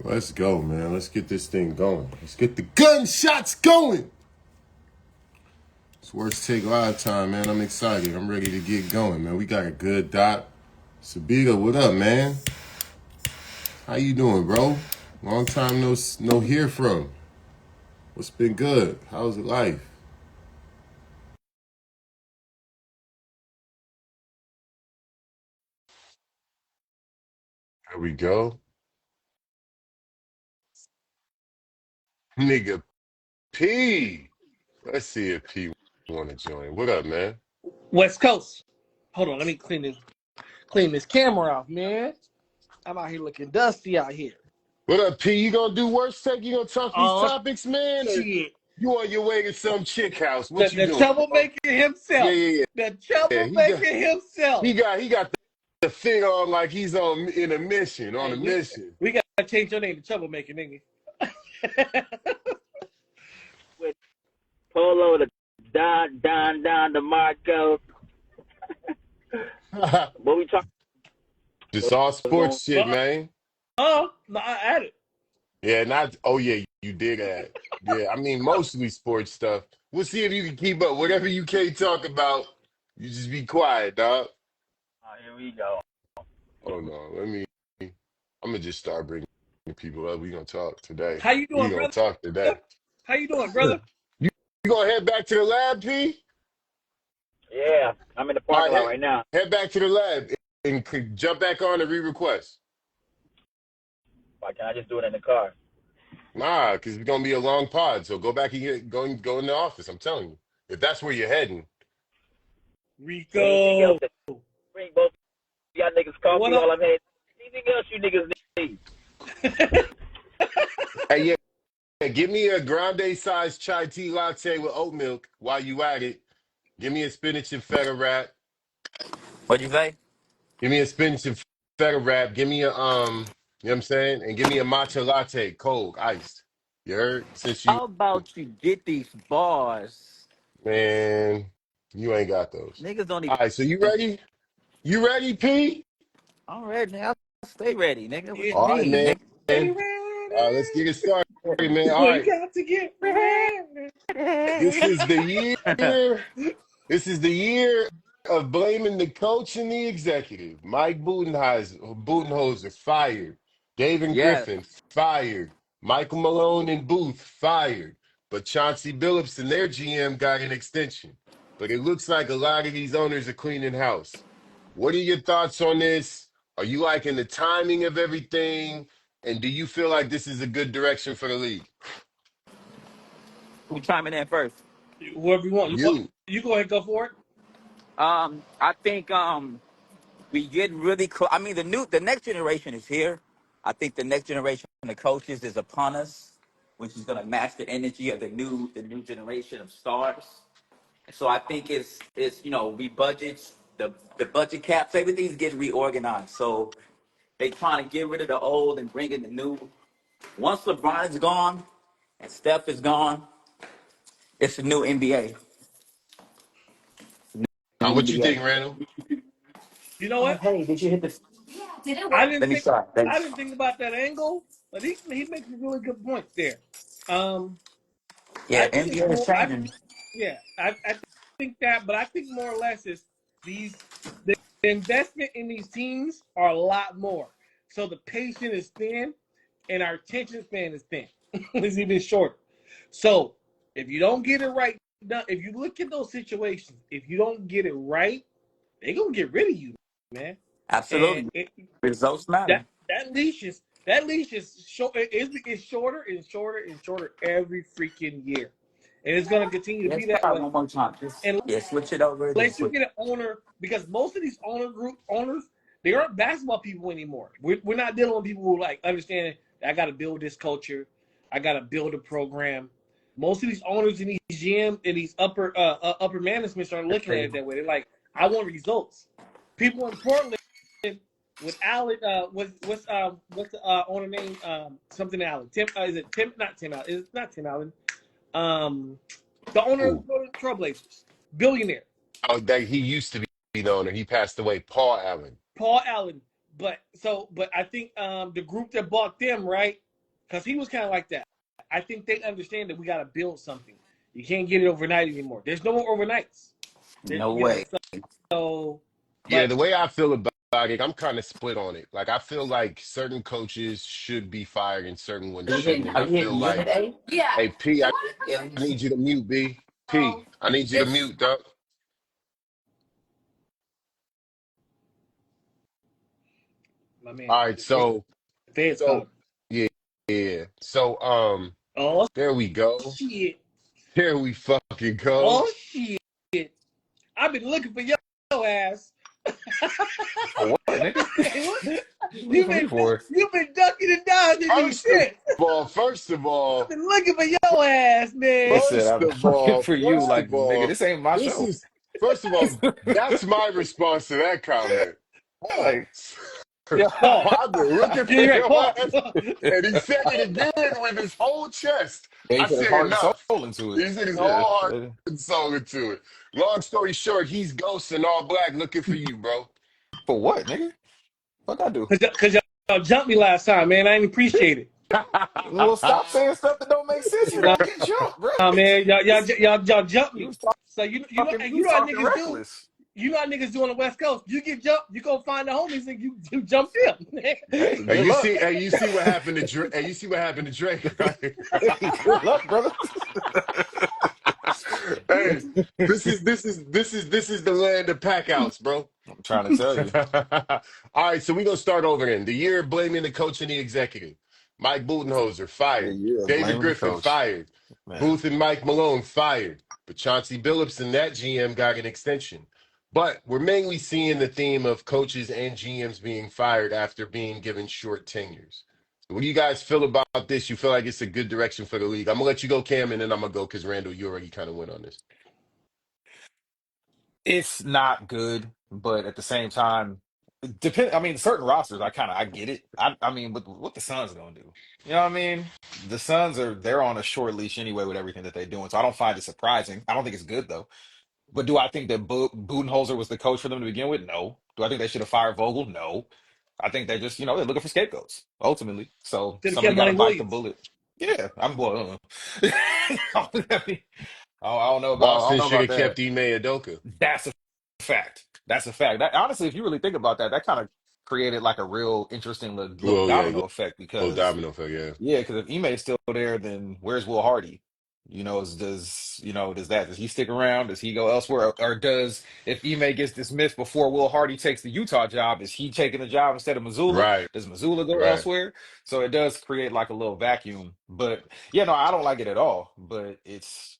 Let's go, man. Let's get this thing going. Let's get the gunshots going. It's Worst Take Live time, man. I'm excited. I'm ready to get going, man. We got a good dot. Sabita, what up, man? How you doing, bro? Long time no hear from. What's been good? How's it life? There we go. Nigga P. Let's see if P want to join. What up, man? West Coast. Hold on, let me clean this camera off, man. I'm out here looking dusty out here. What up, P? You gonna do Worst Take? You gonna talk these Oh topics, man? Or shit. you on your way to some chick house? The, What you the doing, bro? troublemaker Yeah, himself. yeah, The yeah. troublemaker himself. He got the thing on like he's on a mission, on Hey, a mission. we gotta change your name to troublemaker, nigga. With Polo to Don DeMarco. What we talking Just all about? sports shit, man. No, I added. Yeah, not oh yeah, you did add. Yeah, I mean mostly sports stuff. We'll see if you can keep up. Whatever you can't talk about, you just be quiet, dog. Here we go. Hold on, let me. I'm gonna just start bringing people up. We gonna talk today. How you We doing, gonna brother? talk today. How you doing, brother? You, you gonna head back to the lab, P? Yeah, I'm in the All parking right, lot right now. head back to the lab and jump back on and re-request. Why can't I just do it in the car? Nah, because it's gonna be a long pod. So go back and go in the office. I'm telling you, if that's where you're heading. Anything else Rico. that bring both y'all niggas coffee What up? while I'm heading? Anything else you niggas need? Hey, yeah, give me a grande size chai tea latte with oat milk while you at it. Give me a spinach and feta wrap. What'd you say? Give me a spinach and feta wrap. Give me a you know what I'm saying, and give me a matcha latte, cold, iced. You heard? Since you How about you get these bars? man, you ain't got those. Niggas don't All even. right, so you ready? You ready, P? All right, nigga. I'll stay ready, nigga. What Yeah. you All right, mean, man. nigga? Stay Let's get it started, man. ready. All We right. got to get ready. This is the year. This is the year of blaming the coach and the executive. Mike Budenholzer fired. David Yes, Griffin fired. Michael Malone and Booth fired. But Chauncey Billups and their GM got an extension. But it looks like a lot of these owners are cleaning house. What are your thoughts on this? Are you liking the timing of everything? And do you feel like this is a good direction for the league? who chiming in first? Whoever you want. You. You go ahead and go for it. I think we get really close. I mean, the next generation is here. I think the next generation of coaches is upon us, which is gonna match the energy of the new generation of stars. So I think it's we budgets the budget caps, everything's getting reorganized. So they trying to get rid of the old and bring in the new. Once LeBron is gone and Steph is gone, it's a new NBA. New What you NBA. think, Randall? You know Oh, what? hey, did you hit the? I Let didn't me think start. I didn't think about that angle, but he makes a really good point there. Um, I Yeah, think it's NBA is more. changing. Yeah, I think that, but I think more or less is these the investment in these teams are a lot more. So the patience is thin, and our attention span is thin. It's even shorter. So if you don't get it right, if you look at those situations, if you don't get it right, they're gonna get rid of you, man. And Absolutely, results matter. that leash is short. It's shorter and shorter and shorter every freaking year, and it's going to continue to Let's be that try way one more time. Just unless yeah, switch it over. Just you switch. get an owner. Because most of these owners, they aren't basketball people anymore. We're not dealing with people who like understanding that I got to build this culture, I got to build a program. Most of these owners and these GM and these upper managements are looking at it that way. They're like, I want results. People in Portland with Allen, what's the owner name? Something Allen. Tim, is it Tim? Not Tim Allen. It's not Tim Allen. Um, the owner of Ooh. the Trailblazers, billionaire, Oh, that he used to be the owner. He passed away. Paul Allen. Paul Allen. But I think the group that bought them, right? because he was kind of like that. I think they understand that we got to build something. You can't get it overnight anymore. There's no more overnights. No You know, way. so Yeah, but the way I feel about it, I'm kind of split on it. Like I feel like certain coaches should be fired and certain ones Are you shouldn't. hitting? And Are I you feel hitting like, Limit A? Yeah. hey P, I Yeah. need you to mute, B. P, I need you to It's mute, dog. my man, All right, the Feds so calling. yeah, yeah. So Oh there we go. shit! There we fucking go. Oh shit! I've been looking for your ass. For what, nigga? Hey, what? What looking for me for? You've been ducking and dodging me First of shit. first of I've all, been looking for your ass, He man. said, first I'm of looking all, for you. first Like, of nigga, all, this ain't my this show. is first of all, that's my response to that comment. Like, Pause. yeah. Pause. I've been looking Yeah, for you're right. your Pause. ass, and he said it again with his whole chest. Yeah, he I put his said heart and soul enough. into it. He said his whole Yeah. heart and soul into it. Long story short, he's Ghost and all black looking for you, bro. For what, nigga? What I do? Cause y'all jumped me last time, man. I didn't appreciate it. Well, stop saying stuff that don't make sense. You Nah, don't get jumped, bro. man. Y'all jumped You me. was So you you was know how talking niggas do. reckless. You know how niggas do on the West Coast. You get jumped, you go find the homies and you jump them. Hey, Hey, good luck. you see what happened to Drake. Hey, you see what happened to Drake, right? Hey, good luck, brother. Hey, this is the land of pack outs, bro. I'm trying to tell you. All right, so we're gonna start over then. The year of blaming the coach and the executive. Mike Budenholzer The fired. year of David blaming the Griffin coach. fired. Man. Booth and Mike Malone fired. But Chauncey Billups and that GM got an extension. But we're mainly seeing the theme of coaches and GMs being fired after being given short tenures. What do you guys feel about this? You feel like it's a good direction for the league? I'm gonna let you go, Cam, and then I'm gonna go because Randall, you already kind of went on this. It's not good, but at the same time, depend. I mean, certain rosters, I get it. I mean, what the Suns gonna do? You know what I mean? The Suns they're on a short leash anyway with everything that they're doing, so I don't find it surprising. I don't think it's good though. But do I think that Budenholzer was the coach for them to begin with? No. Do I think they should have fired Vogel? No. I think they just, they're looking for scapegoats ultimately. So Should have somebody kept got to Money bite the Williams. bullet. Yeah, I'm well. I mean, I don't know about I don't Boston know should about have kept that. Ime Adoka. That's a fact. That's a fact. That, honestly, if you really think about that, that kind of created like a real interesting little Well, yeah, domino effect little because domino effect, yeah. yeah, because if Ime is still there, then where's Will Hardy? Does he stick around? Does he go elsewhere? Or does if Ime gets dismissed before Will Hardy takes the Utah job, is he taking the job instead of Missoula? Right, Does Missoula go right. elsewhere? So it does create like a little vacuum. But yeah, no, I don't like it at all. But it's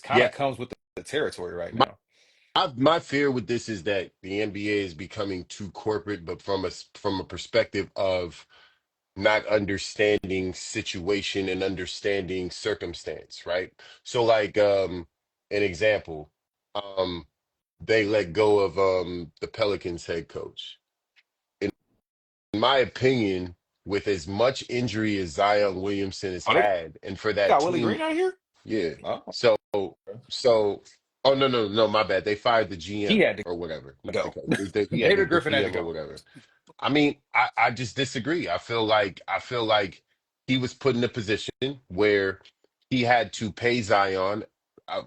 kind Yeah, of comes with the territory right my, now. my fear with this is that the NBA is becoming too corporate, but from a perspective of not understanding situation and understanding circumstance, right? So like an example, um they let go of the Pelicans head coach. In my opinion, with as much injury as Zion Williamson has Oh, they had, and for that got Willie team, Green out here? yeah. Oh, So, so, oh no, my bad. They fired the he GM had to or whatever, not the go. coach. Yeah, David the Griffin had to GM or go. whatever. I mean, I just disagree. I feel like he was put in a position where he had to pay Zion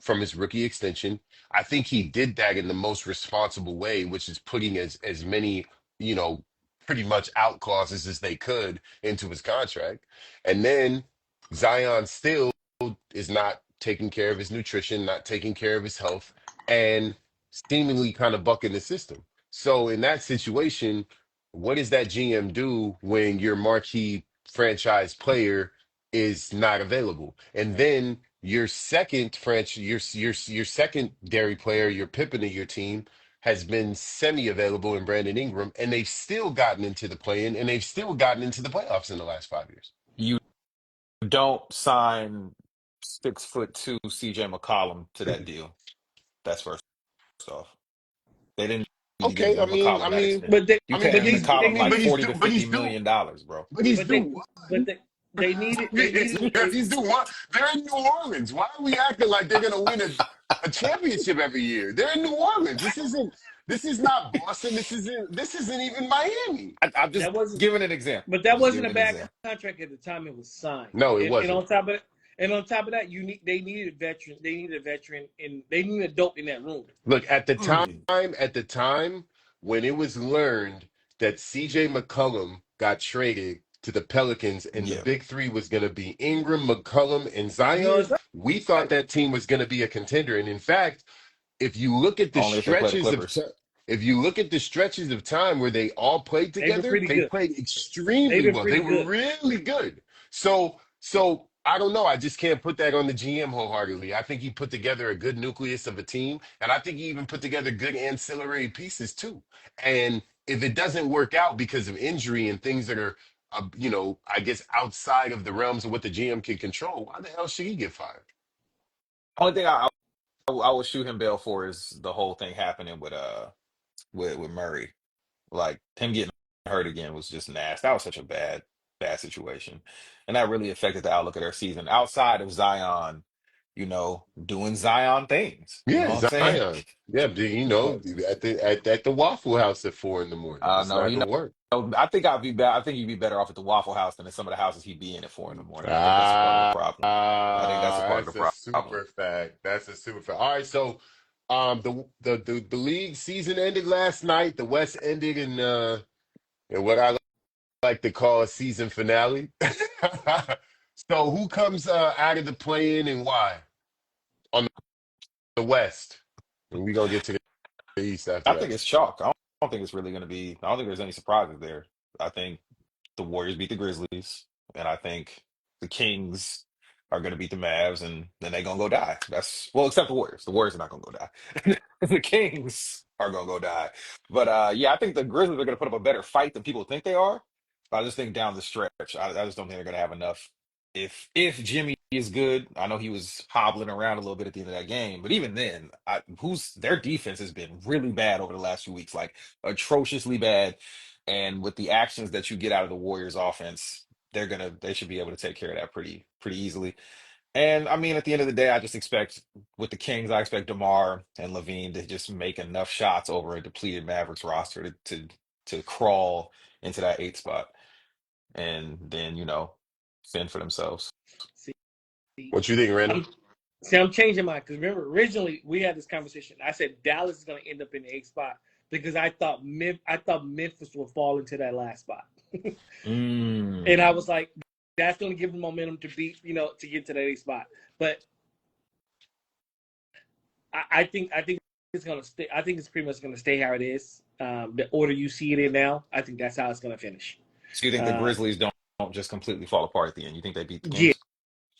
from his rookie extension. I think he did that in the most responsible way, which is putting as many, you know, pretty much out clauses as they could into his contract. And then Zion still is not taking care of his nutrition, not taking care of his health, and seemingly kind of bucking the system. So in that situation, what does that GM do when your marquee franchise player is not available? And then your second franchise, your secondary player, your Pippen of your team, has been semi-available in Brandon Ingram, and they've still gotten into the play-in, and they've still gotten into the playoffs in the last 5 years. You don't sign 6'2" CJ McCollum to that deal. That's first off. They didn't need to give Okay, McCollum that extension. But they You but paying they McCollum like needed 40 to 50 million dollars, bro. he's but they doing but they needed he's doing what? They're in New Orleans. Why are we acting like they're gonna win a championship every year? They're in New Orleans. This is not Boston. This isn't even Miami. I'm just That wasn't, giving an example. but I'm that just wasn't giving a an bad example. contract at the time it was signed. No, it And wasn't. on top of that, they needed a veteran. They needed a veteran, and they needed a dope in that room. Look, Mm, at the time when it was learned that CJ McCollum got traded to the Pelicans and the yeah, big three was going to be Ingram, McCollum, and You Zion, was we thought right. that team was going to be a contender. And in fact, if you look at the only if they play the stretches of Clippers. time, if you look at the stretches of time where they all played They've been together, pretty they good. played They've extremely been well. They pretty were good. really good. So I don't know. I just can't put that on the GM wholeheartedly. I think he put together a good nucleus of a team, and I think he even put together good ancillary pieces too. And if it doesn't work out because of injury and things that are, I guess outside of the realms of what the GM can control, why the hell should he get fired? Only thing I will shoot him bail for is the whole thing happening with Murray. Like him getting hurt again was just nasty. That was such a bad situation, and that really affected the outlook of their season. Outside of Zion, doing Zion things. You know Yeah, what I'm saying? Zion. Yeah, But at the Waffle House at 4 in the morning. It's no, not gonna work. I think I'd be bad. I think you'd be better off at the Waffle House than in some of the houses he'd be in at 4 in the morning. I think that's a part of the problem. I think that's a part of the That's a problem. super fact. That's a super fact. All right, so the league season ended last night. The West ended in what I like to call a season finale. So who comes out of the play-in and why on the West? And we're gonna get to the East after I think that. it's chalk. I don't think it's really going to be. I don't think there's any surprises there. I think the Warriors beat the Grizzlies, and I think the Kings are going to beat the Mavs, and then they're going to go die. That's well, except the Warriors. The Warriors are not going to go die. The Kings are going to go die. But yeah, I think the Grizzlies are going to put up a better fight than people think they are. But I just think down the stretch, I just don't think they're going to have enough. If Jimmy is good, I know he was hobbling around a little bit at the end of that game, but even then, who's their defense has been really bad over the last few weeks, like atrociously bad. And with the actions that you get out of the Warriors offense, they should be able to take care of that pretty easily. And I mean, at the end of the day, I just expect with the Kings, I expect DeMar and Levine to just make enough shots over a depleted Mavericks roster to crawl into that 8th spot and then, fend for themselves. See, What you think, Randall? I'm I'm changing mine because remember originally we had this conversation. I said Dallas is going to end up in the 8th spot because I thought Memphis would fall into that last spot, and I Mm. was like, that's going to give them momentum to beat to get to that 8th spot. But I think it's going to stay. I think it's pretty much going to stay how it is. The order you see it in now, I think that's how it's going to finish. So you think the Uh, Grizzlies don't just completely fall apart at the end? You think they beat the yeah, Kings?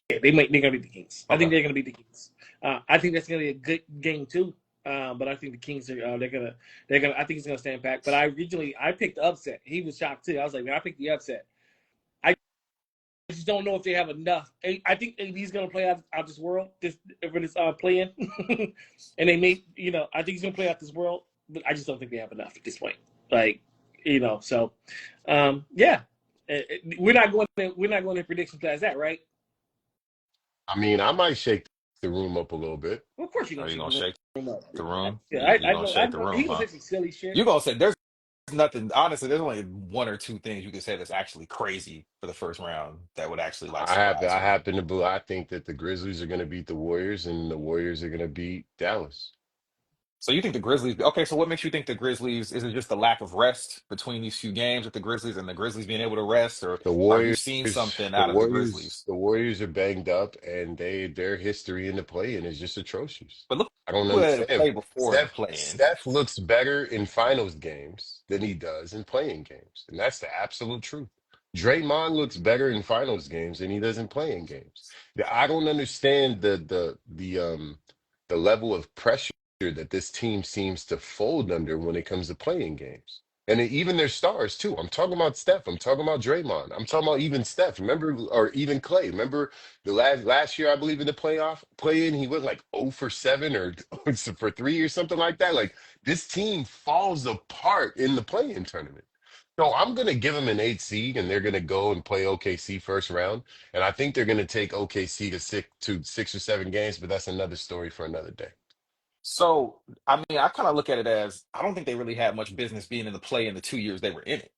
they're gonna beat the Kings. I think Okay. they're gonna beat the Kings. I think that's gonna be a good game too. But I think the Kings are they're gonna I think it's gonna stand back. But I picked the upset. He was shocked too. I was like, man, I picked the upset. I just don't know if they have enough. I think AD's gonna play out this world for this playing, and they may I think he's gonna play out this world. But I just don't think they have enough at this point. Like so yeah. We're not going to prediction class that right. I mean, I might shake the room up a little bit. Well, of course you're Are gonna you shake gonna the shake room up. the room? Yeah, You're I gonna know. I shake the know. He room, gonna huh? say some silly shit. You're gonna say there's nothing. Honestly, there's only one or two things you could say that's actually crazy for the first round that would actually like I surprise me. happen to believe. I think that the Grizzlies are going to beat the Warriors, and the Warriors are going to beat Dallas. So you think the Grizzlies? Okay, so what makes you think the Grizzlies? Is it just the lack of rest between these few games with the Grizzlies and the Grizzlies being able to rest, or The are you Warriors, seeing something the out of the Warriors, Grizzlies? the Warriors are banged up, and their history in the play-in is just atrocious. But look I don't who had to understand. play before in the Steph play-in. Steph looks better in finals games than he does in playing games, and that's the absolute truth. Draymond looks better in finals games than he does in playing games. I don't understand the level of pressure that this team seems to fold under when it comes to playing games. And even their stars too. I'm talking about Steph. I'm talking about Draymond. I'm talking about even Steph. Remember, or even Clay. Remember the last year, I believe in the playoff play-in, he went like 0 for 7 or for 3 or something like that. Like this team falls apart in the play-in tournament. So I'm gonna give them an 8 seed, and they're gonna go and play OKC first round. And I think they're gonna take OKC to 6 or 7 games, but that's another story for another day. So, I mean, I kind of look at it as I don't think they really had much business being in the play in the 2 years they were in it.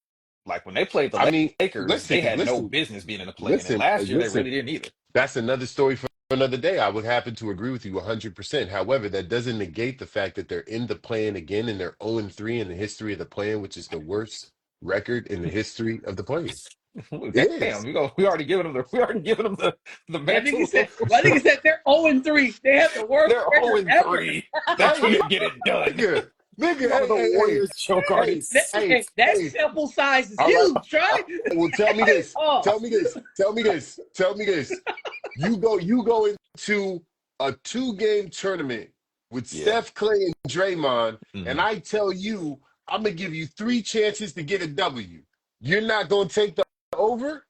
Like when they played I the mean, Lakers, they listen, had no listen, business being in the play in it. listen, Last year, they listen. really didn't either. That's another story for another day. I would happen to agree with you 100%. However, that doesn't negate the fact that they're in the plan again and they're 0-3 in the history of the plan, which is the worst record in the history of the plan. It Damn, is. we already given them the That nigga mantle. said, my nigga said they're 0-3. They have the worst They're record 0 and ever. 3. That's when you get it done. Nigga, nigga, One of the hey, Warriors choke hey, artists. hey, That hey. sample size is All right. huge, right? Well, tell me this. Oh. Tell me this. Tell me this. Tell me this. You go into a 2-game tournament with Yeah. Steph, Clay, and Draymond, Mhm. and I tell you, I'm gonna give you 3 chances to get a W. You're not gonna take the over?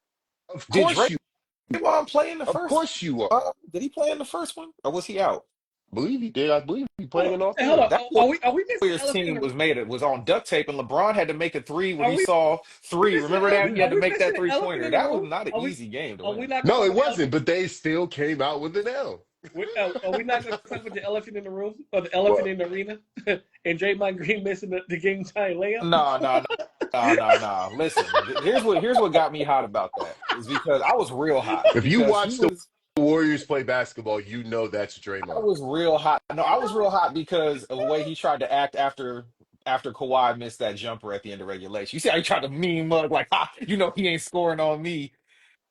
Of Did course you. Draymond play in the Of first? course you are. Did he play in the first one, or was he out? I believe he did. I believe he played in all Hey, hold 3. on. That Are we missing the Warriors elephant in team the was on duct tape, and LeBron had to make a three when Are he we- saw three. missing Remember the that? elephant- He had are to we make that missing the elephant 3-pointer. in the That was room? not an Are we- easy game to Are we win. not No, gonna it talk about wasn't, but they still came out with an L. Are we not going to talk about the elephant in the room or the elephant What? in the arena and Draymond Green missing the game time layup? No. Listen, here's what got me hot about that is because I was real hot. If you Because watch the Warriors play basketball, you know that's I Draymond. was real hot. No, I was real hot because of the way he tried to act after Kawhi missed that jumper at the end of regulation. You see how he tried to meme mug like, he ain't scoring on me,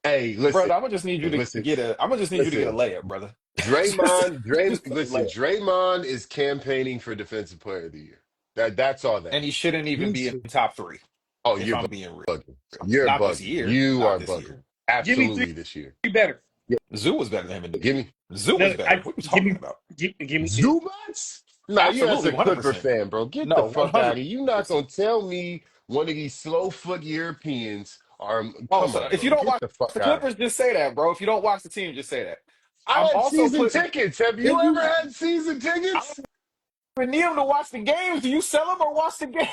Hey, brother. listen, I'm gonna just need you to listen, get a. I'm gonna just need you to get a listen. layup, brother. Listen, Just get a layup. Draymond is campaigning for Defensive Player of the Year. That's all that And he is. shouldn't even be in the top 3. Oh, If you're I'm being real, bugging. You're not this bugging. year. You Not are this bugging. year. Absolutely this year. Be better. Zoo was better than him. Give me Zoo was better. What are you talking about? Give me Zubats? Nah, you as Absolutely, a Clipper 100%. fan, bro. Get No, the fuck 100%. out of here. You not gonna tell me one of these slow foot Europeans are come So on, if you bro. don't Get watch the fuck the out of Clippers, here. just say that, bro. If you don't watch the team, just say that. I I'm had also season putting. tickets. Have Then you you ever had season tickets? need them to watch the games. Do you sell them or watch the games?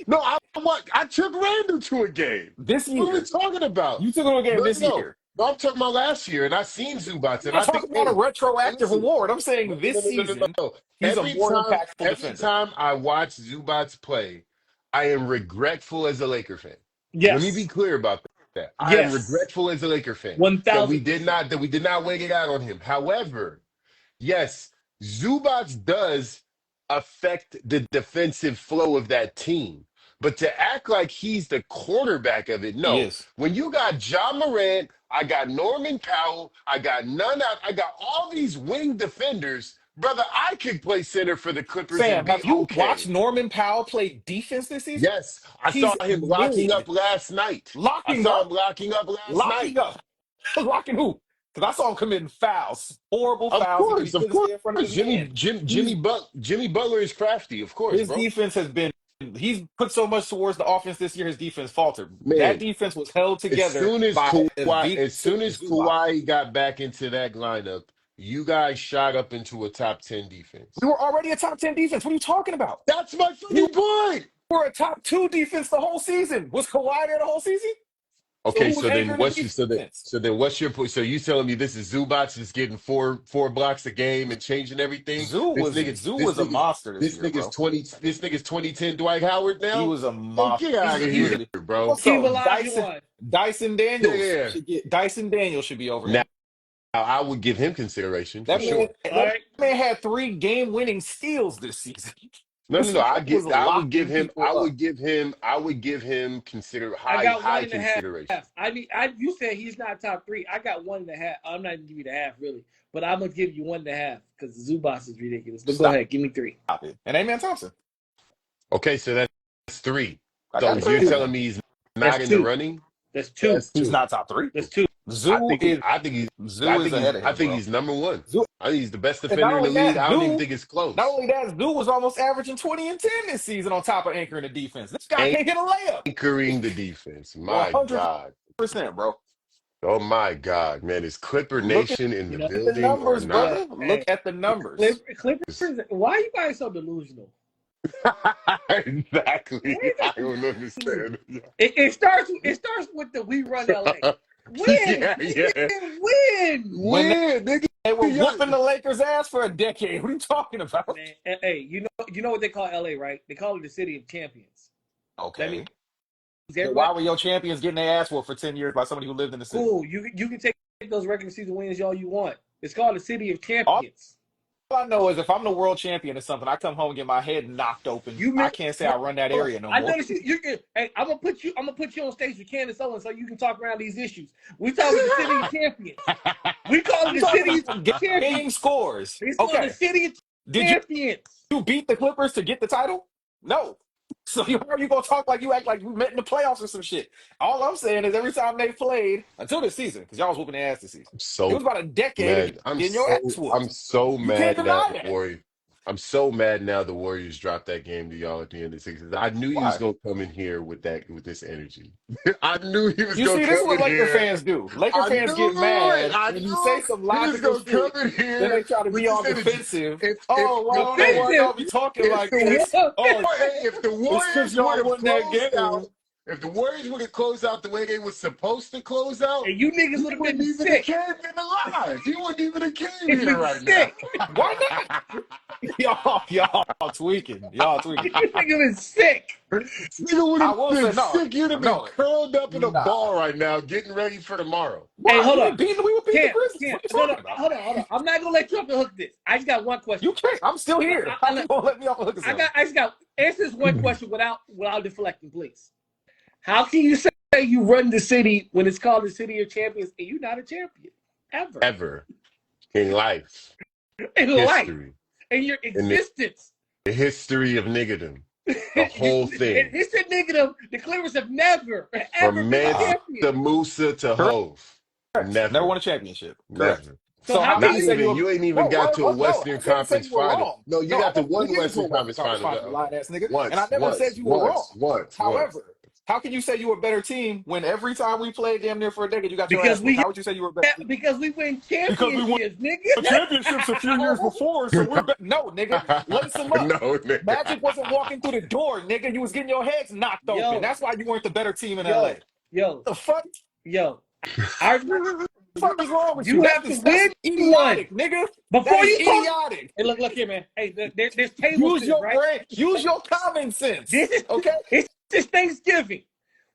No, I took Randall to a game. This What are we year, talking about? you took them to a game this year. No, I'm talking about last year, and I seen Zubats, I'm and not I think, talking about a hey, retroactive listen, award. I'm saying this season, no. he's a more impactful Every defender. time I watch Zubats play, I am regretful as a Laker fan. Yes. Let me be clear about that. I am regretful as a Laker fan 1,000%. that we did not wait it out on him. However, yes, Zubats does affect the defensive flow of that team. But to act like he's the quarterback of it, He no. is. When you got John Morant, I got Norman Powell, I got I got all these wing defenders. Brother, I could play center for the Clippers and Sam, be have you okay. watched Norman Powell play defense this season? Yes, I He's saw him locking mid. up last night. Locking up? Locking up last night. Locking up. Locking who? Because I saw him committing fouls. Horrible fouls because he Of couldn't stay in front of course. his man. Jimmy Butler is crafty, of course, His bro. defense has been. He's put so much towards the offense this year. His defense faltered. Man, that defense was held together by as soon as Zubac. Kawhi got back into that lineup, you guys shot up into a top 10 defense. We were already a top 10 defense. What are you talking about? That's my fucking point. We were a top 2 defense the whole season. Was Kawhi there the whole season? Okay, So then what's your point? So you telling me this is Zubats just getting four blocks a game and changing everything? Zoo was a monster this year, bro. This nigga's 2010 Dwight Howard now. He was a monster. Get out of here, bro. Also, Keep Dyson Daniels. Yeah. Dyson Daniels should be over Now, him. I would give him consideration That for sure. that man had 3 game-winning steals this season. No. I would give him high consideration. I mean, you said he's not top 3. I got 1.5. I'm not gonna give you the half really, but I'm gonna give you 1.5 because Zubats is ridiculous. But go ahead, give me 3. Stop it. And Amen Thompson. Okay, so that's 3. I So got 3. you're telling me he's not in the running? That's 2. He's not top 3. That's 2. I think he's ahead of him. I think he's number 1. I think he's the best defender in the league. I don't even think it's close. Not only that, Zoo was almost averaging 20 and 10 this season on top of anchoring the defense. This guy can't hit a layup. Anchoring the defense. My 100%, God. bro. Oh my God, man. Is Clipper Nation in the building? The numbers, or not? brother. Look at the numbers. Clippers. Why are you guys so delusional? Exactly. I don't understand. It starts with the We Run LA. Win, Yeah, yeah. win. When Win, nigga. they were Yeah. whooping the Lakers' ass for a decade. What are you talking about? Man, hey, you know what they call LA, right? They call it the city of champions. That means Okay. But everybody why were your champions getting their ass whooped for 10 years by somebody who lived in the city? cool. You can take those regular season wins all you want. It's called the city of All champions. I know is if I'm the world champion or something, I come home and get my head knocked open. You I remember? can't say I run that area no I more. noticed you. Hey, I'm gonna put you on stage with Candace Owens so you can talk around these issues. We talk about the city of champions. We call I'm it the talking city about of champions. game scores. It's called the Okay. city of Did champions. you beat the Clippers to get the title? No. So how are you gonna talk like you act like we met in the playoffs or some shit? All I'm saying is every time they played until this season, because y'all was whooping their ass this season, I'm it was so about a decade of mad. I'm getting your so ass whooped. I'm so You can't mad now deny the that. Warriors. I'm so mad now the Warriors dropped that game to y'all at the end of the season. I knew he was Why? gonna come in here with this energy. I knew he was You gonna see, this is come what in Laker here. fans do. Laker I fans knew get it. mad I when you say knew some he was logical gonna come shit. in Then here they try to with be this all energy. defensive. If Oh, well, I don't know hey, why Defensive. y'all be talking if like the this. Oh, if the it's because Warriors would y'all have won that closed out, game. if the Warriors would have closed out the way they were supposed to close out, And you niggas he would have wouldn't been even have sick. been alive. He wouldn't even have came It's here been right now. sick. Why not? Y'all tweaking. Y'all tweaking. You niggas been sick. Nigga would I have will been say, no, sick. You'd have been no, curled up in a nah. ball right now, getting ready for tomorrow. Hey, Why? hold on. We would beat the Grizzlies. Can't. What are you talking about? Hold on. I'm not gonna let you off the hook this. I just got one You question. can't. I'm still here. How you gonna let me off the hook or something? I just got answer this one question without deflecting, please. How can you say you run the city when it's called the city of champions and you're not a champion ever Ever in life, in life, history, in your in existence? the history of niggerdom, the whole thing, He said negative. The Clippers have never ever from been Uh, champions. Mansa Musa to correct. Hove, Never never, won a championship. Correct. never. So So how how can can Not you you? say even you ain't even no? got to a No, Western I didn't say Conference you were final. wrong. No, you No, I got to never did one get into a Western Western Conference Conference final. final, lying ass nigga. And I Once, never said once, you were wrong. once, once, once. However, how can you say you were a better team when every time we played damn near for a decade, you got your Because ass whooped? we How would you say you were a better team? because we win Because we won championships, nigga. championships a few years before, so we're no, nigga. Lace them up. No, nigga. Magic wasn't walking through the door, nigga. You was getting your heads knocked open. Yo, That's why you weren't the better team in LA. yo, yo, The fuck? yo. I The fuck is wrong with you? you have to That's win one idiotic, nigga. That before is you talk. idiotic. Hey, look here, man. Hey, there's table Use stakes, your right? brain. Use your common This sense. is Okay? it's Thanksgiving.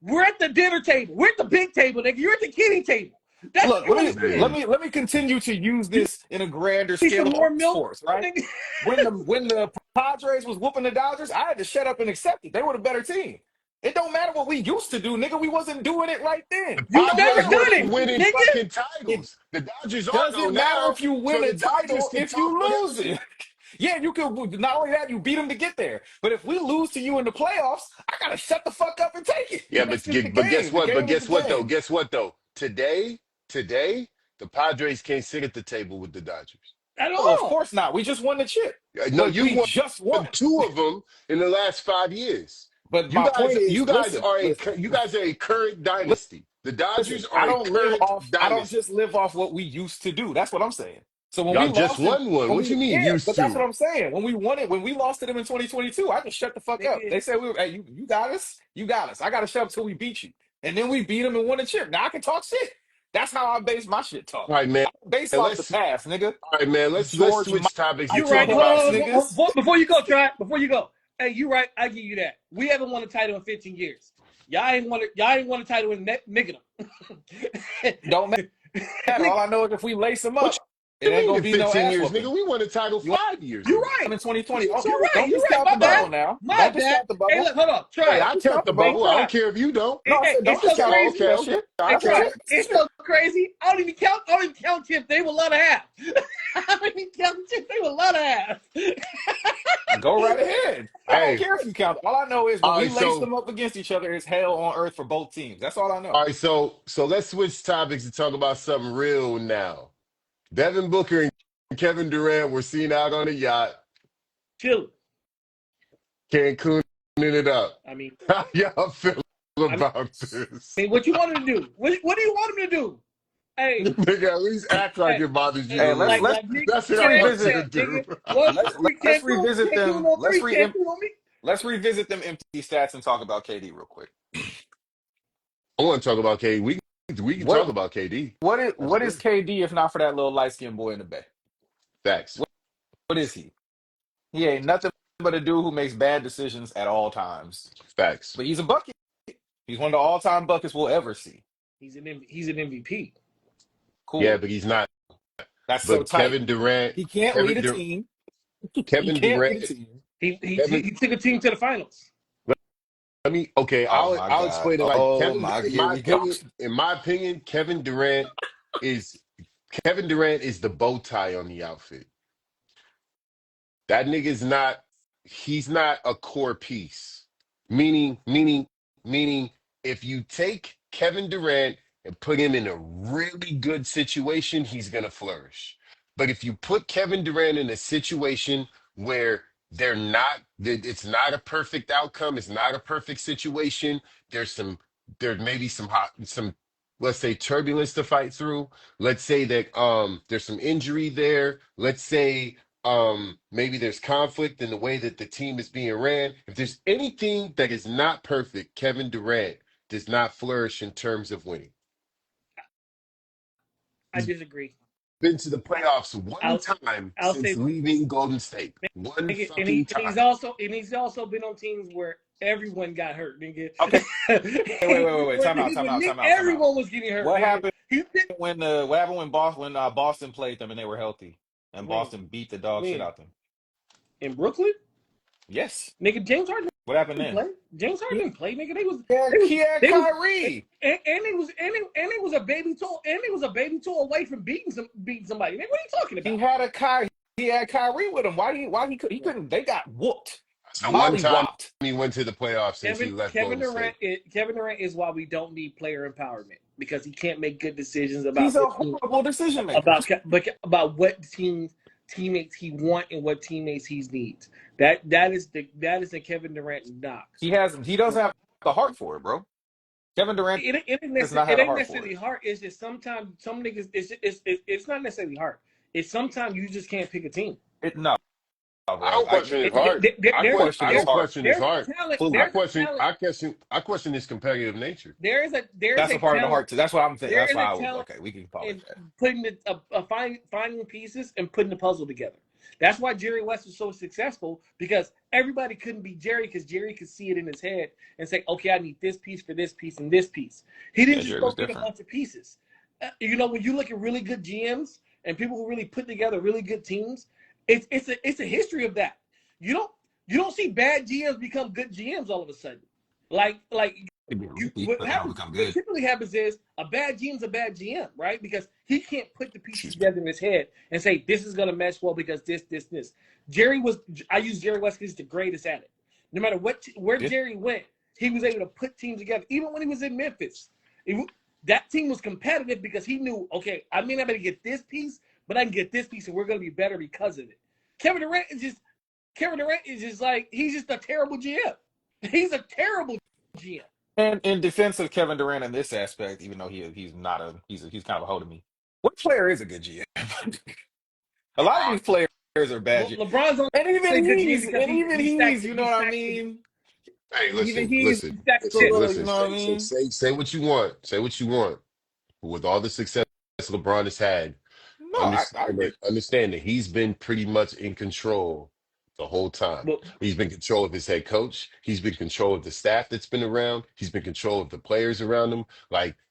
We're at the dinner table. We're at the big table, nigga. You're at the kiddie table. That's Look, what you understand. let me continue to use You this in a grander need some scale of more our milk, sports, right? nigga. When the Padres was whooping the Dodgers, I had to shut up and accept it. They were the better team. It don't matter what we used to do, nigga. We wasn't doing it right then. The It You don't never matter Padres what done you it, weren't do. winning nigga. fucking It titles. The Dodgers are though doesn't matter now, if you so win the a Dodgers title can if talk you whatever lose they. it. Yeah, you could. Not only that, you beat them to get there. But if we lose to you in the playoffs, I gotta shut the fuck up and take it. Yeah, That's just the but guess game. The what? But game is the guess what though? game. Guess what though? Today, the Padres can't sit at the table with the Dodgers. At Oh, of all. course not. We just won the chip, No, but you've we won just won. two of them in the last 5 years. But my point You is, guys listen, are listen, a current dynasty. The Dodgers listen. are a current I don't dynasty. just live off what we used to do. That's what I'm saying. So when we Y'all just lost them, won one. when What we you mean yeah, used but that's what to? I'm saying. When we won it, when we lost to them in 2022, I just shut the fuck up. Nigga, They said we were, hey, you got us, you got us. I got to shut up till we beat you, and then we beat them and won a chip. Now I can talk shit. That's how I base my shit talk. All right, man. I don't base it And off the past, nigga. let's George switch topics and you talk right. Michael Hold about ass on, some. niggas. before you go, try. Before you go. Hey, you right. I give you that. We haven't won a title in 15 years. Y'all ain't won a title in nigga. Don't matter. All I know is if we lace them What up, it you ain't mean gonna in be no 15 ass years, whooping. nigga? We won a title You 5 years You ago. right. in What 2020. you Oh, You talking right. don't about? You right. discount My the bad. bubble now. My Don't bad. discount the Hey, bubble. look, hold on. Hey, Try. I Don't count discount the the Hey, bubble. bubble. I try. don't care if you don't. No, I said don't It's so discount it. crazy. Okay, That okay. shit. I That count shit. it. It's so crazy. I don't even count chips. They would love to have. I don't even count chips. They would love to have. Go right ahead. I don't Hey, care if you count. All I know is when all we right, lace so them up against each other, it's hell on earth for both teams. That's all I know. all right, so let's switch topics and talk about something real now. Devin Booker and Kevin Durant were seen out on a yacht, Chill. Cancun it up. I mean, How y'all feel I mean, about this? what you want him to do? What do you want him to do? Hey, Nigga, at least act like hey, it bothers you Hey, a little. let's Nick That's what I Cannon want you revisit. to said, do. nigga. 1 3 Let's Cancun, revisit Cancun them. on 3, Cancun on me. Let's revisit them empty stats and talk about KD real quick. I want to talk about KD. We We can talk What about KD. That's what is good. KD if not for that little light skinned boy in the bay? Facts. What is he? He ain't nothing but a dude who makes bad decisions at all times. Facts. But he's a bucket. He's one of the all time buckets we'll ever see. He's an MVP. Yeah, Cool. but he's not. That's so But tight. Kevin Durant, He can't lead Kevin a Dur- team. He Kevin can't lead Durant, a team. Kevin. He took a team to the finals. I mean, okay, Oh my I'll God. explain it like Oh Kevin. my, here we go. In my opinion, is Kevin Durant is the bow tie on the outfit. That nigga's not. He's not a core piece. Meaning, if you take Kevin Durant and put him in a really good situation, he's gonna flourish. But if you put Kevin Durant in a situation where that it's not a perfect outcome, it's not a perfect situation. There may be some, let's say, turbulence to fight through. Let's say that there's some injury there. Let's say maybe there's conflict in the way that the team is being ran. If there's anything that is not perfect, Kevin Durant does not flourish in terms of winning. I He's disagree. been to the playoffs one I'll time I'll since say leaving Golden State. One nigga, fucking time. and he's also been on teams where everyone got hurt, nigga. Okay. Wait. Time out. Everyone was getting hurt, What nigga. happened when Boston played them and they were healthy and When Boston beat the dog shit when out them? in Brooklyn, Yes. nigga, James Harden What happened didn't then? play. James Harden didn't play, nigga. He had They was Kyrie. and it was a baby tool and it was a baby tool away from beating somebody. Nigga, what are you talking He about? had a Kyrie. He had Kyrie with him. He couldn't? They got whooped. That's the one Molly time whopped. he went to the playoffs since he left Kevin Golden State. Durant is why we don't need player empowerment because he can't make good decisions He's about a horrible decision maker. about what teammates he want and what teammates he needs. That is the Kevin Durant knock. He doesn't have the heart for it, bro. Kevin Durant does not have It a ain't heart for necessarily it. hard. It's just sometimes some niggas. It's not necessarily hard. It's sometimes you just can't pick a team. No, I bro. don't question his heart. Question I his don't heart. question his heart. Fully. I question his competitive nature. There That's is a part of the heart too. That's what I'm thinking. There That's is why a I was talent okay. We can call in it that. putting finding pieces and putting the puzzle together. That's why Jerry West was so successful because everybody couldn't be Jerry because Jerry could see it in his head and say, "Okay, I need this piece for this piece and this piece." He didn't just Jerry go was get a different. bunch of pieces. When you look at really good GMs and people who really put together really good teams, it's a history of that. You don't see bad GMs become good GMs all of a sudden. Like what typically happens is a bad GM's a bad GM, right? Because he can't put the pieces together in his head and say this is gonna mesh well because this. I use Jerry West because he's the greatest at it. No matter where Jerry went, he was able to put teams together. Even when he was in Memphis, that team was competitive because he knew, okay, I may not be able to get this piece, but I can get this piece, and we're gonna be better because of it. Kevin Durant is just like he's just a terrible GM. He's a terrible GM. And in defense of Kevin Durant in this aspect, even though he's not he's kind of a hoe to me. What player is a good GM? A lot of these players are bad GM. LeBron's only And a good GM because he's, you know what I mean? Hey, Even listen, he's listen, stacks a shit. little, you listen. know what I mean? Say what you want. Say what you want. But with all the success LeBron has had, No, I agree. understand that he's been pretty much in control the whole time. But He's been in control of his head coach. He's been in control of the staff that's been around. He's been in control of the players around him.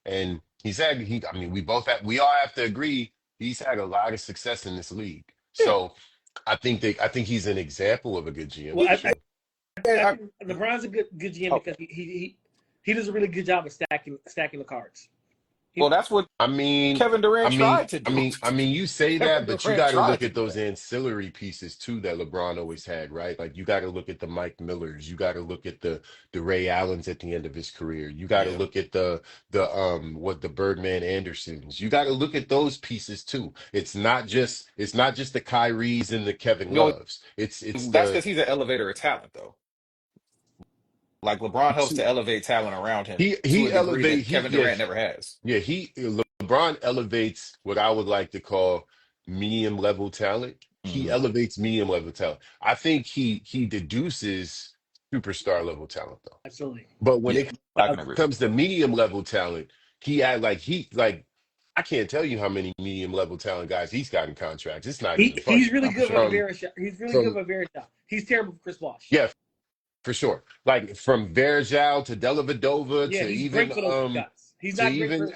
And we all have to agree he's had a lot of success in this league. Yeah. So I think he's an example of a good GM well, for I sure. think LeBron's a good GM Oh, because he does a really good job of stacking the cards. well, that's what I mean, Kevin Durant tried to do. you say Kevin that, but you Durant got to tried look to at do those that. ancillary pieces too that LeBron always had, right? Like you got to look at the Mike Millers, you got to look at the Ray Allens at the end of his career, you got to Yeah. look at the Birdman Andersons, you got to look at those pieces too. It's not just the Kyries and the Kevin You know, Loves. It's that's because he's an elevator of talent, though. Like LeBron helps to to elevate talent around him to he a degree elevate that he Kevin yeah Durant never has. Yeah, LeBron elevates what I would like to call medium level talent. He Hmm. elevates medium level talent. I think he deduces superstar level talent though. Absolutely. But when Yeah, it I can agree. comes to medium level talent, he had I can't tell you how many medium level talent guys he's got in contracts. It's not even He's funny. really Oh, for good with sure. a From Varejao. He's really good from with a Varejao. He's terrible for Chris Bosh. yeah, for sure. Like from Verjao to Dellavedova Yeah, he's great for those guys. He's to not great for.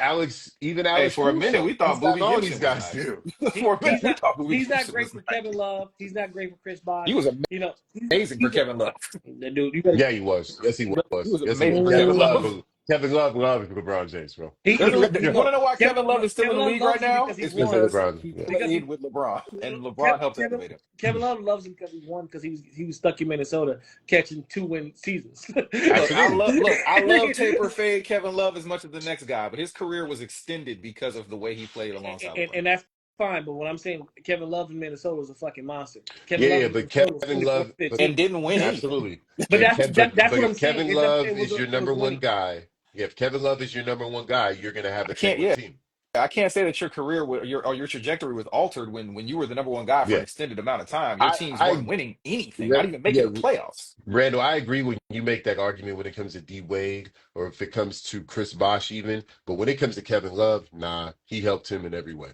even Hey, Alex for a minute we Caruso. He's thought got Boobie all these Gibson was guys nice. too. For a minute we thought Boobie He's not Gibson great was for nice. Kevin Love. He's not great for Chris Bosh. He was You know, amazing for Kevin Love. the dude. You gotta. Yeah, he was. Yes, he He was. was Yes, he amazing was. for Kevin Love. Kevin Love loves LeBron James, bro. He, You he, you want know, to know why Kevin Love is still in Kevin the Love league right loves him now? because he's It's Because of won. because LeBron. he Yeah. played with LeBron, and LeBron helped elevate him. Kevin Love loves him because he won because he was stuck in Minnesota catching 2-win seasons. Absolutely. I love taper fade Kevin Love as much as the next guy, but his career was extended because of the way he played alongside LeBron. and that's fine. But what I'm saying, Kevin Love in Minnesota was a fucking monster. Kevin Yeah, Love yeah, in but Minnesota was Kevin 24 Love, but 15. And didn't win anything. absolutely. But that's But what I'm if saying. Kevin Love It was is your number one guy, if Kevin Love is your number one guy, you're gonna have I a can't. 10-win Yeah, team. I can't say that your career your trajectory was altered when you were the number one guy for an Yeah, extended amount of time. Your teams weren't I winning anything, not even making yeah, the playoffs. Randall, I agree when you make that argument when it comes to D Wade or if it comes to Chris Bosh even. But when it comes to Kevin Love, nah, he helped him in every way.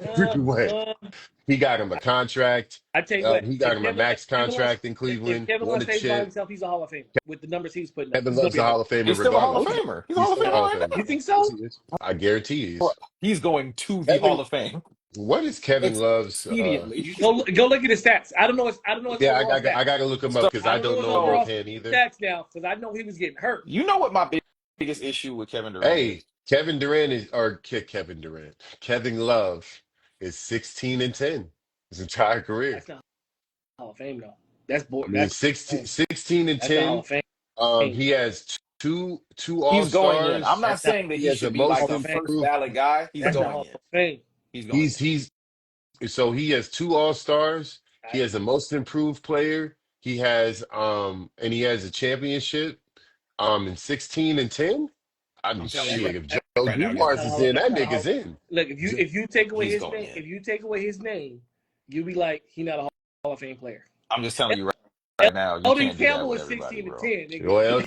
Every way. He got him a contract. I tell you what, He got him a max contract in If Cleveland, Kevin won Love a stays by chip. himself, he's a Hall of Famer with the numbers he's putting up. Kevin He's gonna Love's be a a Hall Hall of of Famer He's still a Hall of regardless. Famer. He's a He's Hall of still a Famer Hall right of Famer. Famer. You think Yes, so? he is. I guarantee he now. is. He's going to the Kevin, Hall of Fame what is Kevin Love's expediently. Go look at his stats. I don't know his yeah, overall stats. I gotta look him So, up because I I don't know don't his know him overall offhand either. stats now because I know he was getting hurt. you know what my biggest issue with Kevin Durant is? Hey, Kevin Durant. Kevin Love is 16-10 his entire career. That's not Hall of Fame though. That's I mean, that's 16 and that's not Hall 10. of Fame. He has two He's going in. I'm All-Stars. not That's not saying that He he has the should be most like Hall a of Fame. first improved. ballot guy. He's That's not going Hall in. of Fame. He's going in. He's so he has two All-Stars. He has the most improved player. He has and he has a championship in 16 and 10. I mean I'm telling you shit, if Joe right now, he's Dumars going is in. in, that That's not a Hall nigga's of in. Look, if you take away He's his going name, in. if you take away his name, you'll be like he not a Hall of Fame player. I'm just telling you right now, you Eldon can't do that Campbell with is everybody, 16 to bro. 10. Nigga.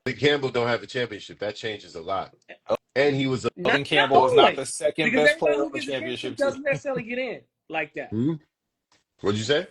Well, Campbell don't have a championship. That changes a lot. And he was Eldon Not Campbell is not always. the second Because best everybody player who on the gets a championship championship team. doesn't necessarily get in like that. What'd you say?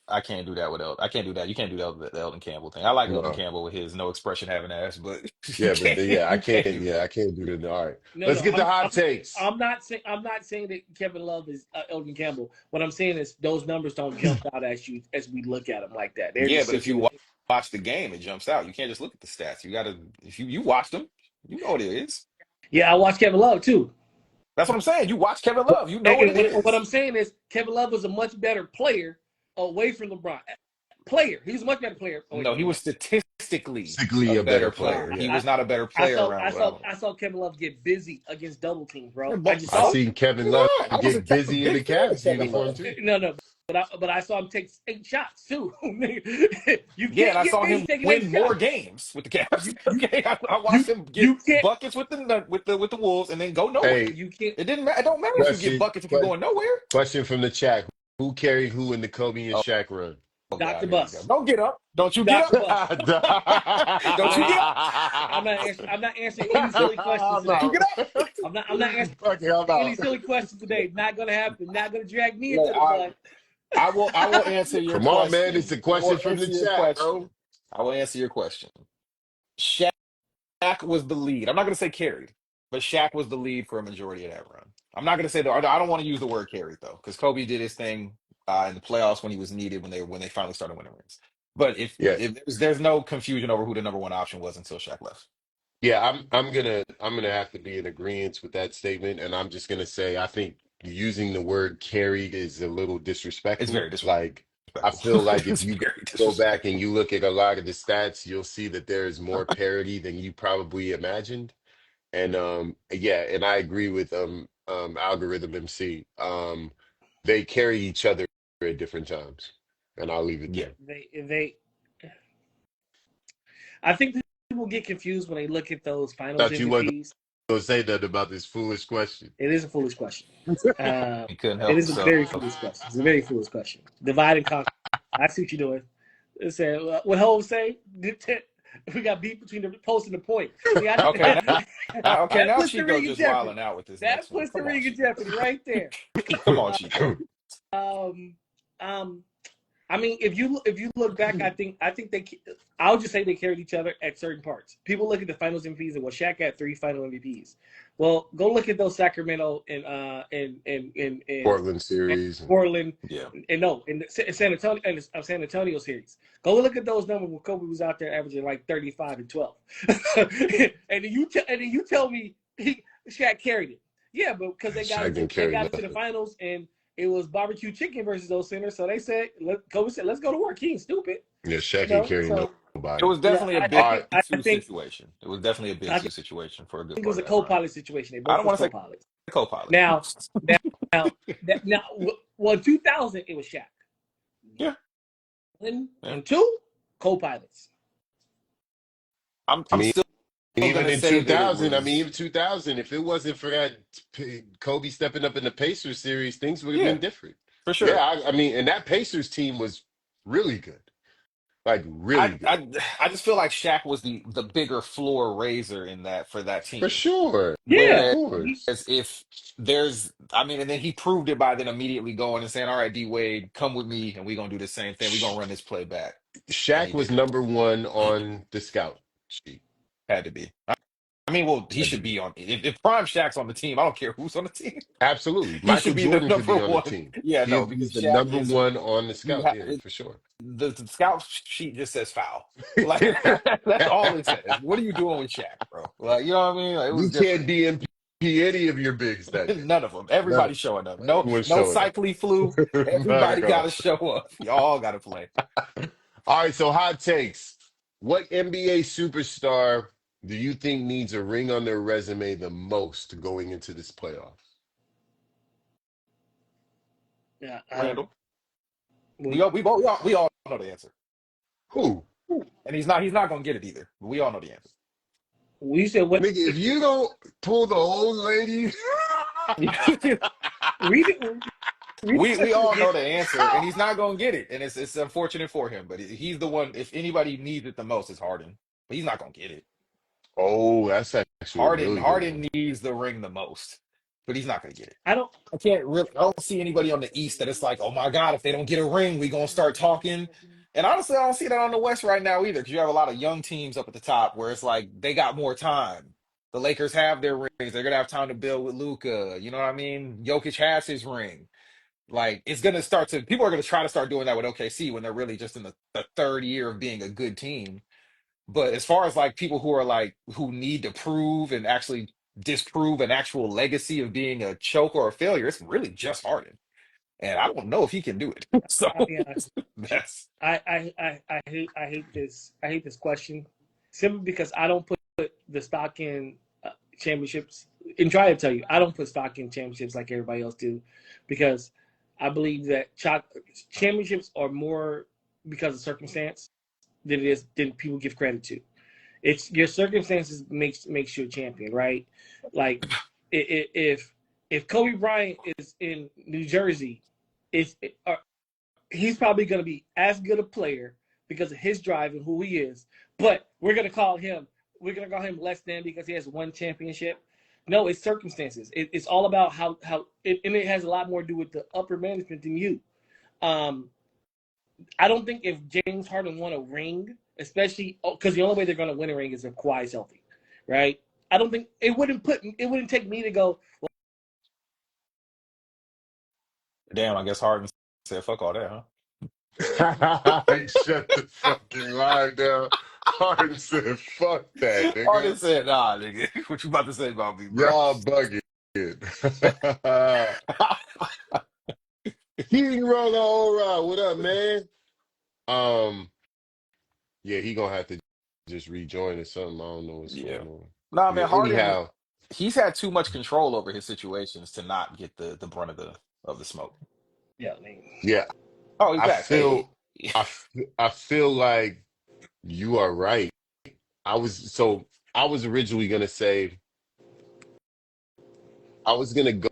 I can't do that with Eldon. I can't do that. You can't do the Eldon Campbell thing. I like Eldon No. Campbell with his no expression having ass, but Yeah, but I you can't. can't do Yeah, that. I can't do that. All right, No, let's get the hot takes. I'm not saying that Kevin Love is Eldon Campbell. What I'm saying is those numbers don't jump out at you as we look at them like that. They're Yeah, just but if you 16. watch the game, it jumps out. You can't just look at the stats. You gotta if you watch them, you know what it is. Yeah, I watch Kevin Love too. That's what I'm saying. You watch Kevin Love, you know And what it is. what I'm saying is Kevin Love was a much better player away from LeBron. He was a much better player. No, he was statistically Basically a better player. player. He Yeah. was not a better player I saw Kevin Love get busy against double teams, bro. Yeah, I just I saw seen Kevin Yeah, Love I was a get busy in the big fan of Cavs Kevin uniform Love. too. no, but I saw him take 8 shots too. You Yeah, and I can't saw get him busy taking win 8 more shots. games with the Cavs. Okay, I watched him get You can't. buckets with the Wolves and then go nowhere. Hey, You can't. It didn't. It don't matter if you get buckets if you're going nowhere. question from the chat: Who carried who in the Kobe and Oh, Shaq run? God, Dr. here we Bus. go. Don't get up. Don't you get Dr. up. Bus. Don't you get up. I'm not answering any silly questions today. You get up. I'm not answering any silly questions today. Not gonna happen. Not gonna drag me into the mud. I will answer your Come question. on, man! It's a question from the chat, bro. I will answer your question. Shaq was the lead. I'm not going to say carried, but Shaq was the lead for a majority of that run. I'm not going to say I don't want to use the word carried though, because Kobe did his thing in the playoffs when he was needed when they finally started winning rings. But if there's no confusion over who the number one option was until Shaq left. Yeah, I'm gonna have to be in agreement with that statement, and I'm just gonna say I think using the word carried is a little disrespectful. It's very disrespectful. Like I feel like if It's you very go back and you look at a lot of the stats, you'll see that there is more parity than you probably imagined. And yeah, and I agree with Algorithm MC. They carry each other at different times, and I'll leave it there. They I think people get confused when they look at those finals Thought you wasn't MVPs. gonna say that about this foolish question. It is a foolish question. He couldn't help It is a himself. very foolish question. It's a very foolish question. Divide and conquer. I see what you're doing. It said, what Hov say? We got beef between the post and the point. See, I did Okay, okay, that now puts the Chico ring in just jeopardy. wilding out with this That next one. puts the Come on, ring in Chico. jeopardy right there. Come on, Chico. Um, I mean, if you look back, I think I'll just say they carried each other at certain parts. People look at the Finals MVPs and well, Shaq had 3 Final MVPs. Well, go look at those Sacramento and Portland series. Portland Yeah. and no in San Antonio and San Antonio series. Go look at those numbers when Kobe was out there averaging like 35 and 12. and then you tell me Shaq carried it. Yeah, but because they got Shaq didn't they carry got into the nothing. finals and it was barbecue chicken versus those centers. So they said, Kobe said, let's go to work. He ain't stupid. Yeah, Shaq You ain't know? carry So It nobody. was definitely a All big right. I two think situation. It was definitely a big I two think situation for a good it was part a of that run. co-pilot situation. They I both don't was want to say co-pilots. co-pilot. Now, now, now, well, 2000 it was Shaq. Yeah. And 2 co-pilots. I'm I mean, still even gonna in say that it 2000, I mean, was, even 2000, if it wasn't for that Kobe stepping up in the Pacers series, things would have yeah, been different. for Yeah, sure. I mean, and that Pacers team was really good, like really I, good. I I just feel like Shaq was the bigger floor raiser in that for that For team. sure. Of Yeah. Whereas course. if there's, I mean, and then he proved it by then immediately going and saying, "All right, D Wade, come with me, and we're gonna do the same thing. We're gonna run this play back," and Shaq he was did it. #1 on the scout sheet. Had to be. I mean, well, he Had to should be. be on. If Prime Shaq's on the team, I don't care who's on the team. Absolutely. He Michael should be the Jordan could number be on the one. team. Yeah, no, He's because the Shaq number is one on the you scout. have Yeah, for sure. the scout sheet just says foul. Like that's all it says. What are you doing with Shaq, bro? Like you know what I mean? Like, it was You can't different. DMP any of your bigs that day. None of them. None of Everybody them. showing up. No, Everyone's no showing up. cycly flu. Not Everybody at got all. to show up. Y'all got to play. All right, so hot takes. What NBA superstar do you think needs a ring on their resume the most going into this playoffs? Yeah. Randall. Well, We all know the answer, Who? and he's not gonna get it either. But we all know the we said what Nigga, if you don't pull the old lady. answer. we didn't We all know the answer, and he's not gonna get it, and it's unfortunate for him. But he's the one. If anybody needs it the most, it's Harden, but he's not gonna get it. Oh, that's actually a really good one. Harden needs the ring the most, but he's not gonna get it. I don't I can't really. I don't see anybody on the East that it's like, oh my God, if they don't get a ring, we gonna start talking. And honestly, I don't see that on the West right now either, because you have a lot of young teams up at the top where it's like they got more time. The Lakers have their rings; they're gonna have time to build with Luca. You know what I mean? Jokic has his ring. Like it's gonna start to people are gonna try to start doing that with OKC when they're really just in the third year of being a good team. But as far as like people who are like who need to prove and actually disprove an actual legacy of being a choke or a failure, it's really just Harden. And I don't know if he can do it. So I'll be honest. that's I hate this question simply because I don't put the stock in championships and try to tell you I don't put stock in championships like everybody else do because I believe that championships are more because of circumstance than people give credit to. It's your circumstances makes you a champion, right? Like if Kobe Bryant is in New Jersey, he's probably going to be as good a player because of his drive and who he is. But we're going to call him less than because he has one championship. No, it's circumstances. It's all about how and it has a lot more to do with the upper management than you. I don't think if James Harden won a ring, especially because the only way they're going to win a ring is if Kawhi's healthy, right? I don't think it wouldn't take me to go. damn. I guess Harden said, "Fuck all that, huh?" Shut the fucking line down. Harden said, fuck that, Harden nigga. said, "Nah, nigga, what you about to say about me, bro?" Y'all bugging. King Roller, all right. What up, man? Um, yeah, he gonna have to just rejoin or something. I don't know what's Yeah. going on. Nah, Yeah, man, Harden. anyhow, He's had too much control over his situations to not get the brunt of the smoke. Yeah, man. yeah, Oh, he's I back. Hey, feel I feel like you are right. I was originally gonna say I was gonna go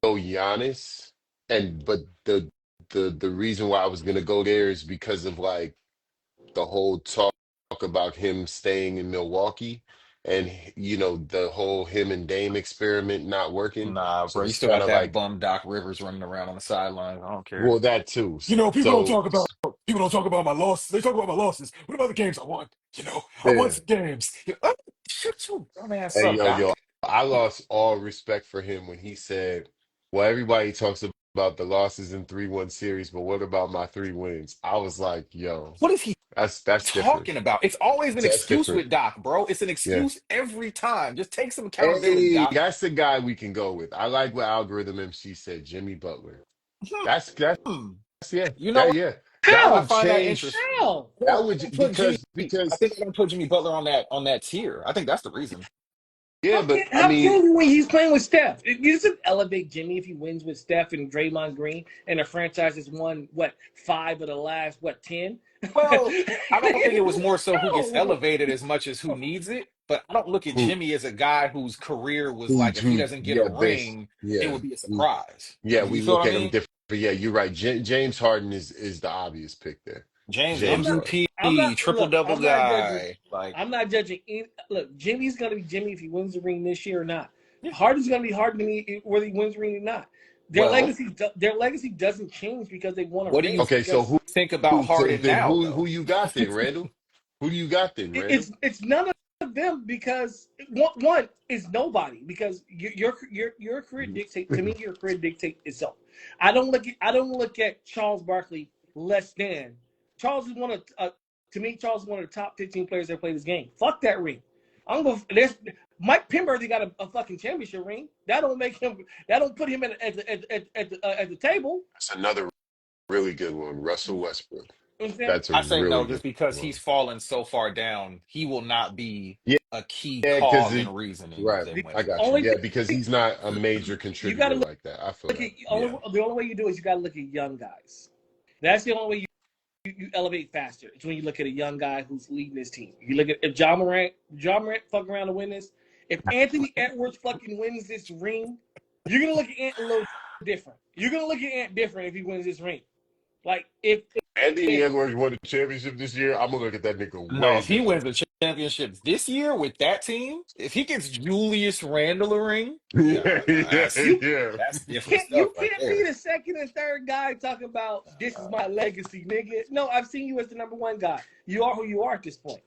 Giannis, but the reason why I was gonna go there is because of like the whole talk about him staying in Milwaukee and the whole him and Dame experiment not working. Nah, So bro, you it's still kind got of that like, bum Doc Rivers running around on the sidelines. I don't care. well, that too. People So don't talk about my losses. They talk about my losses. What about the games I won? I won yeah. some games. Shut your dumb ass Hey, up, yo, Doc. I lost all respect for him when he said, well, everybody talks about the losses in 3-1 series, but what about my 3 wins? I was like, yo, What is he that's different. talking about? It's always an That's excuse different. with Doc, bro. It's an Yeah. excuse every time. Just take some accountability, Hey, Doc. that's the guy we can go with. I like what Algorithm MC said, Jimmy Butler. That's Hmm. yeah, You know that what? yeah. That I How? would find that change. interesting. How? That Well, I would don't put Jimmy. I because think I don't put Jimmy Butler on that tier. I think that's the reason. yeah, How but can I how mean, can you when he's playing with Steph? You just elevate Jimmy if he wins with Steph and Draymond Green, and the franchise has won what 5 of the last 10? Well, I don't think it was more so who gets No. elevated as much as who needs it. But I don't look at who Jimmy as a guy whose career was like, if he doesn't get a yeah, base ring, it yeah. would be a surprise. Yeah, You we feel what look I at him mean? different. But yeah, you're right. James Harden is the obvious pick there. James I'm James not. Harden. I'm not. MVP, triple Look, double I'm not judging. guy. Like, I'm not judging. Look, Jimmy's gonna be Jimmy if he wins the ring this year or not. yeah. Harden's gonna be Harden to me whether he wins the ring or not. Well, Their legacy doesn't change because they won a what do ring. you Okay, so Because think about so Harden then now, who though? you got then, Randall? Who do you got then, Randall? it's none of them because one is nobody because your career dictate to me your career dictate itself. I don't look at Charles Barkley less than Charles is one of to me Charles is one of the top 15 players that play this game. Fuck that ring. I'm going. There's Mike Pemberton got a fucking championship ring. That don't make him. That don't put him at the table. That's another really good one. Russell Westbrook. You know what I'm saying? That's a I say really no, good just because he's one. fallen so far down, he will not be Yeah, a key yeah, cog in reasoning of right. them The I winning. got you. only Yeah, because he's not a major you got contributor to like that. I feel look that. at Yeah. the only way you do is you got to look at young guys. That's the only way you elevate faster. It's when you look at a young guy who's leading his team. You look at if John Morant fucking around to win this. If Anthony Edwards fucking wins this ring, you're gonna look at Ant a little different. You're gonna look at Ant different if he wins this ring. Like Anthony if Edwards won the championship this year. I'm gonna look at that nigga No, way if he wins different. the championship this year with that team, if he gets Julius Randle a ring, yeah, Yeah, yeah, you yeah. that's different can't stuff you right can't be there. the second and third guy talking about this is my legacy, nigga. No, I've seen you as the number one guy. You are who you are at this point.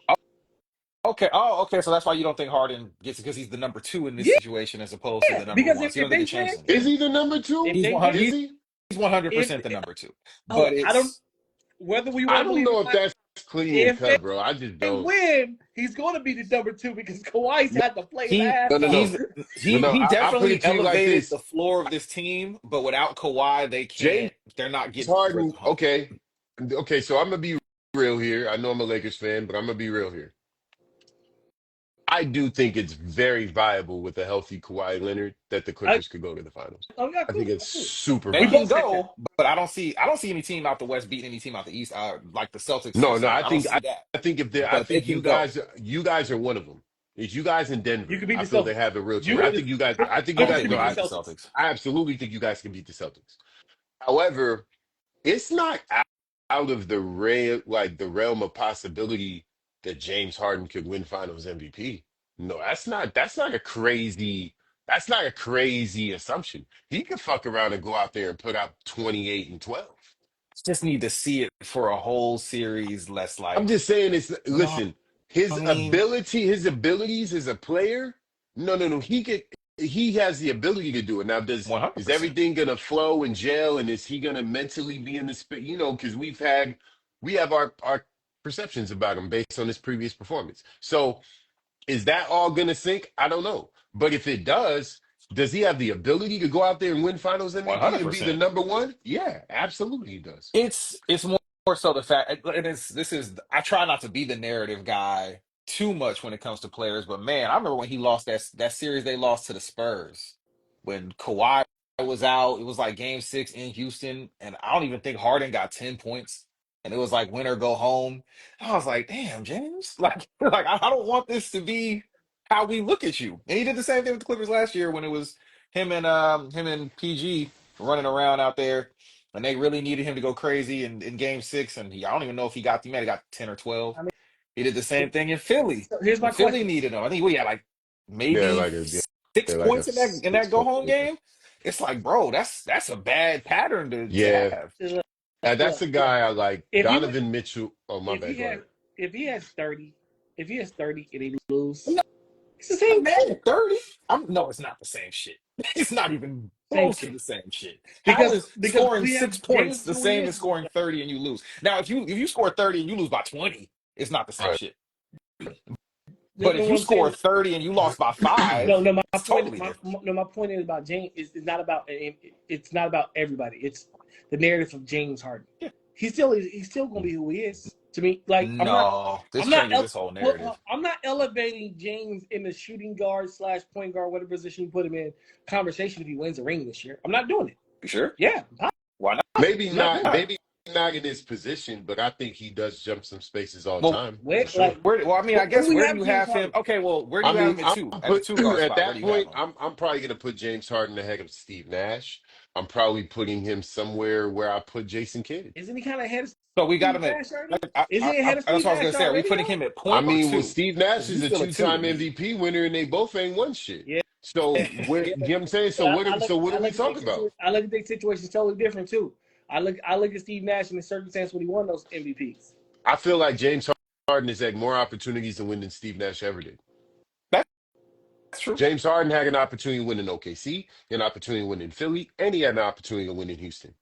Okay. Oh, okay. So that's why you don't think Harden gets it because he's the number two in this Yeah, situation as opposed to the number because one. So you if don't think they it win, changes Is anything. he the number two? if He's they one win, hundred. Is he? He's 100% if the number two. hold But on, I don't it's whether we want I to don't believe it know or if not. that's clean and If cut, bro. I just they don't. win, he's going to be the number two because Kawhi's No, had to play his he ass no, off. no, he's no, no. he I'll put it definitely to you like elevated this: the floor of this team. But without Kawhi, they James can't. They're not getting over Harden. the hump. Okay, okay. So I'm gonna be real here. I know I'm a Lakers fan, but I'm gonna be real here. I do think it's very viable with a healthy Kawhi Leonard that the I, Clippers could go to the finals. oh yeah, I think cool, it's cool. super They We can both viable. said that. go, but I don't see any team out the West beating any team out the East. Like the Celtics No, this no. year. I I don't think see that. I think if they I But they think can go. you guys are one of them. It's you guys in You Denver. could beat I the feel they Celtics. have a real chance. You I and think you guys. I think I you don't guys. could think No, they beat can the I beat the Celtics. Celtics. I absolutely think you guys can beat the Celtics. However, it's not out of the realm of possibility that James Harden could win Finals MVP. No, that's not a crazy assumption. He could fuck around and go out there and put out 28 and 12. Just need to see it for a whole series. Less I'm like, just saying it's you know, listen, his I mean, ability, his abilities as a player, no. He has the ability to do it. Now, is 100%. everything gonna flow and gel and is he gonna mentally be in the space? Because we have our perceptions about him based on his previous performance. So is that all gonna sink? I don't know. But if it does he have the ability to go out there and win finals MVP and be the 100%. number one? Yeah, absolutely he does. It's more so the fact, and this is I try not to be the narrative guy too much when it comes to players, but man, I remember when he lost that series they lost to the Spurs when Kawhi was out. It was like Game 6 in Houston, and I don't even think Harden got 10 points, and it was like win or go home. I was like, damn, James, like I don't want this to be how we look at you. And he did the same thing with the Clippers last year when it was him and PG running around out there and they really needed him to go crazy in Game 6. And I don't even know if he got, he might have got 10 or 12. He did the same thing in Philly. So here's When my Philly question. needed him, I think we had like Yeah, maybe like a six yeah, like a points in that go 6 point. home game. It's like, bro, that's a bad pattern to Yeah, have. Look, that's a look. guy I like. If he Donovan Mitchell. Oh my if he bad. Go has ahead. if he has 30, if he has 30 and he lose, I'm not it's the same mad shit. at 30. No, it's not the same shit. It's not even Same close to shit. the same shit. How Because is because scoring we have 6 points James the who he same is. as scoring 30 and you lose? Now, if you score 30 and you lose by 20, it's not the same Right. shit. No, But no, if what you I'm score saying. 30 and you lost by No, 5, no. My it's point. totally different. My point is about James. Is not about. It's not about everybody. It's the narrative of James Harden. Yeah. He's still gonna be who he is to me. Like No, this changes this whole narrative. I'm not elevating James in the shooting guard / point guard, whatever position you put him in, conversation if he wins a ring this year. I'm not doing it. You sure? Yeah, Why not? Maybe I'm not not. doing it. Maybe not in his position, but I think he does jump some spaces all the Well, time Where for sure. I mean, I where do guess we where do have you James have him? Harden? Okay, well, where do I you have mean, him I'm at the put two guard at spot? Where that do you have point. him? I'm probably gonna put James Harden ahead of Steve Nash. I'm probably putting him somewhere where I put Jason Kidd. Isn't he kind of ahead of So we got Steve him at. Nash already? Isn't he ahead of That's Steve what I was gonna Nash say. Are we already putting though? him at I point or mean, well, two? Steve Nash Because is he's a still a two to two-time me. MVP winner, and they both ain't won shit. Yeah. So where Yeah, you know what I'm saying? So but what? So what I are we look at their talking about? I look at their situation totally different too. I look at Steve Nash in the circumstance when he won those MVPs. I feel like James Harden has had more opportunities to win than Steve Nash ever did. That's true. James Harden had an opportunity to win in OKC, an opportunity to win in Philly, and he had an opportunity to win in Houston.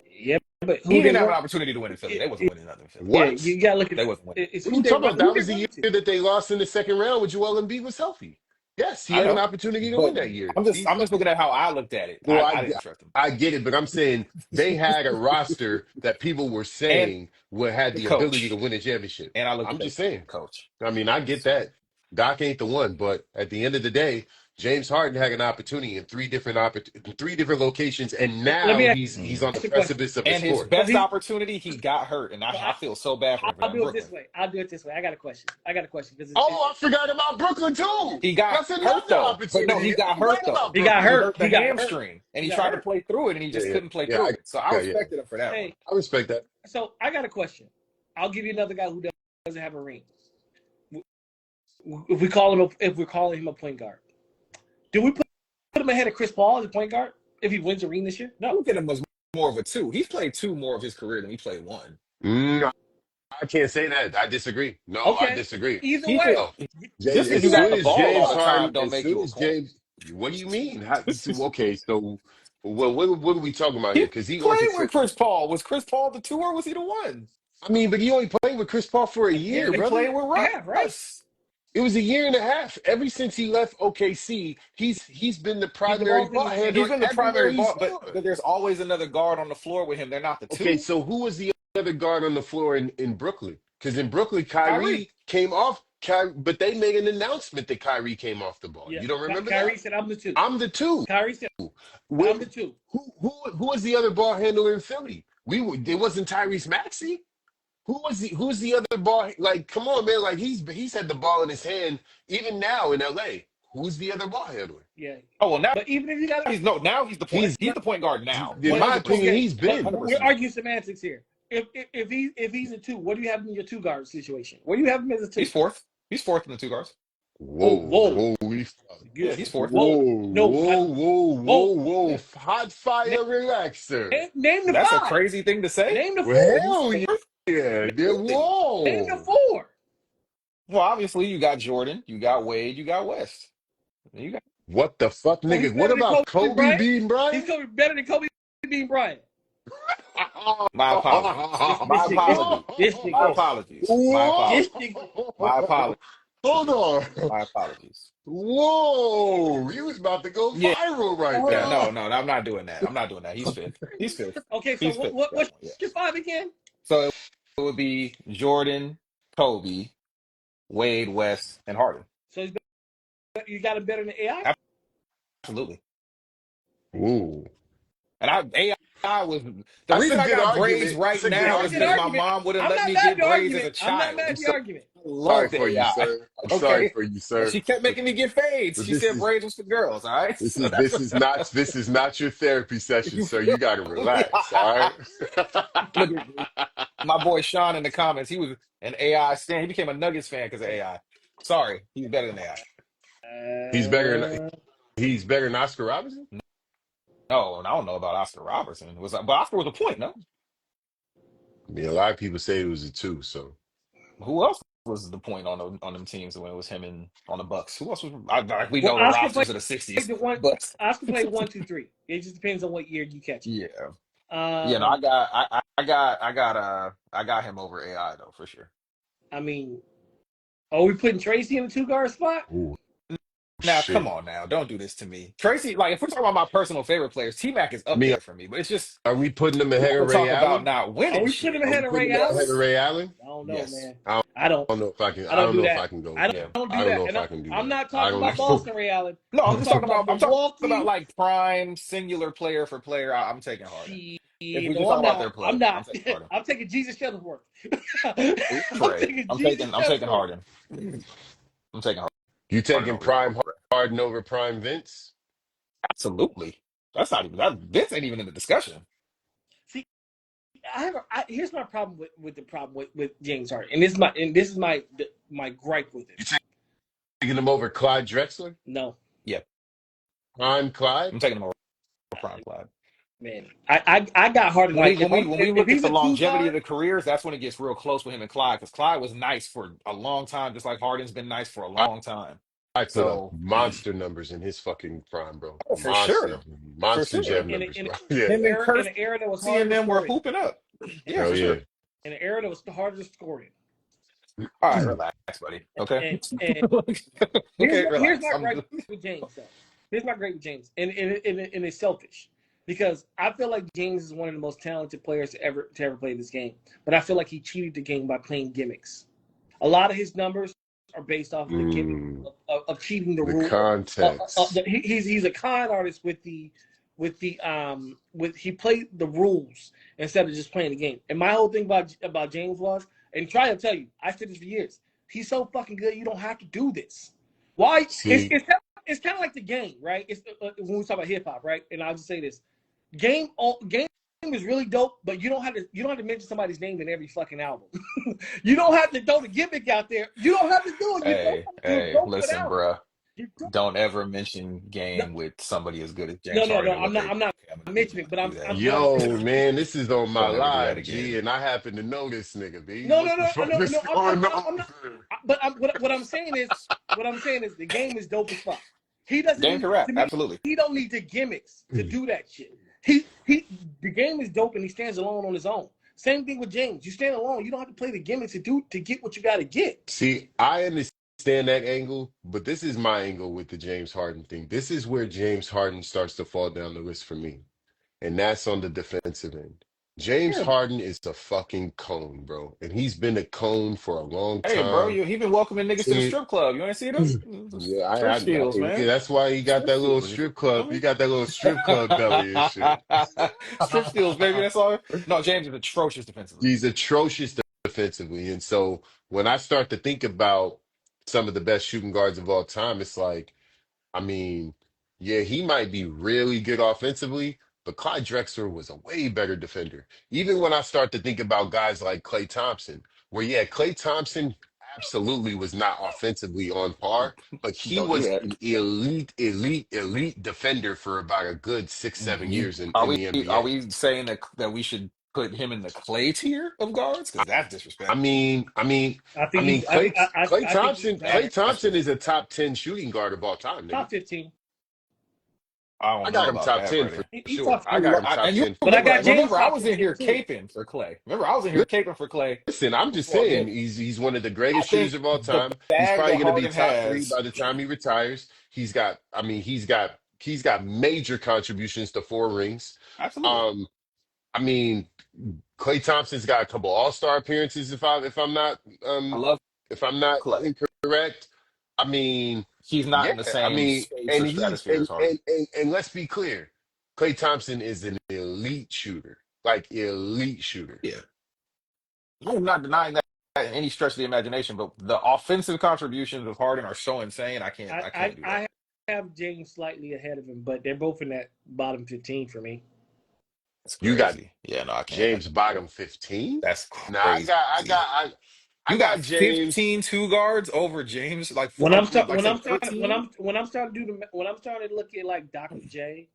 Yeah, but He who they didn't have an won? opportunity to win in Philly. They wasn't winning nothing in Philly. Yeah, What? you gotta look at They wasn't winning. it's What are you talking about? who That they was the run year to. that they lost in the second round with Joel Embiid was healthy. Yes, he I had an know, opportunity to but win that year. I'm just looking at how I looked at it. Well, I didn't trust him. I get it, but I'm saying they had a roster that people were And saying would had the the ability to coach. win a championship. And I looked I'm at the just saying. coach. I mean, I get that. Doc ain't the one, but at the end of the day, James Harden had an opportunity in three different locations, and Let now me ask he's on the you a question. precipice of his And his fourth. So best he opportunity, he got hurt, and so I feel so bad for him for I'll that in do it this Brooklyn. way. I'll do it this way. I got a question. Because Oh, I forgot about Brooklyn too. He got That's hurt another though, but no, he opportunity. I got hurt forgot though. about he got Brooklyn. He hurt. hurt the hamstring, and He he got tried to hurt. play through it, and he Yeah, just yeah, couldn't play yeah. through it. So I Yeah. respected him for that one. Hey, I respect that. so I got a question. I'll give you another guy who doesn't have a ring. If we're calling him a point guard, do we put him ahead of Chris Paul as a point guard if he wins a ring this year? I No. look at him as more of a two. He's played two more of his career than he played one. Mm, I can't say that. I disagree. No, I Okay. disagree. Either He way, could No. just because either you As got soon way. the as ball all James the time Harden, don't make you a point. what do you mean? Okay, so what are we talking about here? He Because he on played to, with Chris Paul. Was Chris Paul the two or was he the one? I mean, but he only played with Chris Paul for a Yeah, year, He brother. played with half, right? Russ. It was a year and a half. Ever since he left OKC, he's been the He's the primary ball ball handler. He's handler been the everywhere primary he's ball, gone. but there's always another guard on the floor with him. They're not the Okay, two. so who was the other guard on the floor in Brooklyn? Because in Brooklyn, Kyrie. Kyrie came off, but they made an announcement that Kyrie came off the ball. Yeah. You don't remember Kyrie that? said, "I'm the two." I'm the two. Kyrie said, Where, "I'm the two." who was the other ball handler in Philly? It wasn't Tyrese Maxey. Who's the other ball? Like, come on, man! Like he's had the ball in his hand even now in LA. Who's the other ball handler? Yeah. Oh well, now But even if you got, now he's the point. He's He's the point guard now. in my 100%. opinion, he's but been. we're 100%. arguing semantics here. If he's a two, what do you have in your two guard situation? Where do you have him as a two? He's fourth. He's fourth in the two guards. Whoa, holy fuck. Yeah, he's fourth. Whoa, no, Whoa. Hot fire relaxer. name the That's a five. crazy thing to say. Name the Well, four. hell yeah. Name the Whoa. four. Well, obviously you got Jordan, you got Wade, you got West. You got What the fuck, Oh, he's nigga? better What than about Kobe Kobe Bryant? beating He's Bryant? better than Kobe being Bryant. my apologies. My This apologies. This My nigga. apologies. My Whoa. This apologies. nigga. My apologies. Hold on. My apologies. Whoa. He was about to go Yeah, viral right yeah, there. no, I'm not doing that. I'm not doing that. He's fifth. He's fifth. Okay, so He's fifth. what's Yeah. your five again? So it would be Jordan, Kobe, Wade, West, and Harden. So you got him better than AI? Absolutely. Ooh. And AI was the That's reason a I good got braids argument. right That's a good now That's a is good because argument. my argument. mom wouldn't I'm let not me mad at get the braids as a argument. I'm not mad child. at the argument. I Sorry loved for you, AI. sir. I'm sorry Okay. for you, And sir. she kept making me get fades. But She said braids was for girls. All right. So that's what this is not your therapy session, you sir. feel You gotta me? relax, all right? Look at me. My boy Sean in the comments, he was an AI stan. He became a Nuggets fan because of AI. Sorry, he's better than AI. He's better than Uh, he's better than Oscar Robertson. No, and I don't know about Oscar Robertson. But Oscar was a point, no? I mean, a lot of people say it was a two. So Who else was the point on them teams when it was him and on the Bucks? Who else was? We well, know the Oscar played rosters of the '60s, the one. but Oscar played 1, 2, 3. It just depends on what year you catch him. yeah, yeah. No, Um, I got him over AI though for sure. I mean, are we putting Tracy in the 2 guard spot? ooh, Now, come shit. on, now, don't do this to me, Tracy. Like, if we're talking about my personal favorite players, T Mac is I up mean, there for me. But it's just are we putting him we ahead want of to Ray talk about Allen? not Are winning we putting him shit. Are we ahead of putting Ray him Allen? ahead of Ray Allen? I don't know, Yes. man. I I don't. don't know if I can. I I don't don't do know if that. I can go I with don't, Yeah. that. don't I do don't that. know if And I can do I'm that. not I talking don't about know. Boston Ray Allen. No, I'm I'm just talking talking about. about I'm talking about Milwaukee. like prime singular player for player. I'm taking Harden. If we No, just I'm talk about not. their I'm play, I'm not. taking Harden. I'm taking Jesus Shuttlesworth. Ooh, I'm Trey. taking I'm Jesus taking. I'm taking Shuttlesworth. Harden. I'm taking You Harden taking prime over. Harden over prime Vince? Absolutely. That's not even that. This ain't even in the discussion. See, here's my problem with the problem with James Harden, and this is my gripe with it. You taking him over Clyde Drexler? No, Yeah, Prime Clyde? I'm taking him over prime Clyde. man, I got Harden When we like when we when we if look at he's the a two longevity of guard. the careers, that's when it gets real close with him and Clyde because Clyde was nice for a long time, just like Harden's been nice for a I, long time. I put up So, monster numbers in his fucking prime, bro. oh, for sure, for Monster sure. jab in, numbers, in, bro. Yeah, Him and in an era that was Kersey harder and to them were score in, hooping up. Yeah, hell for yeah. sure. in an era that was harder to score in. All right, relax, buddy. Okay. And Okay, here's relax. my I'm gripe with James though. Here's my gripe with James, and it's selfish because I feel like James is one of the most talented players to ever play this game, but I feel like he cheated the game by playing gimmicks. A lot of his numbers are based off of the gimmick Mm, of cheating the the rule. context. He's a con artist with he played the rules instead of just playing the game. And my whole thing about James was, and try to tell you, I said this for years. He's so fucking good, you don't have to do this. Why? See, It's kind of like the game, right? It's when we talk about hip hop, right? And I'll just say this: game is really dope, but you don't have to mention somebody's name in every fucking album. You don't have to throw the gimmick out there. You don't have to do it. You don't Hey, have to do a hey, dope listen, album. bruh. You don't. Don't ever mention No, game with somebody as good as no, James no, no. Harden and I'm what not. they I'm not okay, I'm gonna mentioning, but do that. what I'm saying. yo, man, this is on my Don't ever do that live, G, again. and I happen to know this nigga, B. No, no, What the no, fuck no, is no. going on I'm not. here? But what I'm saying is the game is dope as fuck. He doesn't Game need can rap, to me. absolutely. He don't need the gimmicks to do that shit. He the game is dope and he stands alone on his own. Same thing with James. You stand alone. You don't have to play the gimmicks to get what you got to get. See, I understand that angle, but this is my angle with the James Harden thing. This is where James Harden starts to fall down the list for me, and that's on the defensive end. James Yeah, Harden is a fucking cone, bro, and he's been a cone for a long Hey, bro, time. he been welcoming niggas to the See, strip club. You ain't see them? yeah, Strip steals, yeah, man. that's why he got Strip that little steals. You strip feel club. He me? got that little strip club belly and shit. Strip steals, baby. That's all. No, James is atrocious defensively. He's atrocious defensively. And so when I start to think about some of the best shooting guards of all time, it's like, I mean, yeah, he might be really good offensively, but Clyde Drexler was a way better defender. Even when I start to think about guys like Klay Thompson, where, yeah, Klay Thompson absolutely was not offensively on par, but he Don't do was that. an elite defender for about a good 6, 7 years Are in we the are NBA. we saying that we should put him in the Clay tier of guards? Because that's I disrespectful. mean, I mean, I I think mean, he's. I think. I think he's Klay past That's Thompson is a disrespectful. top 10 shooting guard of all time, nigga. top 15. I I don't know got him about top that, 10 brother. for He's sure. top I 15. got him top And you 10 for But I remember, got sure. James remember, I top was in 15 here too. caping for Clay. Remember, I was in here caping for Clay Listen, I'm just for a saying minute. he's one of the I greatest shooters think of all the time. He's bag probably that going to be Harden top three has, by the time he retires. I mean, he's got major contributions to 4 rings. absolutely. Um, I mean, Klay Thompson's got a couple All-Star appearances I love if I'm not Clay. incorrect. I mean, He's not yeah, in the I same mean, space and or he's stratosphere as Harden. and let's be clear, Klay Thompson is an elite shooter, like elite shooter. Yeah. I'm not denying that in any stretch of the imagination, but the offensive contributions of Harden are so insane. I can't do that. I have James slightly ahead of him, but they're both in that bottom 15 for me. That's You got crazy. Yeah, no, I can't. James bottom 15? That's Nah, crazy. I You got got James. 15 two guards over James, like When I'm start, like when say I'm starting, 13. when I'm starting to do the, when I'm starting to look at like Dr. J.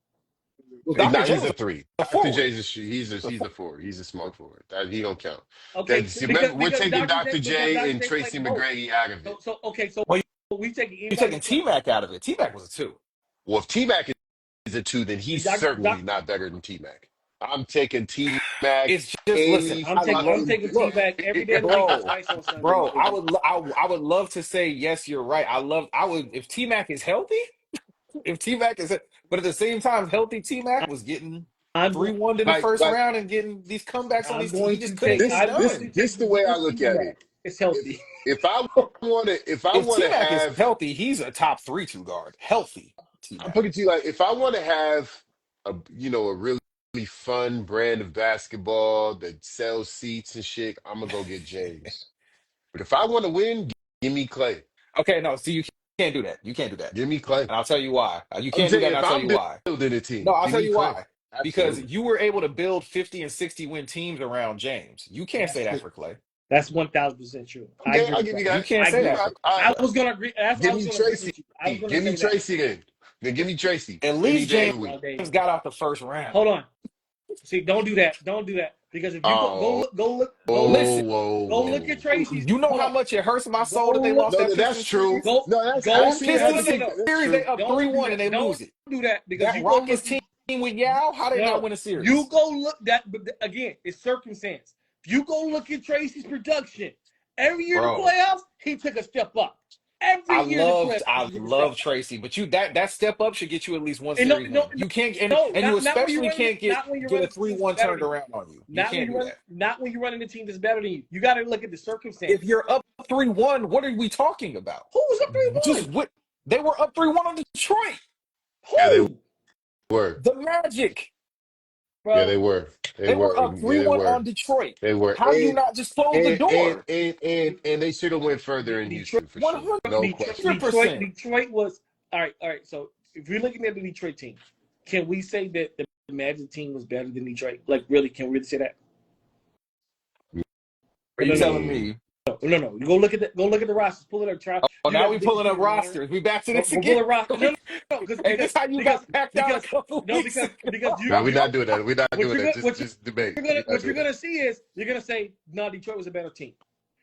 Well, Dr. Nah, J he's was a three. a Dr. forward. J's he's a four. He's a small forward. That he don't count. Okay, See, because remember, we're taking Dr. Because J Dr. and J Tracy played both. McGrady out of it. So okay, so Well, we taking you're anybody. taking T Mac out of it. T Mac was a two. Well, if T Mac is a two, then he's certainly not better than T Mac. I'm taking T Mac It's just listen. any I love I'm fucking taking T look, back every day of the week and bro, twice on Sunday. bro. I would love to say yes. You're right. I would if T Mac is healthy. If T Mac is, but at the same time, healthy T Mac was getting I'm going. 3-1 in the like first like round and getting these comebacks on I'm these teams. He going just to couldn't take. get this it I'm going this to done. this take the way I this look T at back. it. It's If healthy. if I If want T to Mac is have, healthy, he's a top 3 2 guard. Healthy T I'm Mac. putting it to you like if I want to have a really fun brand of basketball that sells seats and shit, I'm gonna go get James. But if I want to win, give me Clay. Okay, no, see, you can't do that. You can't do that. Give me Clay. And I'll tell you why. You I'm can't do that, saying and if I'll tell I'm you why. building a No, team, I'll give tell me you Clay. why. Because Absolutely. you were able to build 50 and 60 win teams around James. You can't That's say that true. for Clay. That's 1,000% true. I Okay, agree I'll with give you that. You that. can't I say agree. You're that right. for All right. I was gonna agree. That's why I Give was me gonna agree Tracy. with you. I was gonna Give me say that. Tracy then. Then give me Tracy at any least day of James the week. All day. got out the first round. Hold on. See, don't do that. Don't do that because if you Oh, Listen, go look at whoa. Tracy's. you know Hold how on. much it hurts my soul that they Go lost look. No, that no, that's Pistons true. series. Go No, that's That actually no had no to Pistons no be no. that's series, true. they up Don't do 3-1 and that. they Don't lose it. do that because That you go Rockets look. team with Yao, how they not No, win a you series? go look that. But again, it's circumstance. If you go look at Tracy's production, every year in the Bro, playoffs, he took a step up. Every year in the playoffs, I he took a step love up. Tracy, but you that step up should get you at least one And no, series no, win. You can't no, and you not when you're especially running. can't Not when you're get a running the team that's 3-1 better turned than you. around on you. You Not when can't you do run. that. Not when you're running the team that's better than you. You got to look at the If circumstance. you're up 3-1, what are we talking about? Who was up Just 3-1? what they were up 3-1 on Detroit. Yeah, they Who, were. The Magic. Yeah, they bro? were. They They were were. up Yeah, they 3-1 on were. Detroit. They were. How do you not just close the door? And they should have went further in Detroit, Houston for sure. No question. Detroit, 100%. Detroit was all right. All right. So if you're looking at the Detroit team, can we say that the Magic team was better than Detroit? Like, really? Can we really say that? Are No, you no, no, telling Mm. me? no. You go look at the rosters. Pull it up. Try. Oh, You now got the we biggest pulling up team in modern. rosters. We back to Go, this go pull again. a roster. No, Hey, this how you got packed out a because couple no, weeks because ago. No, we're not doing that. We're not what doing you're that. gonna what Just debate. We're not what you're doing that. gonna see is you're gonna say no, Detroit was a better team.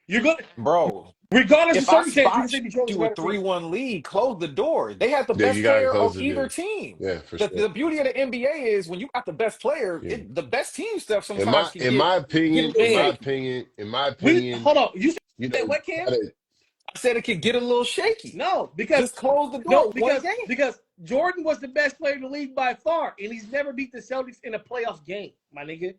You're gonna Bro, regardless of if I circumstance, you can spot say Detroit was a you a better team. 3-1 lead, close the door. They had the Yeah, you best gotta player close of the either deal. team. Yeah, for sure. The beauty of the NBA is when you got the best player, Yeah. the best team stuff In sometimes my can in my get a opinion, little shaky. We in my opinion, hold on. You said you what, Cam? gotta I said it could get a little shaky. No, because Just close the no, door one game. because Jordan was the best player in the league by far, and he's never beat the Celtics in a playoff game, my nigga.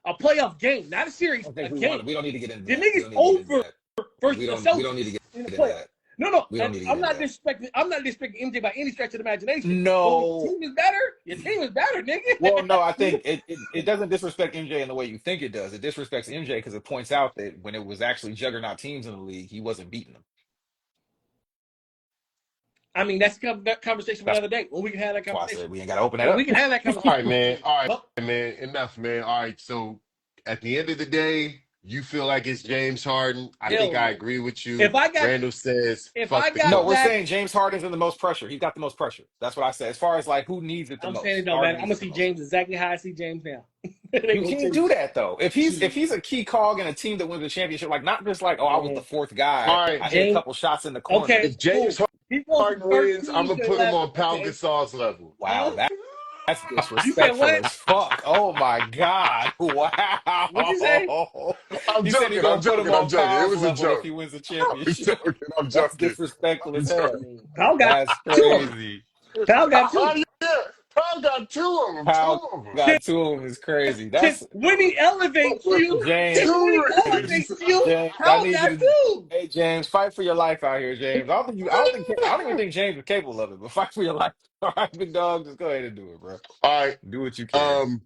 A playoff game, not a I series, don't think a game. we don't need to get into The that. We nigga's don't need to get into over that. versus the We don't need to Celtics get in the into playoff. that. No, We don't and need to get I'm into not that. disrespecting. I'm not disrespecting MJ by any stretch of the imagination. But when your No. team is better, your team is better, Well, nigga. no, I think it doesn't disrespect MJ in the way you think it does. It disrespects MJ because it points out that when it was actually juggernaut teams in the league, he wasn't beating them. I mean, that's that conversation for That's another day. When we can have that why I conversation. said we ain't got to open that When we up. can have that All right, conversation. man. All right, Well, man. Enough, man. All right. So at the end of the day, you feel like it's James Harden. I think hell I no. agree with you. If I got Randall says, if I fuck the No, got we're coach. Zach, saying James Harden's in the most pressure. He's got the most pressure. That's what I said. As far as like who needs it the I'm saying it most, don't Harden matter. I'm needs gonna it the see most. James exactly how I see James now. They You gonna can't say, do that though. If shit, he's a key cog in a team that wins a championship, like not just like, oh, I was the man. fourth guy. All right. I hit a James. couple shots in the corner. Okay, If cool. James He goes from Harden wins, I'm 13 gonna to put him 11. on Pau Okay, Gasol's level. Wow, that's you said disrespectful what? as fuck. Oh my God. What'd you say? Wow. I'm He said he's joking. gonna put him I'm on joking. It Powell's was a level if he joke. wins a I'm championship. joking. I'm That's joking. disrespectful I'm as I hell. joking. mean, Powell got That's two of them. crazy. Powell got two. Yeah. Paul got two of them. Powell Two of them. got to him is crazy. That's When he elevates you, James. when he Two rings. elevates you, James, I Powell need you got to. two. Hey James, fight for your life out here, James. I don't even think James is capable of it. But fight for your life. All right, big dog, just go ahead and do it, bro. All right. Do what you can. Um,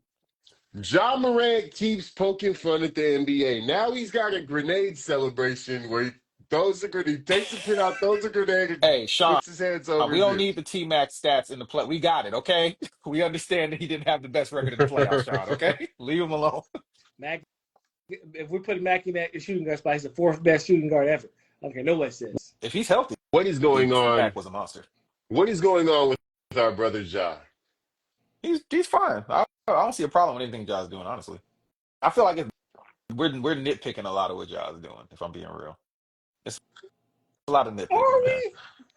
John Morant keeps poking fun at the NBA. Now he's got a grenade celebration where Throws a grenade. He takes a pin out, throws a grenade, and Hey, Sean, puts his hands over we his don't need hips. the T Mac stats in the play. We got it, okay? We understand that he didn't have the best record in the playoffs, Sean, okay? Leave him alone. Mac, if we're putting Mac in that shooting guard spot, he's the fourth best shooting guard ever. I don't care nobody says. If he's healthy, What is going on? Mac was a monster. What is going on with our brother Ja? He's fine. I don't see a problem with anything Ja's doing, honestly. I feel like we're nitpicking a lot of what Ja's doing, if I'm being real. It's a lot of Are nitpicking, man.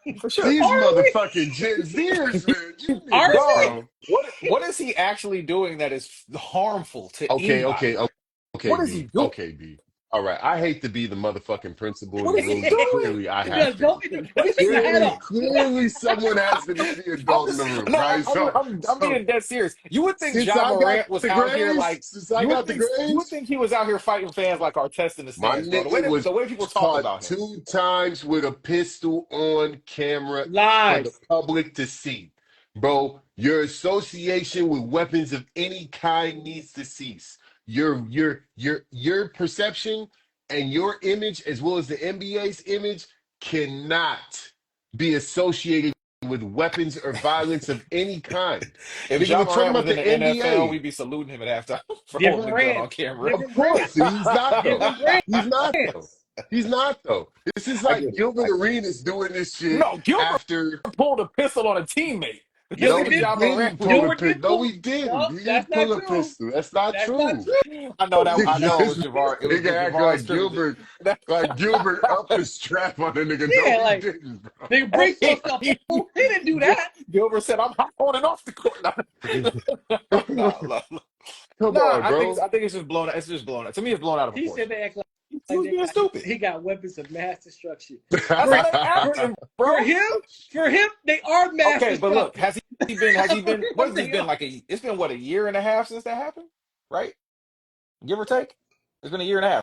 we? For sure. These Are we? motherfucking Gen Zers, man. You Are niggas, we? Dog, bro. what is he actually doing that is harmful to Okay, anybody? okay, What is he B. doing? Okay, B. All right. I hate to be the motherfucking principal in What the is he room, but doing? clearly I Yeah, have to. don't What is take he the hat doing? off. Clearly someone has to be the I'm adult in just the room, no, right? I'm So being dead serious. You would think since Ja I got Morant was the out here grace, like you would think he was out here fighting fans like Artest in the my stands, bro. nigga was The way people talk caught about him. 2 times with a pistol on camera for the Live. public to see. Bro, your association with weapons of any kind needs to cease. Your perception and your image, as well as the NBA's image, cannot be associated with weapons or violence of any kind. If Nigga, Ja we're talking Morant was about in the the NFL, NBA. we'd be saluting him at halftime for holding Different a gun on brands. camera. Of Different brands. course, he's not though. Different brands. He's not though. He's not though. This is I like get it. Gilbert Arenas doing this shit No, Gilbert after. pulled a pistol on a teammate. This No, Gilbert nigga did. he Ja Morant didn't was. pull a Gilbert pistol. did No, pull. he didn't. No, He that's didn't not pull a true. pistol. That's not That's not true. true. I know it was Yes, Javar. It was nigga the act Javar like scrimmage. Gilbert upped the strap on the nigga. No, Yeah, he like didn't, bro. they break your stuff. He didn't do that. Gilbert said, "I'm hot on and off the court." No. Come Nah, on, bro. I think it's just blown. It's just blown. To me, it's blown out of He said proportion. they act He like was being stupid. he got weapons of mass destruction. That's how they acting, bro. For him, they are mass Okay, but look, destruction. has he been, what has this They been are. like it's been what, a year and a half since that happened? Right? Give or take? It's been a year and a half,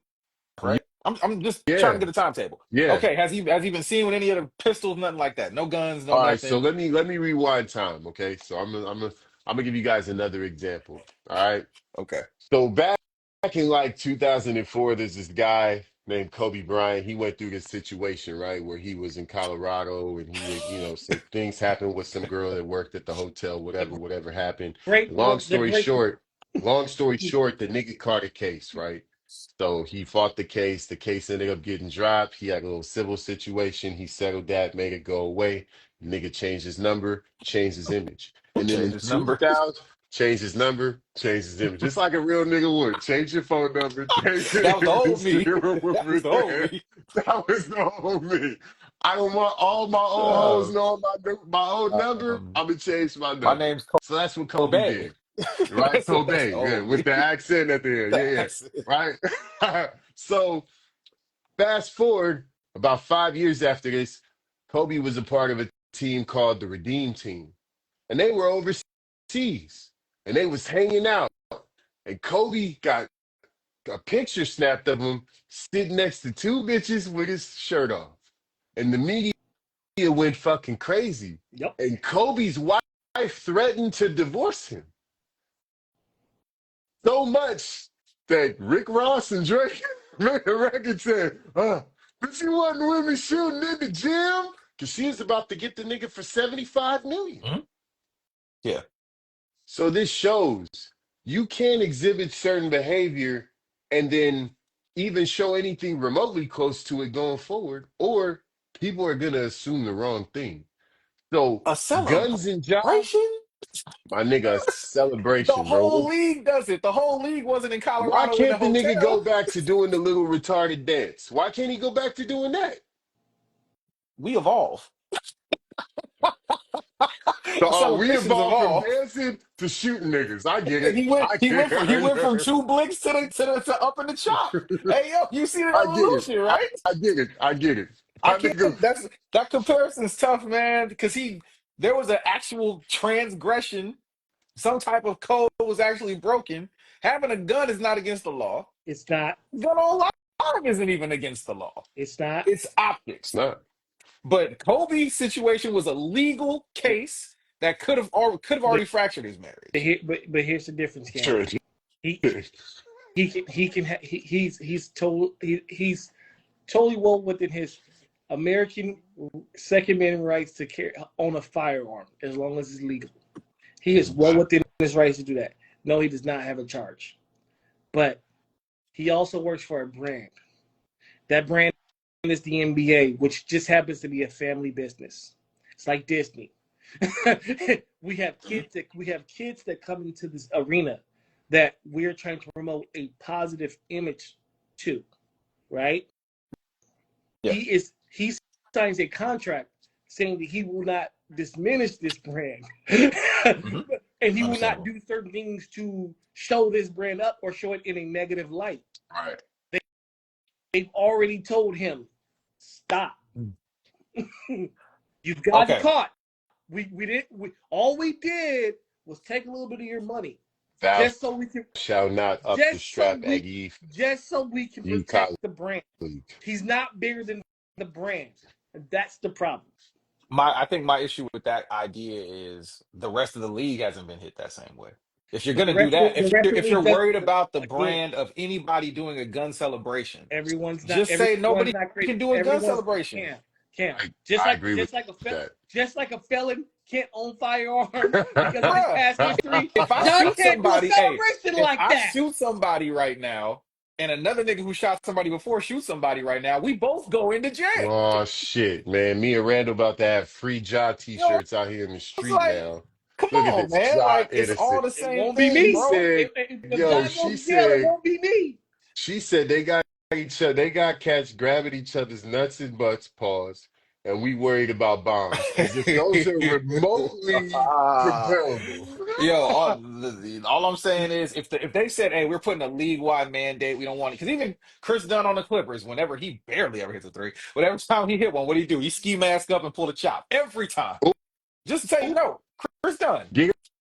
right? I'm just trying to Yeah, get a timetable. yeah. Okay, has he been seen with any other pistols, nothing like that? No guns, no All right, so nothing. let me rewind time, okay? So I'm gonna give you guys another example. All right. Okay. So back in like 2004, there's this guy named Kobe Bryant. He went through this situation, right, where he was in Colorado and he had, some things happened with some girl that worked at the hotel, whatever happened. Great, Long the story great. short, the nigga caught a case, right? So he fought the case. The case ended up getting dropped. He had a little civil situation. He settled that, made it go away. Nigga changed his number, changed his image. And then Change in his number. 2000, changed his number, changed his image. Just like a real nigga would. Change your phone number, change your That was the old image. me. You remember That was the old that? me. That was the old me. I don't want all my old hoes Uh, knowing my old number. um, I'm going to change my my number. name's So that's what Kobe Kobe. did. Right? That's Kobe, the yeah, old with me. the accent at the end. Yeah, That's it. right? So fast forward about 5 years after this, Kobe was a part of a team called the Redeem Team. And they were overseas. And they was hanging out. And Kobe got a picture snapped of him sitting next to 2 bitches with his shirt off. And the media went fucking crazy. Yep. And Kobe's wife threatened to divorce him. So much that Rick Ross and Drake made a record saying, but you wasn't with me shooting in the gym? Because she was about to get the nigga for 75 million. Mhm. Yeah. So this shows you can't exhibit certain behavior and then even show anything remotely close to it going forward, or people are going to assume the wrong thing. So A guns and job, celebration? my nigga, a The celebration, whole bro. league does it. The whole league wasn't in Why Colorado in the can't the nigga go hotel. back to doing the little retarded dance? Why can't he go back to doing that? We evolve. So we Celebrations evolved from evolve. dancing to shooting niggas. I get it. He went I he get went from he went from it. two blicks to up in the chop. Hey yo, you see the I get it. evolution, right? I get it. I get it. I My can't. nigga, That comparison's tough, man, because there was an actual transgression. Some type of code was actually broken. Having a gun is not against the law. It's not. Gun on lock isn't even against the law. It's not. It's it's optics. not. But Kobe's situation was a legal case that could have But, already fractured his marriage. but here's the difference, Cam. Sure. He can he's totally well within his American Second Amendment rights to own a firearm as long as it's legal. He is well within his rights to do that. No, he does not have a charge, but he also works for a brand. That brand is the NBA, which just happens to be a family business. It's like Disney. we have kids that come into this arena that we're trying to promote a positive image to, right? Yeah. He signs a contract saying that he will not diminish this brand. And he will not do certain things to show this brand up or show it in a negative light. Right. They've already told him, stop. You've gotten caught. All we did was take a little bit of your money. Thou just so we can shall not up the strap at ye. Just so we can protect the brand. League. He's not bigger than the brand. And that's the problem. I think my issue with that idea is the rest of the league hasn't been hit that same way. If you're gonna do that, if you're worried about the brand of anybody doing a gun celebration, say nobody can do a gun celebration. Just like a felon can't own firearms because of his past history. If I shoot somebody, I shoot somebody right now, and another nigga who shot somebody before shoots somebody right now, we both go into jail. Oh shit, man! Me and Randall about to have free Ja t-shirts out here in the street now. Come Look on, at this, man! Ja Like innocent. it's all the same. It won't be me. It won't be me. She said they got each other. They got cats grabbing each other's nuts and butts, paws, and we worried about bombs as if those are remotely comparable. Yo, all I'm saying is if they said, hey, we're putting a league-wide mandate, we don't want it. Because even Chris Dunn on the Clippers, whenever he barely ever hits a three, but every time he hit one, what do? He ski mask up and pull the chop. Every time. Just to tell you, Chris Dunn.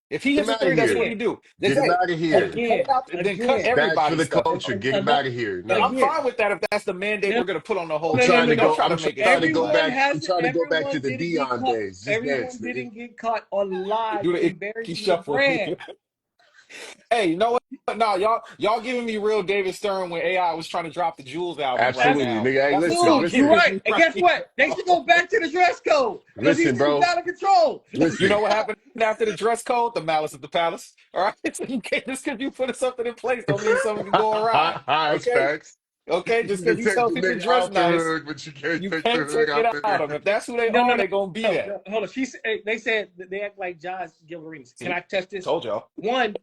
If he hits a three, that's what he do. Get him out of here. Then cut everybody. Bad for the culture. Get him out of here. No. I'm fine with that if that's the mandate we're going to put on the whole team. I'm trying to go back to the Dion days. Everyone didn't get caught on live. Do the shuffle. Hey, you know what? No, y'all giving me real David Stern when AI was trying to drop the Jules album. Absolutely, right now. nigga. Hey, listen. You're right. And guess what? They should go back to the dress code. Listen, bro. He's out of control. You know what happened after the dress code? The malice at the palace. All right. So you can't just because you put something in place don't mean something can go awry. Okay. Okay, just because you tell people to dress nice, but you can't take it out of them. If that's who they are, they're gonna be that. Hold on. They said that they act like Ja's Gilbert Arenas. Can I test this? Told y'all. One,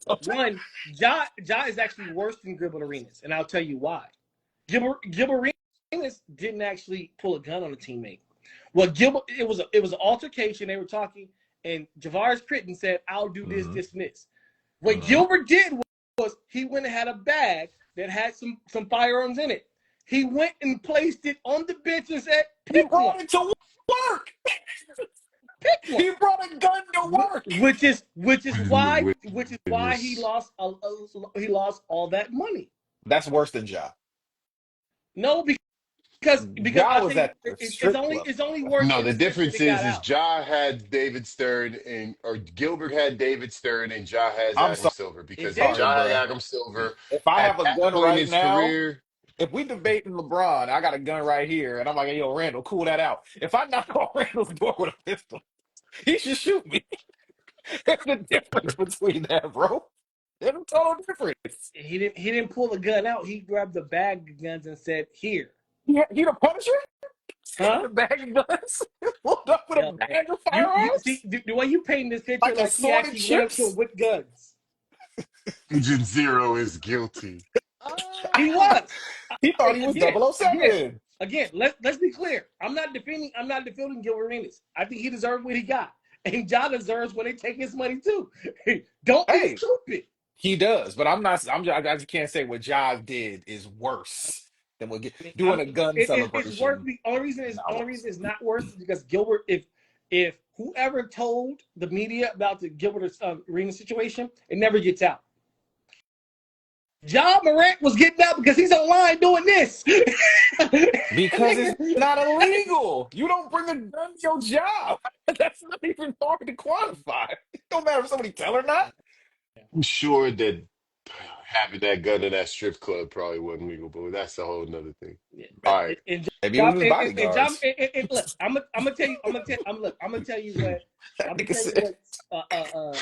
Ja is actually worse than Gilbert Arenas, and I'll tell you why. Gilbert Arenas didn't actually pull a gun on a teammate. Well, it was an altercation. They were talking, and Javaris Critton said, "I'll do this, this, and this." What Gilbert did was he went and had a bag that had some firearms in it. He went and placed it on the bench and said, "He brought it to work." He brought a gun to work, which is why he lost all that money. That's worse than Ja. No, because Ja was at it's only worse. No, the difference is Ja had David Stern or Gilbert had David Stern and Ja has Adam Silver because Ja had Adam Silver. If I have a gun right now, if we debating LeBron, I got a gun right here, and I'm like, hey, yo, Randall, cool that out. If I knock on Randall's door with a pistol, he should shoot me. There's a difference between that, bro. There's a total difference. He didn't pull the gun out. He grabbed the bag of guns and said, "Here." Yeah, he the Punisher? Huh? The bag of guns? Pulled up with a bag of firearms? The way you paint this picture, like he actually went to with guns. Agent Zero is guilty. He was. He thought he was 007. Again, let's be clear. I'm not defending Gilbert Arenas. I think he deserved what he got. And Ja deserves when they take his money too. Don't be stupid. He does, but I just can't say what Ja did is worse than what doing a gun celebration. It's worse. The only reason it's not worse is because Gilbert, if whoever told the media about the Gilbert Arenas situation, it never gets out. Ja Morant was getting out because he's online doing this. Because it's not illegal. You don't bring a gun to your job. That's not even hard to quantify. It don't matter if somebody tell or not. I'm sure that Having that gun in that strip club probably wasn't legal, but that's a whole nother thing. Yeah. All right. And Maybe it was job, his bodyguards. look, I'm gonna tell you, I'm gonna tell you what, I'm That gonna nigga tell you said, what, uh, uh, uh,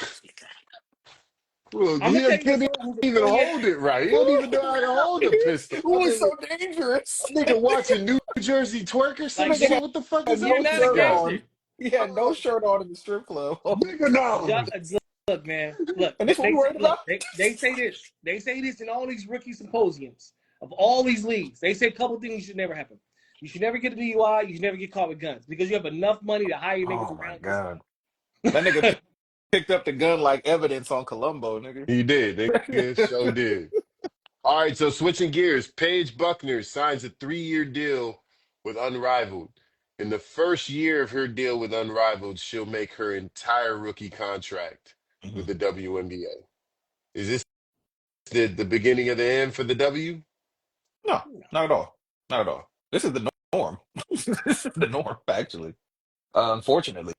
Look, I'm he gonna tell you what couldn't someone who's a even 28. hold it right. He don't even know how to hold a pistol. it was so dangerous. That nigga watching New Jersey twerk or The some Like, nigga shit. What the fuck had is you're up no with not a this shirt guy? gangster. on. He had no shirt on in the strip club. Nigga, no. Look, man. Look, And this what we worried about? they say this. They say this in all these rookie symposiums of all these leagues. They say a couple things should never happen. You should never get a DUI. You should never get caught with guns because you have enough money to hire niggas Oh my around God. That nigga picked up the gun like evidence on Columbo, nigga. He did. Nigga, so did. All right, so switching gears, Paige Buckner signs a 3-year deal with Unrivaled. In the first year of her deal with Unrivaled, she'll make her entire rookie contract with Mhm. the WNBA. Is this the beginning of the end for the W? No, not at all. Not at all. This is the norm. This is the norm, actually. Unfortunately,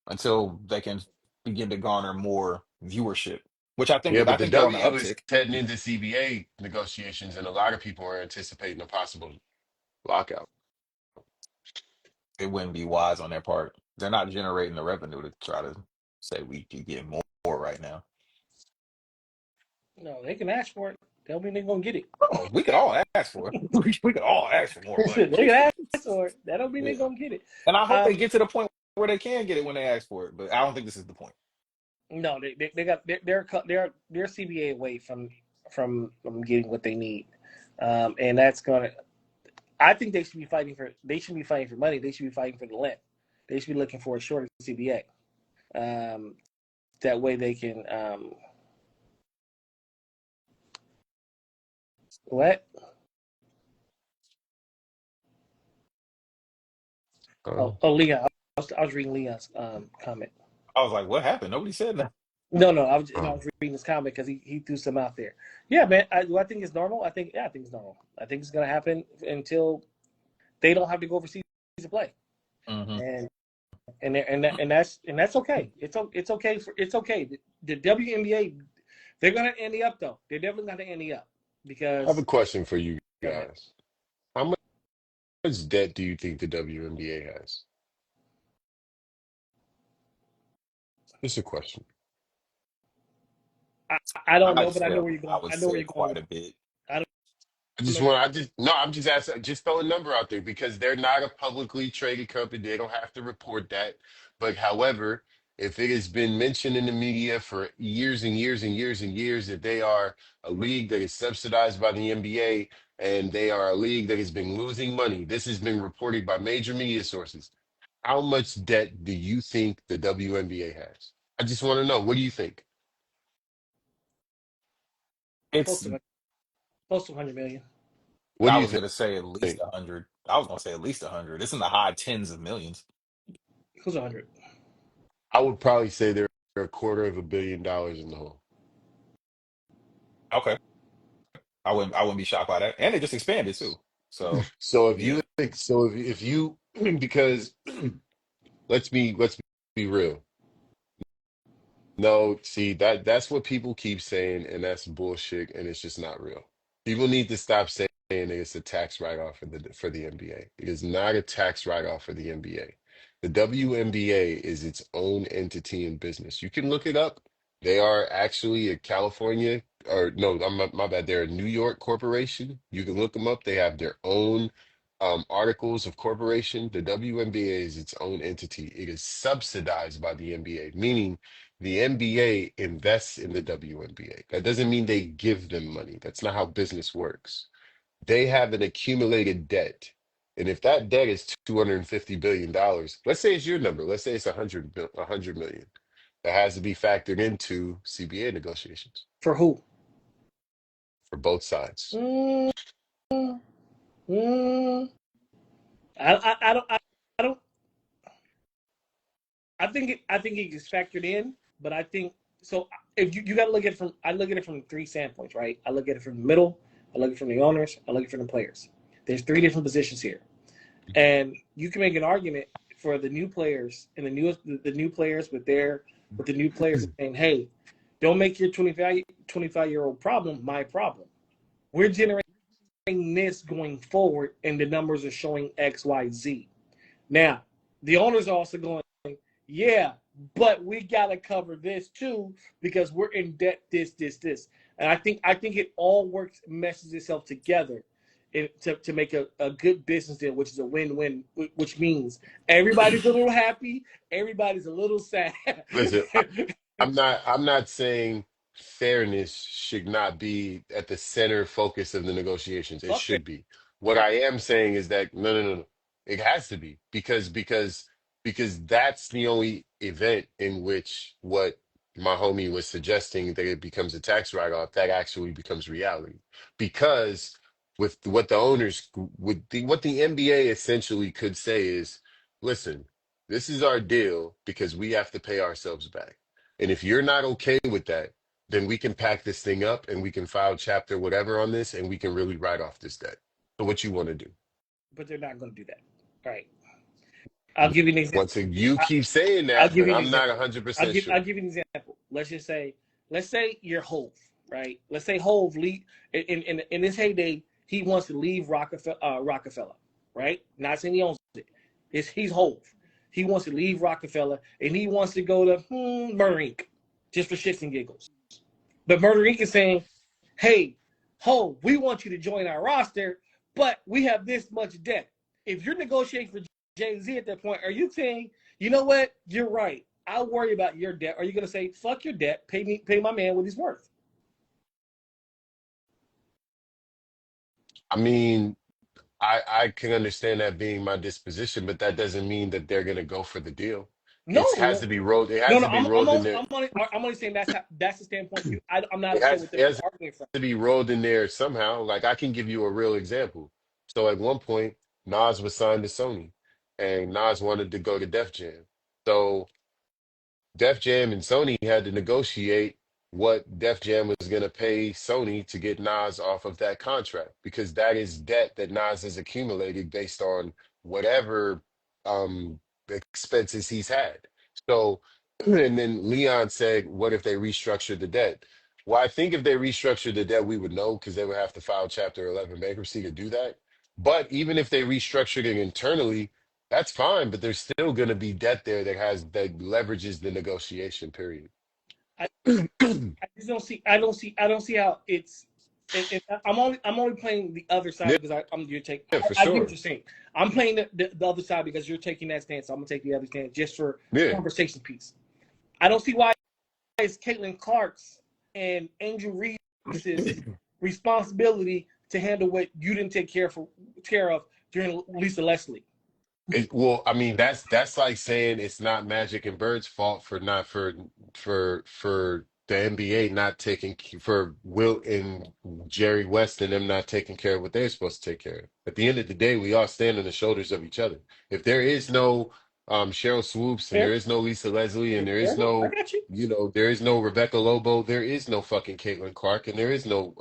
until they can begin to garner more viewership, which Yeah, I but the think they're on the W is uptick. heading into CBA negotiations, and a lot of people are anticipating a possible lockout. It wouldn't be wise on their part. They're not generating the revenue to try to say we can get more right now. No, they can ask for it. Tell me they're gonna get it. Oh, we could all ask for it. We could all ask for more They money. can ask for it. That don't mean they're Yeah. gonna get it. And I hope they Um, get to the point where they can get it when they ask for it, but I don't think this is the point. no, they're CBA away from getting what they need, and that's gonna. I think they should be fighting for. They should be fighting for money. They should be fighting for the length. They should be looking for a shorter CBA. That way they can. What? Leon. I was reading Leon's comment. I was like, what happened? Nobody said that. No. I was Um, reading his comment because he threw some out there. Yeah, man. Do I think it's normal? I think it's normal. I think it's gonna happen until they don't have to go overseas to play, Hmm. and that's okay. It's okay. It's okay. The WNBA, they're gonna ante up though. They're definitely gonna ante up I have a because question for you go ahead. guys. How much debt do you think the WNBA has? Just a question. I don't know, I'd but I say know where you're I going. would I know where say you're going quite with a it. bit. I don't know. No, I'm just asking, just throw a number out there because they're not a publicly traded company. They don't have to report that. But however, if it has been mentioned in the media for years and years and years and years that they are a league that is subsidized by the NBA and they are a league that has been losing money, this has been reported by major media sources. How much debt do you think the WNBA has? I just want to know. What do you think? Close It's to close to 100 million. What do I you was gonna say at least think? 100. I was gonna say at least 100. It's in the high tens of millions. Close to 100. I would probably say they're $250 million in the hole. Okay. I wouldn't be shocked by that. And it just expanded too. So So if yeah. you think so if you because let's be real. No, see that's what people keep saying, and that's bullshit, and it's just not real. People need to stop saying it's a tax write-off for the NBA. It is not a tax write-off for the NBA. The WNBA is its own entity in business. You can look it up. They are actually a California, or no, my bad. They're a New York corporation. You can look them up. They have their own articles of corporation. The WNBA is its own entity. It is subsidized by the NBA, meaning the NBA invests in the WNBA. That doesn't mean they give them money. That's not how business works. They have an accumulated debt. And if that debt is $250 billion, let's say it's your number, let's say it's 100 million, that has to be factored into CBA negotiations For who? for both sides. Mm, mm, I don't. I think it gets factored in, but I think so. If you got to look at it from, I look at it from three standpoints, right? I look at it from the middle, I look at it from the owners, I look at it from the players. There's three different positions here, and you can make an argument for the new players and the new players with the new players saying, hey, Don't make your 25-year-old problem my problem. We're generating this going forward, and the numbers are showing X, Y, Z. Now, the owners are also going, yeah, but we gotta cover this too because we're in debt. This. And I think it all meshes itself together to make a good business deal, which is a win-win, which means everybody's a little happy, everybody's a little sad. Listen, I'm not saying fairness should not be at the center focus of the negotiations. It Fuck that. should be. What I am saying is that no. It has to be because that's the only event in which what my homie was suggesting that it becomes a tax write-off that actually becomes reality. Because with what the owners what the NBA essentially could say is, listen, this is our deal because we have to pay ourselves back. And if you're not okay with that, then we can pack this thing up and we can file chapter whatever on this and we can really write off this debt. So what you want to do? But they're not going to do that. All right. I'll give you an example. Once you keep saying I'll that, give but you an I'm not example. 100% sure. I'll give you an example. Let's say you're Hove, right? Let's say Hove in his heyday, he wants to leave Rockefeller, right? Not saying he owns it. He's Hove. He wants to leave Rockefeller and he wants to go to Murder Inc. just for shits and giggles. But Murder Inc. is saying, hey, Hove, we want you to join our roster, but we have this much debt. If you're negotiating for Jay-Z at that point, are you saying, you know what? You're right. I'll worry about your debt. Are you going to say, fuck your debt, pay my man what he's worth? I mean, I can understand that being my disposition, but that doesn't mean that they're going to go for the deal. No, It has to be rolled. It no, has no. to be rolled in there. I'm only saying that's the standpoint. I'm not It okay has, with it them has arguing from. to be rolled in there somehow. Like I can give you a real example. So at one point, Nas was signed to Sony, and Nas wanted to go to Def Jam. So Def Jam and Sony had to negotiate what Def Jam was going to pay Sony to get Nas off of that contract because that is debt that Nas has accumulated based on whatever expenses he's had. So, and then Leon said, what if they restructured the debt? Well, I think if they restructured the debt, we would know because they would have to file Chapter 11 bankruptcy to do that. But even if they restructured it internally, that's fine, but there's still going to be debt there that leverages the negotiation period. I just don't see. I don't see how it's. I'm only playing the other side Yeah, because you're taking. yeah, for I get what sure. you're saying. I'm playing the other side because you're taking that stance. So I'm gonna take the other stance just for Yeah. conversation piece. I don't see why it's Caitlin Clark's and Angel Reese's responsibility to handle what you didn't take care of during Lisa Leslie. Well, I mean, that's like saying it's not Magic and Bird's fault for not for the NBA not taking for Wilt and Jerry West and them not taking care of what they're supposed to take care of. At the end of the day, we all stand on the shoulders of each other. If there is no Cheryl Swoops and Fair, there is no Lisa Leslie and there fair is enough. I no got you. there is no Rebecca Lobo, there is no fucking Caitlin Clark and there is no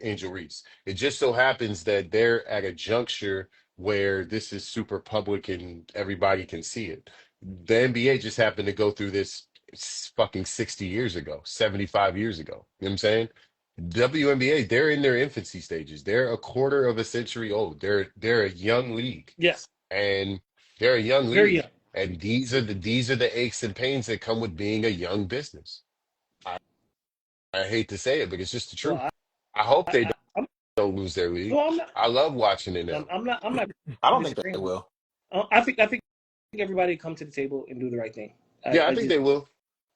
Angel Reese. It just so happens that they're at a juncture where this is super public and everybody can see it. The NBA just happened to go through this fucking 60 years ago, 75 years ago. You know what I'm saying? WNBA, they're in their infancy stages. They're a quarter of a century old. They're a young league. Yes, And they're a young very league. young. And these are the aches and pains that come with being a young business. I hate to say it, but it's just the truth. Well, I hope they I'm don't lose their league. no, I'm not. I love watching it now. I'm not I don't think disagreeing they with will. you. I think everybody come to the table and do the right thing. Yeah, I think they will.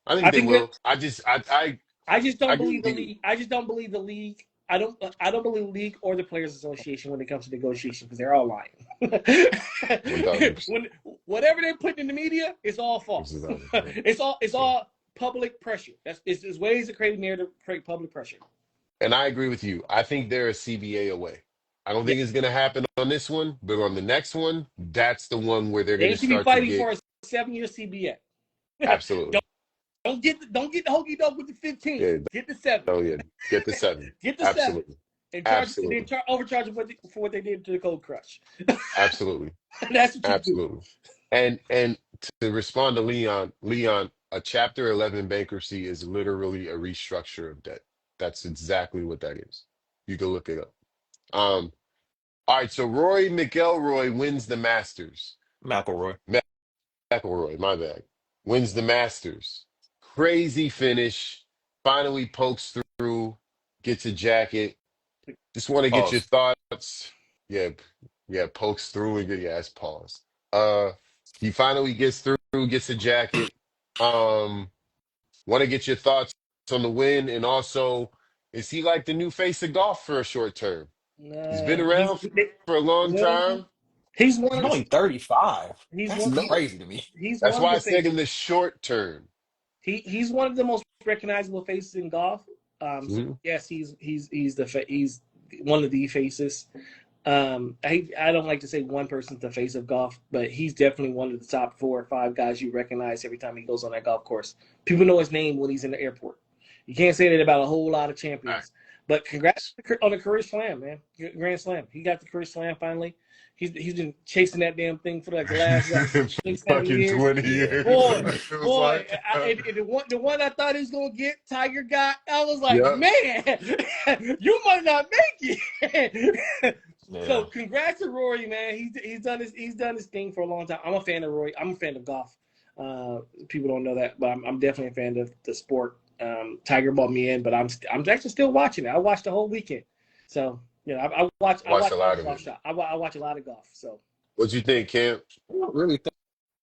I think I they think will. I I just don't agree believe with the you. league. I just don't believe the league. I don't believe the league or the Players Association when it comes to negotiation because they're all lying. 1000%. When whatever they're putting in the media, it's all false. 1000%. It's all public pressure. It's ways to create narrative, create public pressure. And I agree with you. I think they're a CBA away. I don't Yeah, think it's going to happen on this one, but on the next one, that's the one where they're going they to should be start to fighting get for a 7-year CBA. absolutely. Don't get the hokey doke with the 15. Yeah, Get the 7. oh yeah, get the 7. Get the 7. Absolutely. And Absolutely. overcharge them for what they did to the Cold Crush. Absolutely. That's what you do. Absolutely. And to respond to Leon, a Chapter 11 bankruptcy is literally a restructure of debt. That's exactly what that is. You can look it up. All right, so Rory McIlroy wins the Masters. McIlroy. McIlroy, my bad, wins the Masters. Crazy finish. Finally pokes through, gets a jacket. Just want to get your Pause. thoughts. Yeah, yeah, pokes through and yeah, it's pause. Uh, he finally gets through, gets a jacket. Um, want to get your thoughts on the win, and also, is he like the new face of golf for a short term? He's been He's around for a long well, time. he's one He's of only 35. he's That's one No, crazy to me. he's that's one of why I the said in faces. the short term. He's one of the most recognizable faces in golf. So Mhm. yes, he's one of the faces. I don't like to say one person's the face of golf, but he's definitely one of the top 4 or 5 guys you recognize every time he goes on that golf course. People know his name when he's in the airport. You can't say that about a whole lot of champions. But congrats on the career slam, man. Grand slam. He got the career slam finally. He's been chasing that damn thing for like the last 6, 7 Fucking years. 20 Yeah. Boy, years. It was boy, like, and the one I thought he was gonna get, Tiger got. I was like, yep. man, you might not make it. So Yeah. congrats to Rory, man. He's done his thing for a long time. I'm a fan of Rory. I'm a fan of golf. People don't know that, but I'm definitely a fan of the sport. Tiger bought me in, but I'm actually still watching it. I watched the whole weekend, so you know I watch Watched a all lot the of golf it. shot. I watch a lot of golf. So What you think, Cam? I don't really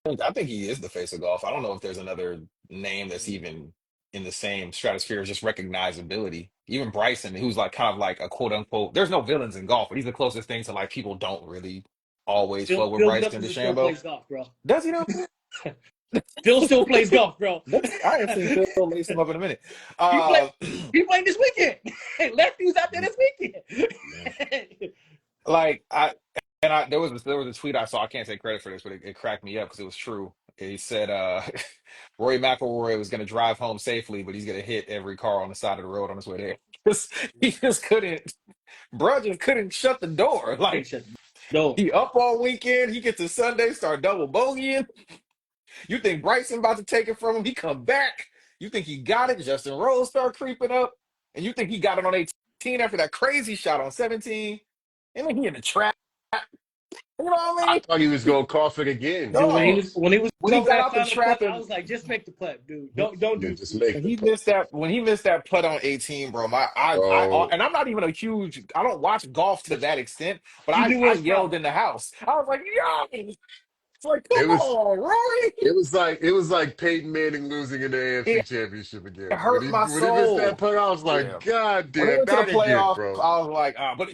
think, I think he is the face of golf. I don't know if there's another name that's even in the same stratosphere as just recognizability. Even Bryson, who's like kind of like a quote unquote, there's no villains in golf, but he's the closest thing to like people don't really always Phil fuck with Phil Bryson Mickelson still DeChambeau. plays golf, bro. Does he know? Phil still plays golf, bro. I haven't seen Phil lace him up in a minute. He play Uh, he played this weekend. Lefty was out there this yeah. weekend. Like there was a tweet I saw. I can't take credit for this, but it cracked me up because it was true. He said Rory McIlroy was going to drive home safely, but he's going to hit every car on the side of the road on his way there. He just couldn't, bro, just couldn't shut the door. Can't Like shut the door. he up all weekend, he gets to Sunday, start double bogeying. You think Bryson about to take it from him? He come back. You think he got it? Justin Rose start creeping up, and you think he got it on 18 after that crazy shot on 17, and then he in the trap. You know what I I mean? thought he was gonna cough it again. Dude, Dog. when he was When he over got that out the final trap putt, I and was like, just make the putt, dude. Don't Yeah, do just too make much. the he putt. missed that when he missed that putt on 18, bro. Bro, And I'm not even a huge. I don't watch golf to But that extent, but you knew it I was yelled coming. in the house. I was like, yo, it's like, it come was on, Rory. it was like Peyton Manning losing in the AFC It Championship It again. When hurt he my when he missed that soul. putt, I was like, Yeah. God When they damn, went to the not again, playoff, bro. I was like, but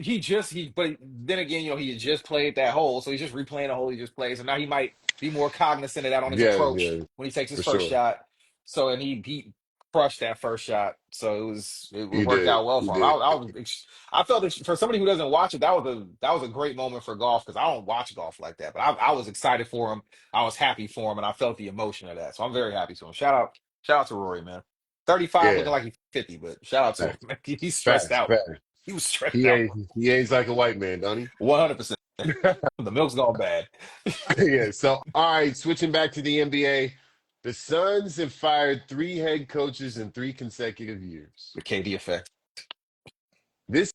but then again, he had just played that hole, so he's just replaying the hole he just played. So now he might be more cognizant of that on his Yeah, approach yeah, when he takes his for first sure. shot. So and he crushed that first shot, so it You worked did. out well You for him. did. I felt that for somebody who doesn't watch it, that was a great moment for golf because I don't watch golf like that, but I was excited for him. I was happy for him, and I felt the emotion of that. So I'm very happy to him. Shout out to Rory, man. 35 Yeah. looking like he's 50, but shout out to him. Facts. He's stressed Facts. out. Facts. He was stressed He out. ain't he ain't like a white man, don't he? 100%. The milk's gone bad. Yeah. So all right, switching back to the NBA. The Suns have fired 3 head coaches in 3 consecutive years. The KD effect. This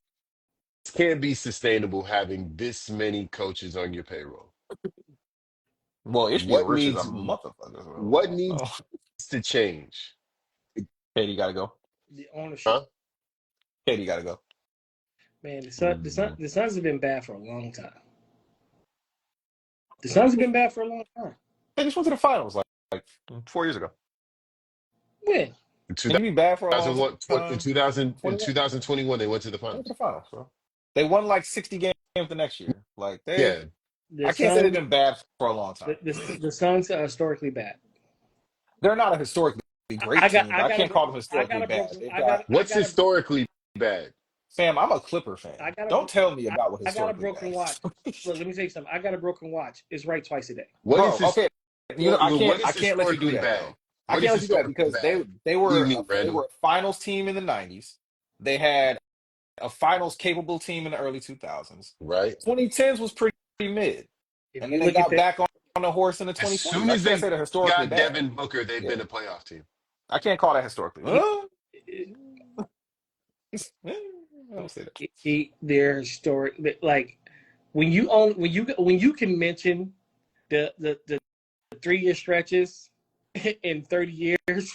can't be sustainable having this many coaches on your payroll. Well, Ishbia What Rich is a needs motherfucker. what So, needs to change? KD gotta go. The ownership, Huh? KD gotta go. man. Mhm. The Suns have been bad for a long time. The Suns have been bad for a long time. They just went to the finals like 4 years ago. When? In Can you be bad for a long 2001, in time? 2000, in 21. 2021, they went to the They went to finals. the finals, bro. They won like 60 games the next year. Like Yeah, The I can't say they've Suns, been bad for a long time. the Suns are historically bad. They're not a historically great team, but I can't call them historically bad. They've got what's historically bad? Sam, I'm a Clipper fan. I got Don't tell me I, about what I got a historically broken bad watch. is. Look, let me tell you something. I got a broken watch. It's right twice a day. What is Bro, this? okay. I What I is can't let you do historically that bad? though. I What is can't let you do that historically because bad? they What do you were mean, they Randall? were a finals team in the 90s. They had a finals capable team in the early 2000s. Right? 2010s was pretty mid. If And then you they look at got that, back on on a horse in the As 2020s. soon I as can't they say they're historically got bad. Devin Booker, they've Yeah, been a playoff team. I can't call that historically. He, I don't say that. they're historic. Like when you can mention the 3-year stretches in 30 years,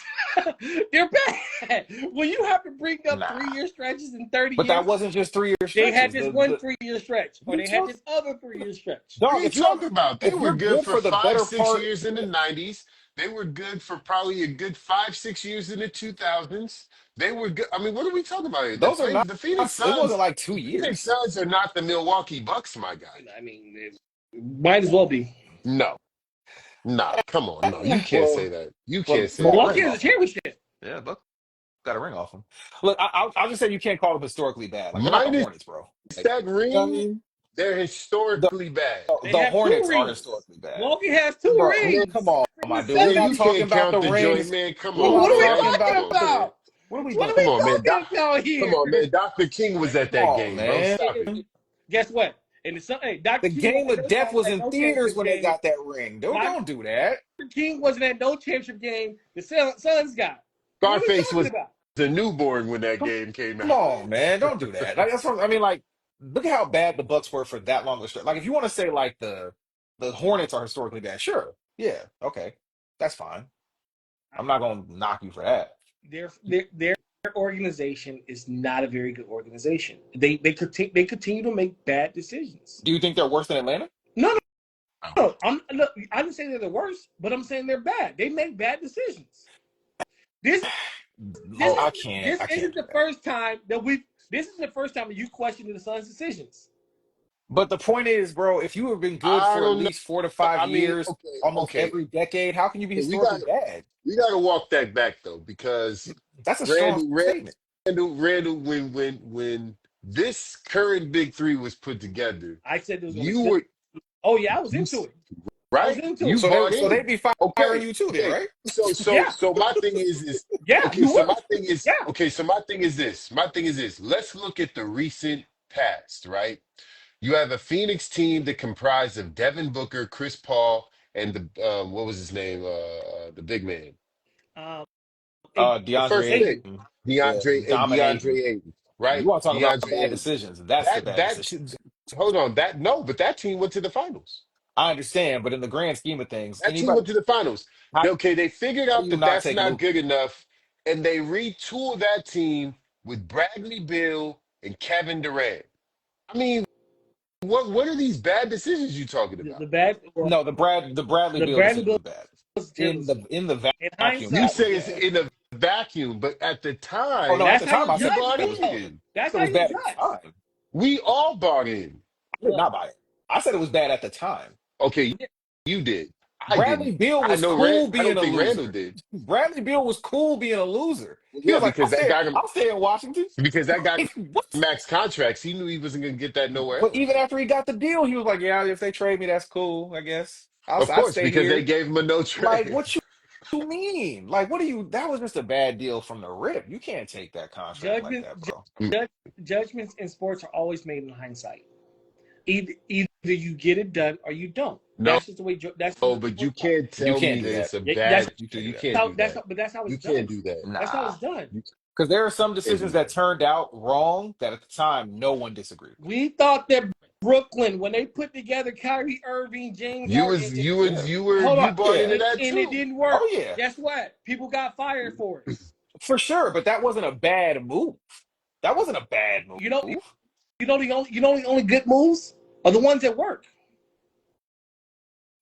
they're bad. When you have to bring up Nah, 3-year stretches in 30 but that years, wasn't just 3 year they had stretches. this one 3-year stretch, or You they had talk, this other 3-year stretch. What are dog. you talking about? They If were you're good good for for the five, better 6 part, years in the 90s. They were good for probably a good 5, 6 years in the 2000s. They were good. I mean, what are we talking about here? those are not. The Phoenix It wasn't Suns, like two the Phoenix years. Suns are not the Milwaukee Bucks, my guy. I mean, it might as well be. No, nah, come on, no, you can't say Well, that. You well, can't say they got a that. Milwaukee ring has a off them. championship. Yeah, Buck got a ring off them. Look, I'll just say you can't call them historically bad. Like they're not the Minus Hornets, bro. Like, that you know what I ring, mean? they're The historically bad. They the have 2 Hornets are rings. historically bad. Milwaukee has 2 Bro, Man, come rings on, from my the dude. We're man, not you 70s. talking can't about count the the joint, rings. man. Come We're on, What not are we man. talking Come about. talking on, man. about? What are we What are doing? Come we on, man. talking about Come here? on, man. Dr. King was at Come that on, game, bro. man. Stop it. Guess what? And hey, The Dr. King game wasn't of death was at in no theaters championship when they game. got that ring. Dr. Don't do that. King wasn't at no championship game. The Suns got. What are we Scarface talking was about? a newborn when that Come game came come out. on, man. Don't do that. Like that's what I mean. Like, look at how bad the Bucks were for that long of a stretch. Like, if you want to say like the Hornets are historically bad, sure, yeah, okay, that's fine. I'm not gonna knock you for that. Their organization is not a very good organization. They continue to make bad decisions. Do you think they're worse than Atlanta? No, no. Look, I didn't say they're the worst, but I'm saying they're bad. They make bad decisions. This Oh, this I can't. this I can't isn't do the that. first time that we. This is the first time that you questioned the Suns' decisions. But the point is, bro, if you have been good I for at don't know. least 4 to 5 I mean, years, okay, almost okay. every decade, how can you be So we historically got bad? we got to walk that back though, because That's a strong Randall, statement. Randall, when this current big three was put together, I said it was going to you clip. were Oh yeah, I was you into it. I was right. into You it. bought So in. they'd be firing Okay, you too, then, okay. right? Yeah, So my thing is yeah, okay. you So were. my thing is Yeah, okay. So my thing is this. My thing is this. Let's look at the recent past, right? You have a Phoenix team that comprised of Devin Booker, Chris Paul, and the what was his name? The big man, um, A- the first DeAndre Ayton. pick, Ayton, yeah, DeAndre dominating. Ayton, You right? want to talk about DeAndre bad Ayton. decisions? That's the bad That decision. hold on. That no, but that team went to the finals. I understand, but in the grand scheme of things, That team anybody, went to the finals. how Okay, they figured do out you that not that's take not Luke? good enough, and they retooled that team with Bradley Beal and Kevin Durant. I mean, what are these bad decisions you talking The, about? the bad, well, No, the Bradley the Beal Bradley decision Bill was bad. was In the in vacuum, You that hindsight. was say it's bad. in a vacuum, but at the Oh no, time, at That's the how time you I you said judge bought it was bad. things. in. That's It how was you bad at the judge. time. We all bought in. I did not buy it. I said it was bad at the time. Okay, you did. I Bradley didn't. Beal I was know cool I being don't a think Randall loser. did. Bradley Beal was cool being a loser. He Yeah, was like, because that got him I'll stay in Washington. because that got What? max contracts. He knew he wasn't going to get that nowhere But even else. after he got the deal, he was like, yeah, if they trade me, that's cool, I guess. Of I'd course, stay because they here. gave him a no Like, trade. what you mean? Like, what do you, that was just a bad deal from the rip. You can't take that contract like Judgment, that, bro. judge, judgments in sports are always made in hindsight. Either you get it done or you don't. No, That's just the way. That's just the way but you sports are. can't You tell can't me do that that. it's a Yeah, that's bad. You can't do You that. can't do that. but that's how You it's can't done. do that. That's how Nah. it's done. You Because there are some can't do decisions that that. turned out wrong that at the time no one disagreed with. We thought that Brooklyn, when they put together Kyrie Irving, James Harden, Yeah. hold You on, bought Yeah. into that and it too. didn't work. Oh, yeah. Guess what? People got fired for it. For sure. But that wasn't a bad move. That wasn't a bad You know, move. the only good moves are the ones that work.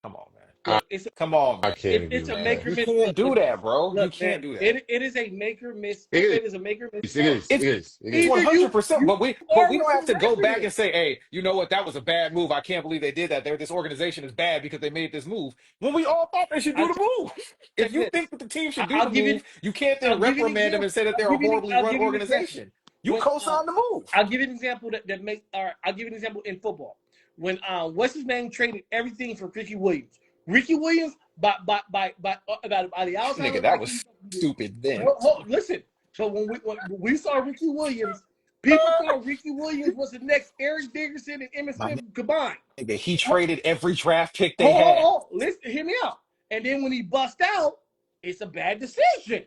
Come on, man. Look, it's Come on, I man. can't it's agree a with make or that. You miss. can't do that, bro. You Look, man, can't do that. it is a make or miss. It is. It is a make or miss. It is. It It's is. It it's is. Either you 100%. But we are don't what have you to go back represent. and say, hey, you know what? That was a bad move. I can't believe they did that. This organization is bad because they made this move. When we all thought they should do I'll the move. check If you this. think that the team should do I'll the give you. move, you can't I'll then give you an reprimand them example. and say that they're a horribly I'll run give you an example. organization. You When co-sign the move. I'll give you an example that makes. All right, I'll give you an example in football. When what's his name traded everything for Ricky Williams. Ricky Williams by the outside Nigga, of that was stupid then. listen. So when we saw Ricky Williams People thought Ricky Williams was the next Eric Dickerson and Emmitt My Smith combined. nigga, he traded every draft pick they Hold, hold, had. hold. Listen, hear me out. And then when he bust out, it's a bad decision.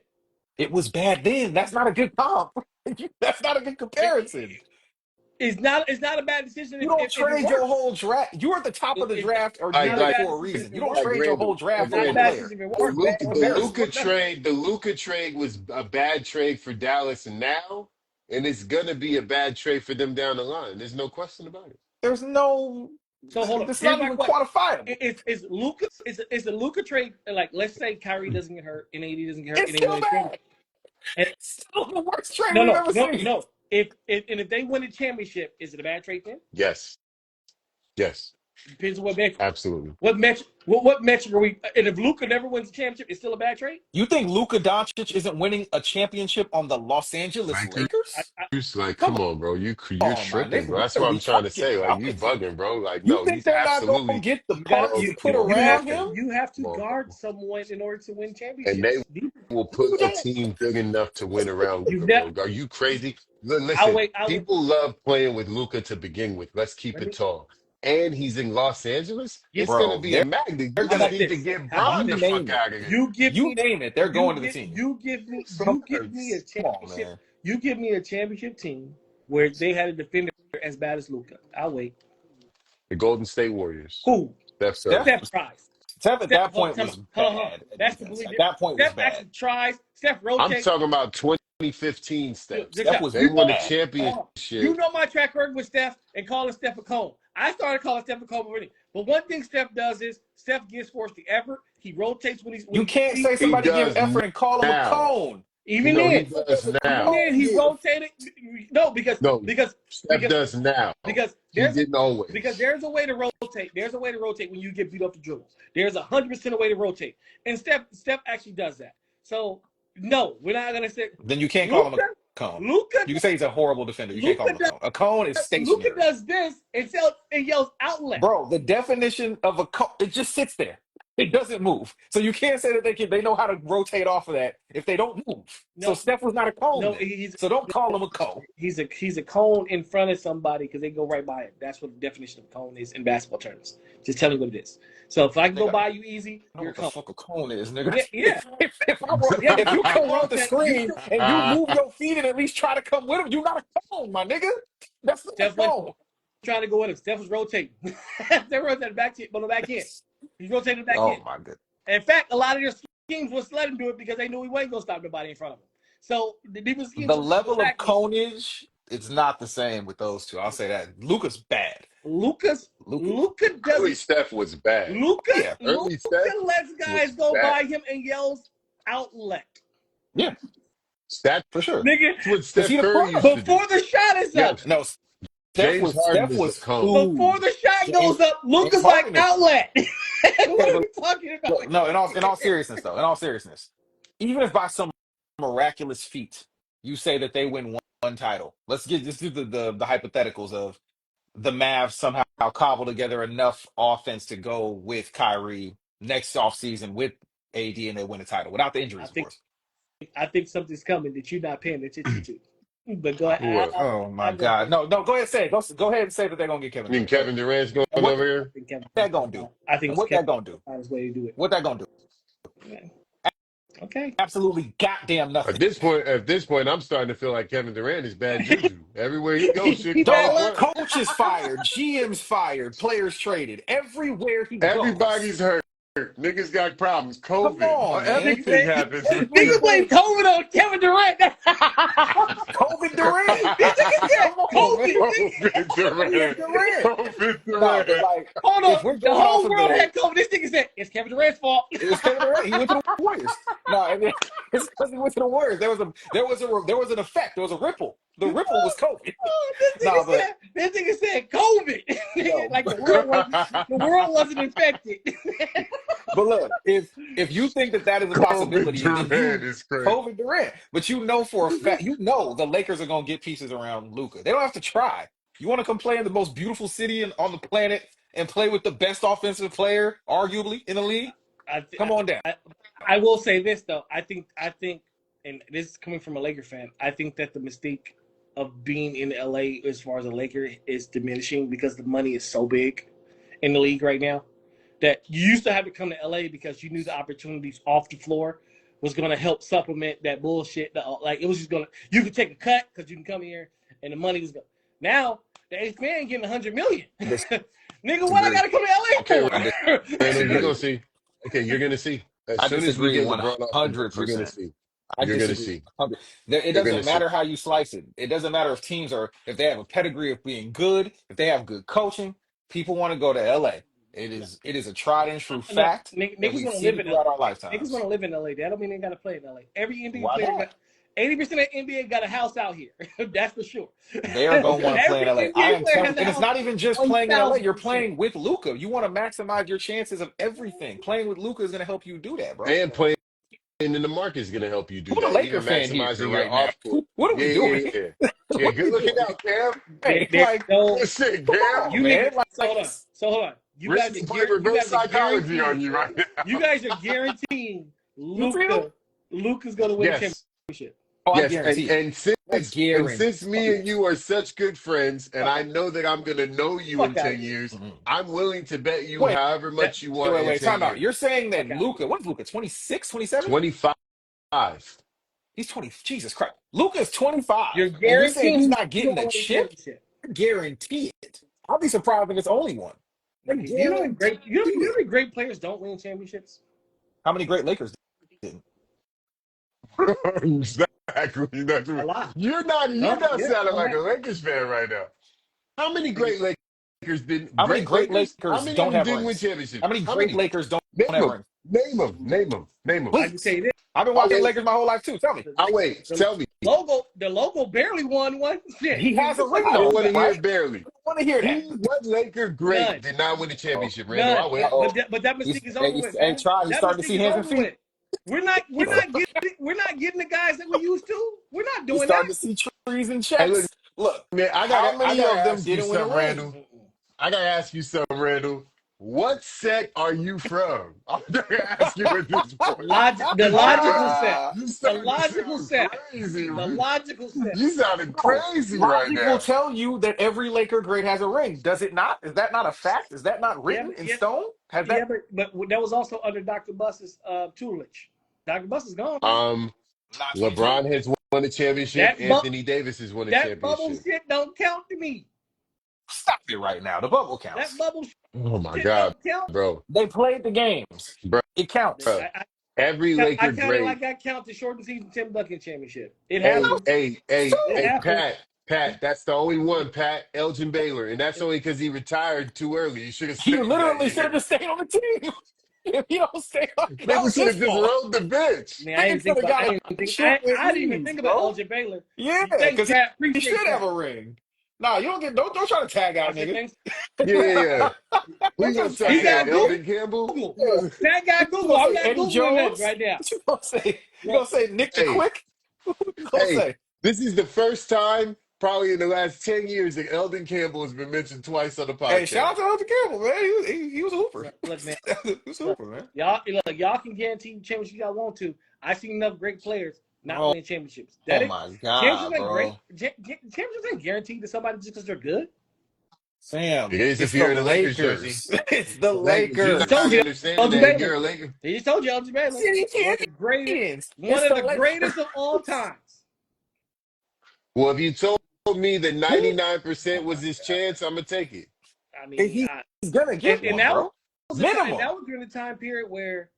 It was bad then. That's not a good comp. That's not a good comparison. It's not a bad decision You if, don't if, if it trade your works. whole draft. You're at the top of the It's draft or not near a it bad for a decision reason. if You it don't works. trade your Randall, whole draft It's for not a one Randall. bad player. decision if it The works. Luca, Bad. the Comparison. Luca trade was a bad trade for Dallas and now, and it's gonna be a bad trade for them down the line. There's no question about it. There's no. So hold on. It's Here's not my even question: quantifiable. Is Luca is the Luca trade like? Let's say Kyrie doesn't get hurt and AD doesn't get hurt It's and they win still a championship. bad. And It's still the worst trade no, we've no, ever no, seen. no. If they win a championship, is it a bad trade then? Yes, yes, Depends on what metric. absolutely. What metric are we? And if Luca never wins a championship, it's still a bad trade. You think Luka Doncic isn't winning a championship on the Los Angeles Lakers, I, Lakers? I, like, Come come on, bro. You're on, my tripping, nigga. bro. What That's are what we I'm trying to talking say. Like, about? you bugging, bro. Like, You no, think he's they're not going to absolutely get the you gotta parts world put king. you around have him? you have to Come on, guard bro. someone in order to win And they championships. will You put a don't. team good enough to win around You Luca, never. bro. Are you crazy? I'll Listen, wait. I'll wait. people love playing with Luca to begin with. Let's keep Let it me tall. And he's in Los Angeles. give. It's gonna Bro, be a magnet. they're You How going just to, about need to this? get How about Bron you the this? fuck name it. out of here. You give You me. name it. They're going to the team. You give me. Come You give me a on, championship. man. You give me a championship team where they had a defender as bad as Luca. I'll wait. The Golden State Warriors. Who? Steph Steph, Curry. Steph tries. Steph at Steph, that hold on, point time out. was Hold on. bad at That's defense. completely At different. that point was Steph bad. actually tries. Steph I'm rotates. talking about 2015 Good, Steph. good Steph job. was They You won know, a bad. hold on. You championship. know my track record with Steph and calling Steph a cone. I started calling Steph a cone already. But one thing Steph does is Steph gives force the effort. He rotates when You he can't say He somebody give does effort and call him a now. cone. even No, he then, does even now. then he rotated. No, because No, because Steph because does now. because He there's a didn't always. there's a way to rotate. There's a way to rotate when you get beat up the dribble. There's 100% a way to rotate, and Steph actually does that. So no, we're not gonna say Then you can't call him Luca. a cone. Luca. You can say he's a horrible defender. You can't call Luca him a cone. A cone is Luca stationary. does this and yells outlet. Bro, the definition of a cone, it just sits there. It doesn't move. So you can't say that they know how to rotate off of that if they don't move. So No, Steph was not a cone no, then. So don't call him a cone. he's a cone in front of somebody because they go right by it. That's what the definition of cone is in basketball terms. Just tell me what it is. So if I can go Nigga, by you easy, I know you're a what the cone. fuck a cone is, nigga. Yeah, yeah, yeah. If But you you still come off the rotate. screen and you move your feet and at least try to come with him, you're not a cone, my nigga. That's not a Steph wasn't cone. trying to go with him. Steph was rotating. Steph rotated on the back end. He's rotating the back Oh end. my god. In fact, a lot of their schemes was let him do it because they knew he wasn't gonna stop nobody in front of him. So the people's schemes The was level of back end. conage, it's not the same with those two. I'll say that. Luca's bad. Luca Early doesn't. Steph was bad. Yeah. Early Steph Lets guys was go bad. by him and yells outlet. Yeah, That's for sure. Nigga, what Because Steph he the Curry used to do. before the shot is up. Yes, No, James Harden Steph is a was cone. Before cool. the shot goes up, Luca's James like Harden is outlet. okay, What are but we talking about? look, no, in all seriousness though, in all seriousness, even if by some miraculous feat you say that they win one title, let's do the hypotheticals of the Mavs somehow cobble together enough offense to go with Kyrie next offseason with AD and they win a title without the I injuries, of think course. something's coming that you're not paying attention to. But go Who ahead. else? Oh my I'll go God. first. No, go ahead and say it. Go ahead and say that they're gonna get I Kevin mean, Durant. Go ahead. Kevin Durant's going And over what here. I think Kevin. that gonna do? I think And what Kevin that gonna do? find his way to do it. What that gonna do? Okay. Absolutely goddamn At nothing. this point, I'm starting to feel like Kevin Durant is bad juju. Everywhere he goes, shit He fall bad Dog, luck. apart. coaches fired, GMs fired, players traded. Everywhere he Everybody's goes. hurt. Niggas got problems. Come COVID. on, man. Everything happens with Nigga you. blame COVID on Kevin Durant. COVID Durant. This nigga said Come on, man. COVID. COVID Durant. Durant. COVID Nah, but Durant. like, Hold on. if we're The going off whole of world had COVID. This nigga said it's Kevin Durant's fault. it was Kevin Durant. He went to the Warriors. No, I mean, it's because he went to the Warriors. There was an effect. There was a ripple. The ripple was COVID. Oh, No, but this nigga said COVID. yo, Like the world wasn't infected. but look, if you think that is a COVID possibility, then Durant you is crazy. COVID Durant. But you know for a fact, you know the Lakers are gonna get pieces around Luka. They don't have to try. You want to come play in the most beautiful city on the planet and play with the best offensive player, arguably in the league? Come on down. I will say this though. I think, and this is coming from a Laker fan. I think that the mystique of being in LA as far as a Laker is diminishing because the money is so big in the league right now that you used to have to come to LA because you knew the opportunities off the floor was going to help supplement that bullshit. Like it was just going to, you could take a cut because you can come here and the money was going. Now the eighth man getting $100 million. I Nigga, what I disagree. got to come to LA Okay, I for? Randall, you're disagree. gonna see. Okay, you're gonna see. As I soon as we disagree get LeBron off the bench, you're gonna 100%. see. I You're gonna disagree. see. 100. It You're gonna doesn't see. matter how you slice it. It doesn't matter if teams are, if they have a pedigree of being good, if they have good coaching. People want to go to LA. It is a tried and true No, fact that niggas we've want to live seen in LA. throughout our Niggas want lifetimes. to live in LA. That don't mean they got to play in LA. Every NBA Why player not? got 80% of NBA got a house out here. That's for sure. They are going to want to play in Every LA. I NBA am player telling, has a and it's house not even just playing in LA. You're 1,000%. playing with Luca. You want to maximize your chances of everything. Playing with Luca is going to help you do that, bro. And playing in the market is gonna help you do Who the that. Laker Even fan here maximizing your right now? off court. What are Yeah, we yeah, doing? yeah, yeah. Yeah, What are good we looking doing? out, Cam. Hey, There, like, no, Good shit, come Cam. on, you man. niggas. Like, So hold on. You Rick guys is are playing reverse psychology on guaranteeing. you right now. You guys are guaranteeing you feel? Luca's gonna win a Yes. championship. Oh, I Yes, guarantee it. and I since me guarantee and you are such good friends, and Fuck I out. know that I'm gonna know you in Fuck out of 10 here. years, it. I'm willing to bet you Wait, however That much you want in 10 time out. years. You're saying that fuck out of Luca, here. what is Luca, 26, 27? 25. He's 20. Jesus Christ. Luca's 25. You're And you're saying he's guaranteeing not he's getting gonna a win a chip? championship. I guarantee it. I'll be surprised if it's only one. I You know, guarantee you know it. how many great players don't win championships? How many great Lakers didn't? Exactly. That's A what, lot. you're not Yeah, sounding I'm like not. a Lakers fan right now. How many great Lakers didn't How many great great Lakers? How Lakers many of don't them have didn't win rings? championships? How many How great many? Lakers don't Name have them. rings? Name them. Name them. Name them. I can tell Please. you this: I've been I'll watching the wait. Lakers my whole life too. Tell me. I'll wait. the Tell me. the logo barely won one. Shit, He has a ring I don't though, want to hear right? it barely. I don't want to hear that. What Laker great none, did not win a Oh, championship, Randall? none. I'll wait. uh-oh. But that He's, mistake is hey, over with, hey, man. try. He's That starting to mistake see is hands and over feet. with. We're not getting the guys that we used to. We're not He's doing that. starting to see trees and Hey, look, checks. Look, man, how I many gotta of them ask you didn't win a something, ring? Randall. I gotta ask you something, Randall. What set are you from? I'm gonna ask you at this point. The Cause logical set. you The starting to logical sound set. crazy. The logical set. You sounding Bro, crazy right logic will now. tell you that every Laker great has a ring. Does it not? Is that not a fact? Is that not Yeah, written but in stone? Has that but that was also under Dr. Buss's tutelage. Dr. Buss is gone. not 22? LeBron has won a championship. That Anthony Davis has won a that bubble championship. shit don't count to me. Stop it right now. The bubble That counts. bubble Oh my shit God, don't count. bro, They played the games. bro. It counts. Every I Laker counted great. like I count the short season Tim Duncan championship. It Hey, happens. hey, So hey, It hey, happens. Pat, that's the only one, Pat, Elgin Baylor. And that's only because he retired too early. You should have he stayed that literally should have year. just stayed on the team. If he don't stay on, that Nigga was should his have just fault. rode the bench. I mean, Nigga could have got a chip at I didn't even least, think about bro. Elgin Baylor. Yeah, Thanks, because Pat. he Appreciate should have that. a ring. Nah, you don't get don't try to tag I out said niggas. thanks. Yeah, yeah, yeah. Who Don't you try gonna to say He tag here? got out nigga. Eldon Campbell? Google. You That guy You Google. gonna I'm say not Eddie Googling nothing Jones? right now. What you gonna say? You Yeah. gonna say Nick the Hey, Quick? What you gonna hey, say? this is the first time probably in the last 10 years that Eldon Campbell has been mentioned twice on the Hey, shout out podcast. to Hunter Campbell, man. He was a hooper. Look, man. He was a Look, hooper, man. y'all can guarantee the championship y'all want to. I've seen enough great players not Oh, win championships. oh That it. my Championships God, ain't great. bro. Championships ain't guaranteed to somebody just because they're good. It Sam, is if it's the you're in a Lakers jersey. Lakers. It's the Lakers, you're I not told Lakers. you, understanding Elgin that. And Baylor. you're a Laker. He just told you Elgin Baylor, City champions. one It's of the the Lakers. greatest of all times. Well, if you told me that Who? 99% Oh was my his God. chance, I'm gonna take it. I And mean, he's gonna get and one, that bro. was the time. And Minimum. that was during the time period where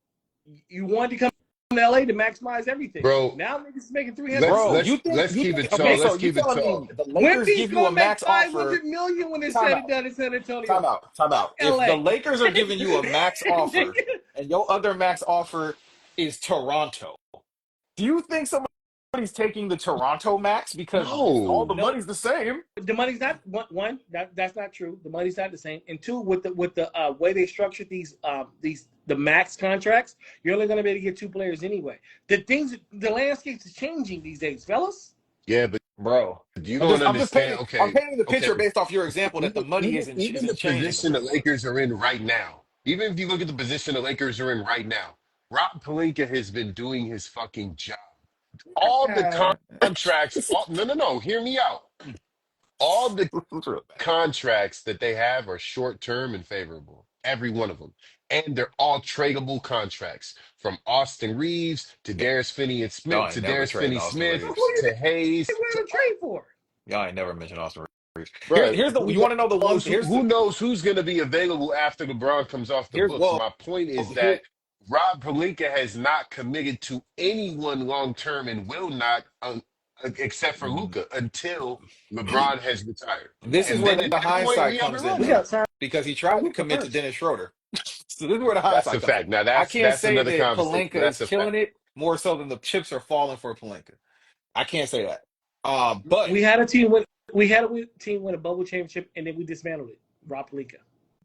you wanted to come to LA to maximize everything. Bro, Now niggas is making 300 let's Bro, million. let's you think let's you keep think it okay, tall. so Let's you keep it telling me tall. the Lakers Wemby's give you a gonna make max 500 offer? million when it's Time said and out. done in San Time Antonio. out. Time Fuck out. If LA. the Lakers are giving you a max offer Nigga, and your other max offer is Toronto, do you think somebody's taking the Toronto max because all the No. no, money's the same? the money's not one. That's not true. The money's not the same. And two, with the way they structured these the max contracts, you're only gonna be able to get two players anyway. The landscape is changing these days, fellas. Yeah, but Bro, you don't understand. I'm Okay, painting the okay. picture based off your example that the money Even the isn't changing the position the way it was. Lakers are in right now. Even if you look at the position the Lakers are in right now, Rob Pelinka has been doing his fucking job. All the Ah. contracts. No, no, no. Hear me out. All the It's real bad. contracts that they have are short term and favorable. Every one of them. And they're all tradable contracts from Austin Reeves to Darius Finney and Y'all Smith ain't to never Darius trading Finney Austin Smith Who do Reeves. you to Hayes think we're to gonna trade for? Y'all ain't never mentioned Austin Reeves. Bruh, Here's the who you want to know the one knows here's who the knows who's going to be available after LeBron comes off the here's books. well My point is here that Rob Pelinka has not committed to anyone long term and will not, except for Luca, until LeBron has retired. this is And where then the at that point, hindsight we up and comes in We running. though, gotta sign because he tried to Luka commit to first. Dennis Schroeder. So this is where the That's a hindsight comes in. fact. Now I that's can't that's say another that conversation. Pelinka That's is a fact. killing it more so than the chips are falling for Pelinka. I can't say that. But We had a team win a bubble championship and then we dismantled it. Rob Pelinka.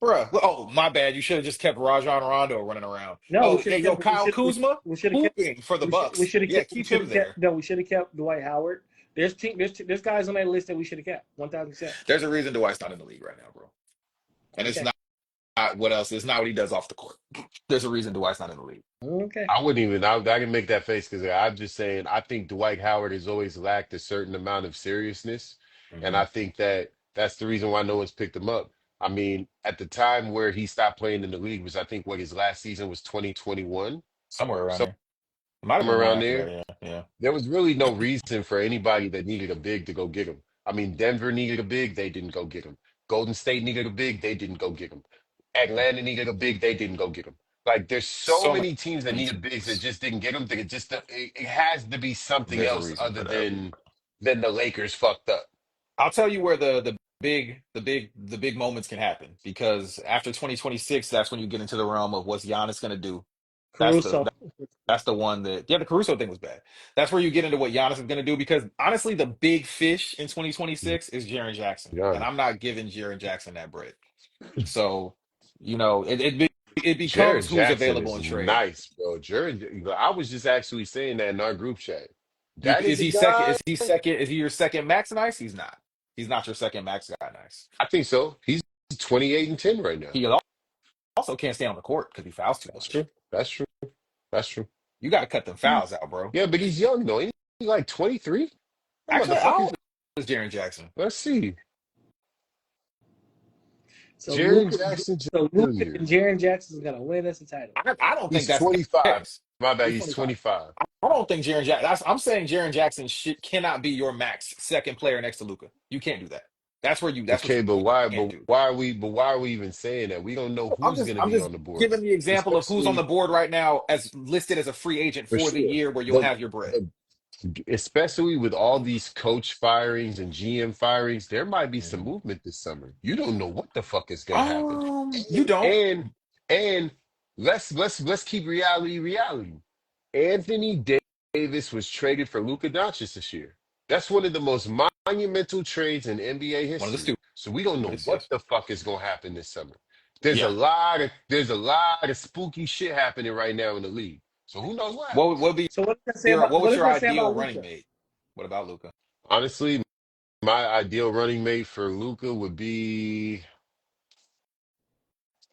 bruh, oh my bad. You should have just kept Rajon Rondo running around. No, we Oh, should hey, have yo, kept. Kyle Kuzma We should have kept. hooping for the We Bucks. should have Yeah, kept. We keep should him have kept. there. No, we should have kept Dwight Howard. There's guys on that list that we should have kept. 1,000%. There's a reason Dwight's not in the league right now, bro. And it's Okay. not what else. It's not what he does off the court. There's a reason Dwight's not in the league. Okay. I wouldn't even. I can make that face because I'm just saying. I think Dwight Howard has always lacked a certain amount of seriousness, and Hmm. I think that that's the reason why no one's picked him up. I mean, at the time where he stopped playing in the league was, I think, what his last season was 2021, Somewhere around there. Might have been somewhere one around after there. that. Yeah, yeah. There was really no reason for anybody that needed a big to go get him. I mean, Denver needed a big, they didn't go get him. Golden State needed a big, they didn't go get him. Atlanta needed a big, they didn't go get him. Like, there's so So many teams that many needed bigs that teams. just didn't get them. That it has to be something There's a else reason other for that. than the Lakers fucked up. I'll tell you where the big moments can happen because after 2026, that's when you get into the realm of what's Giannis going to do. That's the Caruso. that's the one that the Caruso thing was bad. That's where you get into what Giannis is going to do because honestly, the big fish in 2026 is Jaren Jackson, and Yeah. I'm not giving Jaren Jackson that bread. So, it becomes Jared who's Jackson available is in trade. nice, bro. Jared, I was just actually saying that in our group chat. That Is is a he second? guy. Is he second? Is he your second max nice? He's not. He's not your second max guy nice. I think so. He's 28 and 10 right now. He also can't stay on the court because he fouls too That's much. true. That's true. That's true. You got to cut them fouls out, bro. Yeah, but he's young though. Ain't he like 23? That Actually, how motherfucker. old is Jaren Jackson? Let's see. So Jaron Luka, Jackson so Luka Jr. and Jaren Jackson is gonna win us a title. I don't think He's that's the 25. case. My bad. He's He's 25. 25. I don't think Jaren Jackson. I'm saying Jaren Jackson cannot be your max second player next to Luca. You can't do that. That's where you. That's what Okay, you but why? can't But do. why are we? But why are we even saying that? We don't know I'm who's just going to I'm be just on the board, giving the example of who's on the especially board right now as listed as a free agent for for the sure. year where you'll But have your bread. but especially with all these coach firings and GM firings, there might be some Mhm. movement this summer. You don't know what the fuck is going to happen. You And don't. and and let's keep reality. Anthony Davis was traded for Luka Doncic this year. That's one of the most monumental trades in NBA One of the history. So we don't know stupidest, what yes. the fuck is going to happen this summer. Yeah. There's a lot of spooky shit happening right now in the league. So who knows what What happens? would be So what what was does your that say ideal about running Luka? mate? What about Luca? Honestly, my ideal running mate for Luca would be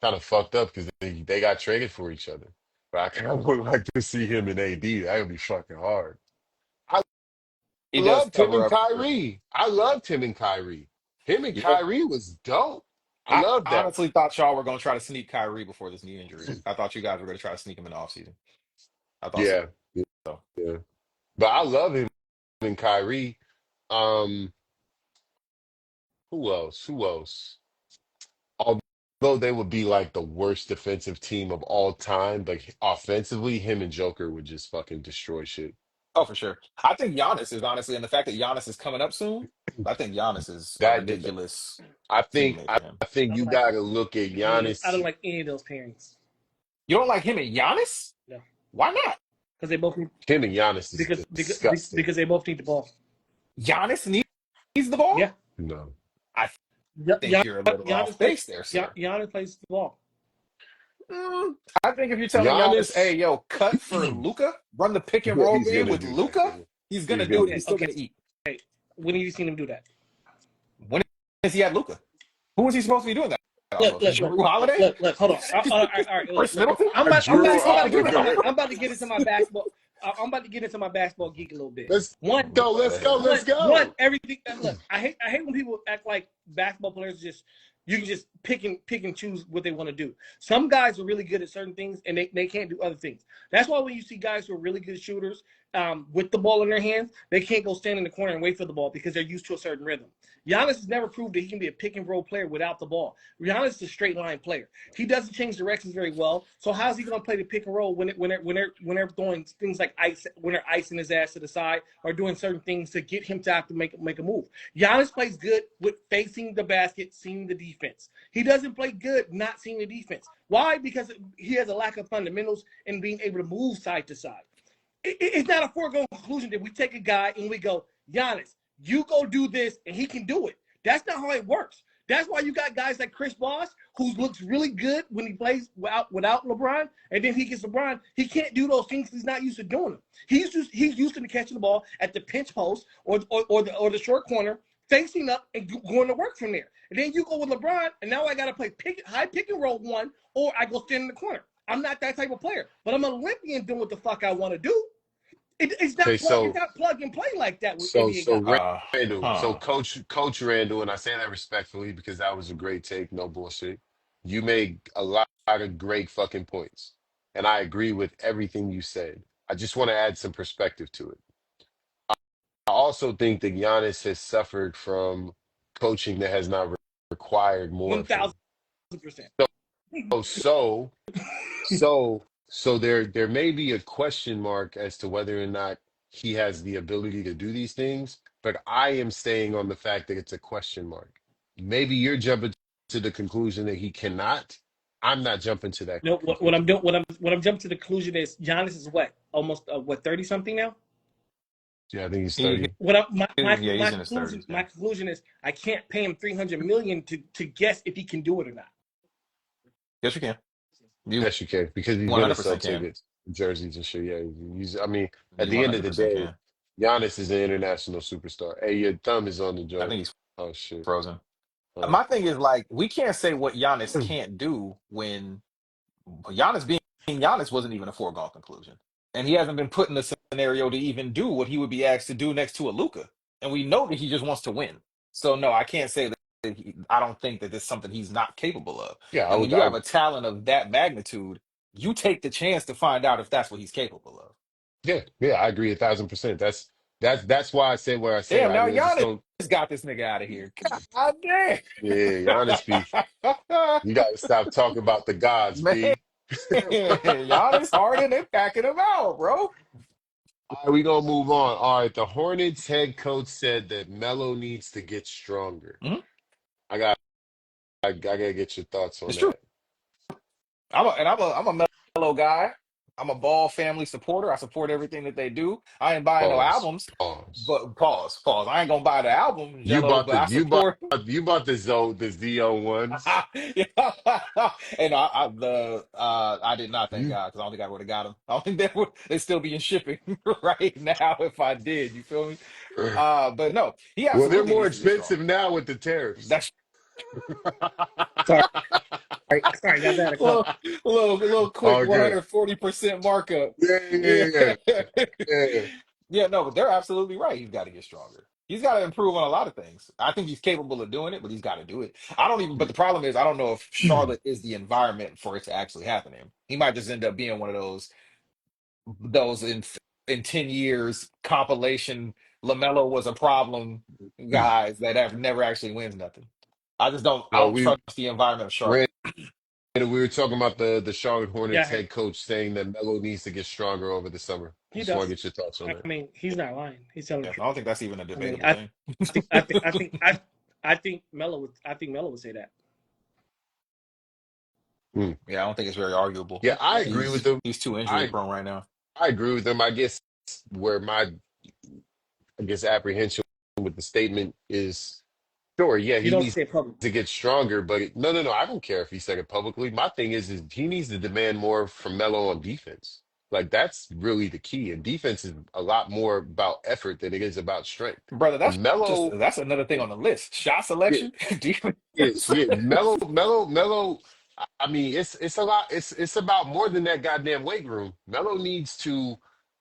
kind of fucked up because they got traded for each other. But I kind of would like to see him in AD. That would be fucking hard. I He does loved him cover and up for. Kyrie. I loved him and Kyrie. Him and You know, Kyrie was dope. I I love that. honestly thought y'all were going to try to sneak Kyrie before this knee injury. I thought you guys were going to try to sneak him in the offseason. I thought Yeah, so. yeah. But I love him and Kyrie. Um, who else? Who else? Although they would be like the worst defensive team of all time, but offensively, him and Joker would just fucking destroy shit. Oh, for sure. I think Giannis is honestly, and the fact that Giannis is coming up soon, I think Giannis is a That ridiculous I think teammate I, for him. I think I you don't like gotta look at I don't Giannis. like any of those pairings. You don't like him and Giannis? No, Why not? because they both need, Him and Giannis is disgusting. because they both need the ball. Giannis needs the ball? Yeah, No. I think you're a little off Giannis plays. base there, sir. Giannis plays the ball. Mm, I think if you're telling Giannis, Giannis, hey, yo, cut for Luca, run the pick and roll he's game gonna with do that. Luca, he's gonna He's do gonna it. do He's still Okay, gonna eat. when have you seen him do that? When is he at Luca? Who is he supposed to be doing that off of? Drew Holiday? Look, hold on. All right, Chris look. Middleton? I'm about Drew to get Holiday. into my basketball. I'm about to get into my basketball geek a little bit. Let's One, go. Let's go. Let's go. everything. Look, I hate when people act like basketball players just you can just pick and choose what they want to do. Some guys are really good at certain things and they can't do other things. That's why when you see guys who are really good shooters with the ball in their hands, they can't go stand in the corner and wait for the ball because they're used to a certain rhythm. Giannis has never proved that he can be a pick and roll player without the ball. Giannis is a straight line player. He doesn't change directions very well. So how's he going to play the pick and roll when they're throwing things like ice, when they're icing his ass to the side or doing certain things to get him to have to make a move? Giannis plays good with facing the basket, seeing the defense. He doesn't play good not seeing the defense. Why? Because he has a lack of fundamentals in being able to move side to side. It's not a foregone conclusion that we take a guy and we go, Giannis, you go do this and he can do it. That's not how it works. That's why you got guys like Chris Bosh, who looks really good when he plays without LeBron, and then he gets LeBron. He can't do those things. He's not used to doing them. He's used to catching the ball at the pinch post or the short corner, facing up and going to work from there. And then you go with LeBron, and now I got to play high pick and roll one, or I go stand in the corner. I'm not that type of player, but I'm an Olympian doing what the fuck I want to do. It's not plug and play like that with NBA guys. Randall, so Coach Randall, and I say that respectfully because that was a great take, no bullshit. You made a lot of great fucking points, and I agree with everything you said. I just want to add some perspective to it. I also think that Giannis has suffered from coaching that has not required more of him. 1,000%. So there may be a question mark as to whether or not he has the ability to do these things, but I am staying on the fact that it's a question mark. Maybe you're jumping to the conclusion that he cannot. I'm not jumping to that No, conclusion. what I'm jumping to the conclusion is Giannis is what, almost 30 something now. Yeah, I think he's 30. My conclusion is I can't pay him $300 million to guess if he can do it or not. Yes, you can. Yes, you can, because he's going to sell tickets, jerseys, and shit. Yeah, I mean, at the end of the day, Giannis is an international superstar. Hey, your thumb is on the joint. I think he's oh shit frozen. My thing is, like, we can't say what Giannis can't do when Giannis being Giannis wasn't even a foregone conclusion, and he hasn't been put in the scenario to even do what he would be asked to do next to a Luka, and we know that he just wants to win. So no, I can't say that. I don't think that it's something he's not capable of. Yeah, and when you have a talent of that magnitude, you take the chance to find out if that's what he's capable of. Yeah, I agree 1,000%. That's why I said what I said. Damn, now Giannis got this nigga out of here. God damn. Yeah, honestly, you got to stop talking about the gods, Man. B. Giannis, Harden, they packing him out, bro. All right, we gonna move on. All right, the Hornets head coach said that Melo needs to get stronger. Mm-hmm. I gotta get your thoughts on it's that. True. I'm a Melo guy. I'm a Ball family supporter. I support everything that they do. I ain't buying no albums. But pause. I ain't gonna buy the album. You bought the Zo ones. And I did not, thank God, because I don't think I would have got them. I don't think they'd still be in shipping right now if I did. You feel me? But no, he absolutely. Well, they're more expensive now with the tariffs. That's Sorry, got that. Little quick 140% markup. Yeah. Yeah, no, but they're absolutely right. He's got to get stronger. He's got to improve on a lot of things. I think he's capable of doing it, but he's got to do it. But the problem is, I don't know if Charlotte is the environment for it to actually happen to him. He might just end up being one of those in 10 years compilation LaMelo was a problem guys that have never actually wins nothing. I don't trust the environment of Charlotte. And we were talking about the Charlotte Hornets head coach saying that Melo needs to get stronger over the summer. Just want to get your thoughts on that. I mean, he's not lying. He's telling the truth. I don't think that's even a debatable thing. I think Melo would say that. Yeah, I don't think it's very arguable. Yeah, I agree with him. He's too injury prone right now. I agree with him. I guess where my apprehension with the statement is, sure, yeah, he needs to get stronger, but no, I don't care if he said it publicly. My thing is he needs to demand more from Melo on defense. Like, that's really the key. And defense is a lot more about effort than it is about strength. Brother, that's another thing on the list. Shot selection, defense. Melo. I mean, it's a lot. It's about more than that goddamn weight room. Melo needs to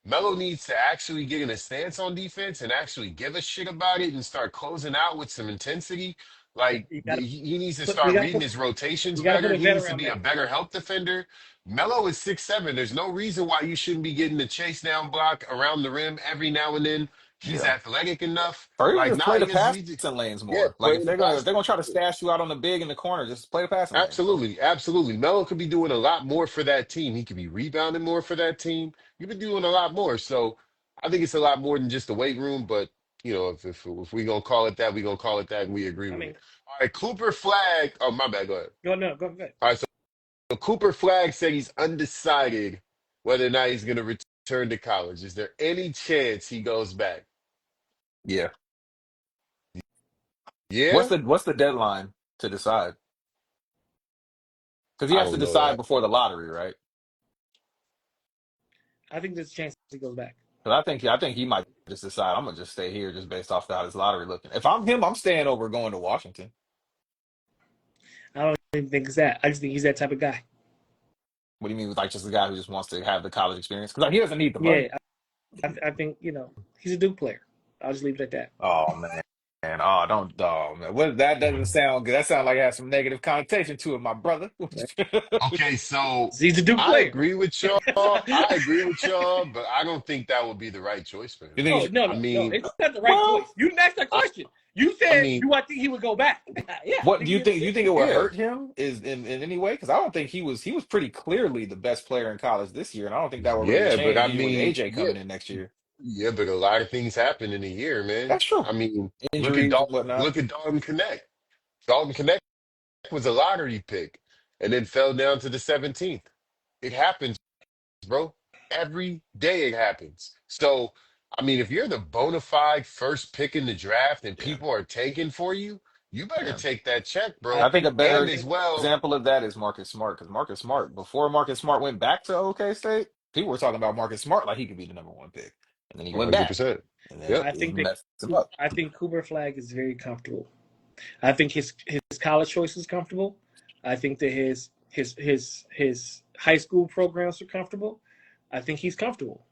Melo needs to actually get in a stance on defense and actually give a shit about it and start closing out with some intensity. Like You gotta he needs to put you start gotta reading put his rotations you gotta put better. a He vet needs to around be a Melo. better help defender. Melo is 6'7". There's no reason why you shouldn't be getting the chase down block around the rim every now and then. He's Yeah. athletic enough. Or even Like, just nah, play the he just, passing he just lanes yeah, more. Like playing the if they're basket. gonna try to stash you out on the big in the corner, just play the passing lanes, bro. Absolutely, absolutely. Melo could be doing a lot more for that team. He could be rebounding more for that team. He could be doing a lot more. So I think it's a lot more than just the weight room. But if we gonna call it that, we gonna call it that, and we agree I with mean, it. All right, Cooper Flag. Oh, my bad. Go ahead. go no, go ahead. All right, so Cooper Flag said he's undecided whether or not he's gonna return to college. Is there any chance he goes back? Yeah. Yeah, What's the deadline to decide? Because he I has to don't know decide that. before the lottery, right? I think there's a chance he goes back. Because I think he might just decide I'm gonna just stay here just based off how his lottery looking. If I'm him, I'm staying over going to Washington. I don't even think it's that. I just think he's that type of guy. What do you mean, like just a guy who just wants to have the college experience? Because like, he doesn't need the Yeah, money. I think he's a Duke player. I'll just leave it at that. Oh man. And oh, don't oh man. What that doesn't sound good. That sounds like it has some negative connotation to it, my brother. Right? Okay, so He's a Duke I player. agree with y'all. I agree with y'all, but I don't think that would be the right choice for him. You think he Oh should, no, I no, no! mean, It's not the right choice. well, You didn't ask that I, question. You I said, mean, "Do I think he would go back?" Yeah, I what think he did. do you think it would yeah, hurt him is in any way? Because I don't think he was pretty clearly the best player in college this year, and I don't think that will really yeah, but change I even with mean, AJ yeah, coming in next year. yeah, but a lot of things happen in a year, man. That's true. I mean, look at Injuries and Dalton, whatnot. look at Dalton Connect. Dalton Connect was a lottery pick and then fell down to the 17th. It happens, bro. Every day it happens. So, I mean, if you're the bona fide first pick in the draft and Yeah. people are taking for you, you better Yeah. take that check, I bro. I think a think I And better as think well, example of that is Marcus Smart, because Marcus Smart, before Marcus Smart went back to OK State, people were talking about Marcus Smart like he could be the number one pick. And then he went back, 100%. and then Yep. I it think that messed him up. I think Cooper Flag is very comfortable. I think his college choice is comfortable. I think that his high school programs are comfortable. I think he's comfortable.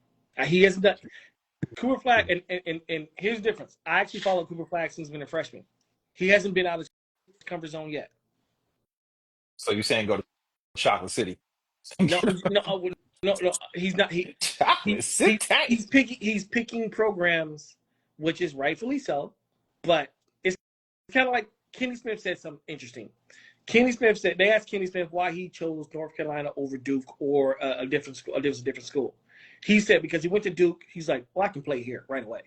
He hasn't done Cooper Flag, and here's the difference. I actually followed Cooper Flag since he's been a freshman. He hasn't been out of his comfort zone yet. So you're saying go to Chocolate City. No, no, no. He's not. Chocolate City. He's picking programs, which is rightfully so, but it's kind of like Kenny Smith said something interesting. Kenny Smith said they asked Kenny Smith why he chose North Carolina over Duke or a different school. A different school. He said because he went to Duke, he's like, well, I can play here right away.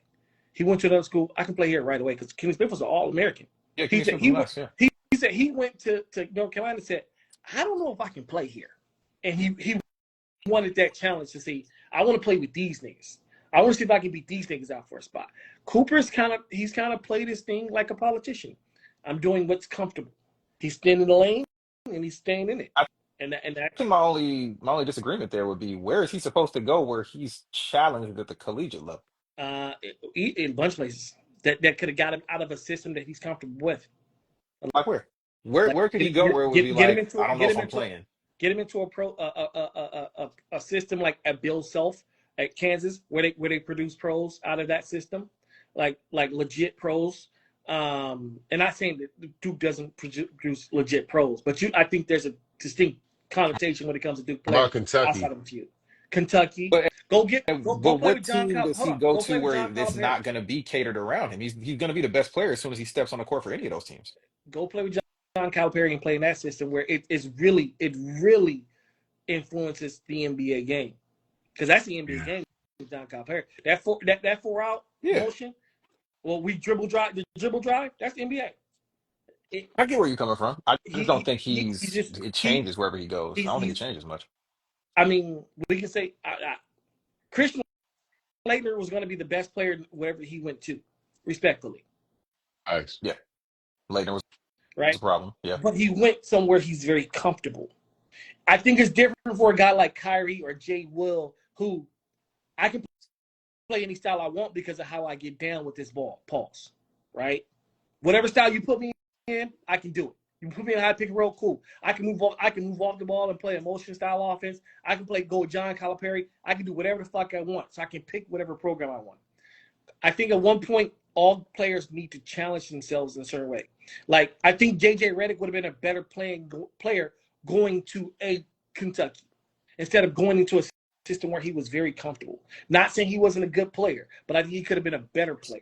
He went to another school, I can play here right away because Kenny Smith was an All-American. Yeah, He Kenny said Smith was nice. Yeah. he said he went to North Carolina and said, I don't know if I can play here, and he wanted that challenge to see. I want to play with these niggas. I want to see if I can beat these niggas out for a spot. Cooper's kind of played his thing like a politician. I'm doing what's comfortable. He's staying in the lane and he's staying in it. I And think my only disagreement there would be where is he supposed to go where he's challenged at the collegiate level? in a bunch of places that could have got him out of a system that he's comfortable with. Like where? Like Where could he go where it would be get him like, into I don't know get if him I'm into playing? get him into a system like at Bill Self at Kansas where they produce pros out of that system, like legit pros. And not saying that Duke doesn't produce legit pros, but I think there's a distinct connotation when it comes to Duke How about players outside Kentucky? of a few. Kentucky, But go play what with John team Cal. does Hold he on, go go to play with where John it's not Calipari. going to be catered around him? He's going to be the best player as soon as he steps on the court for any of those teams. Go play with John Calipari and play in that system where it really influences the NBA game because that's the NBA Yeah. game with John Calipari. That 4-out Yeah, motion. Well, we dribble drive. The dribble drive. That's the NBA. It, I get where you're coming from. I just don't think he just it changes wherever he goes. I don't think it he's. changes much. I mean, we can say Christian Laettner was going to be the best player wherever he went to, respectfully, Nice. Yeah, Leitner was a right? problem. Yeah, But he went somewhere he's very comfortable. I think it's different for a guy like Kyrie or Jay Will, who I can play any style I want because of how I get down with this ball. Pause. Right? Whatever style you put me in, I can do it. You put me in a high pick and roll, cool. I can move off the ball and play a motion style offense. I can go John Calipari. I can do whatever the fuck I want. So I can pick whatever program I want. I think at one point all players need to challenge themselves in a certain way. Like I think JJ Redick would have been a better player going to a Kentucky instead of going into a system where he was very comfortable. Not saying he wasn't a good player, but I think he could have been a better player.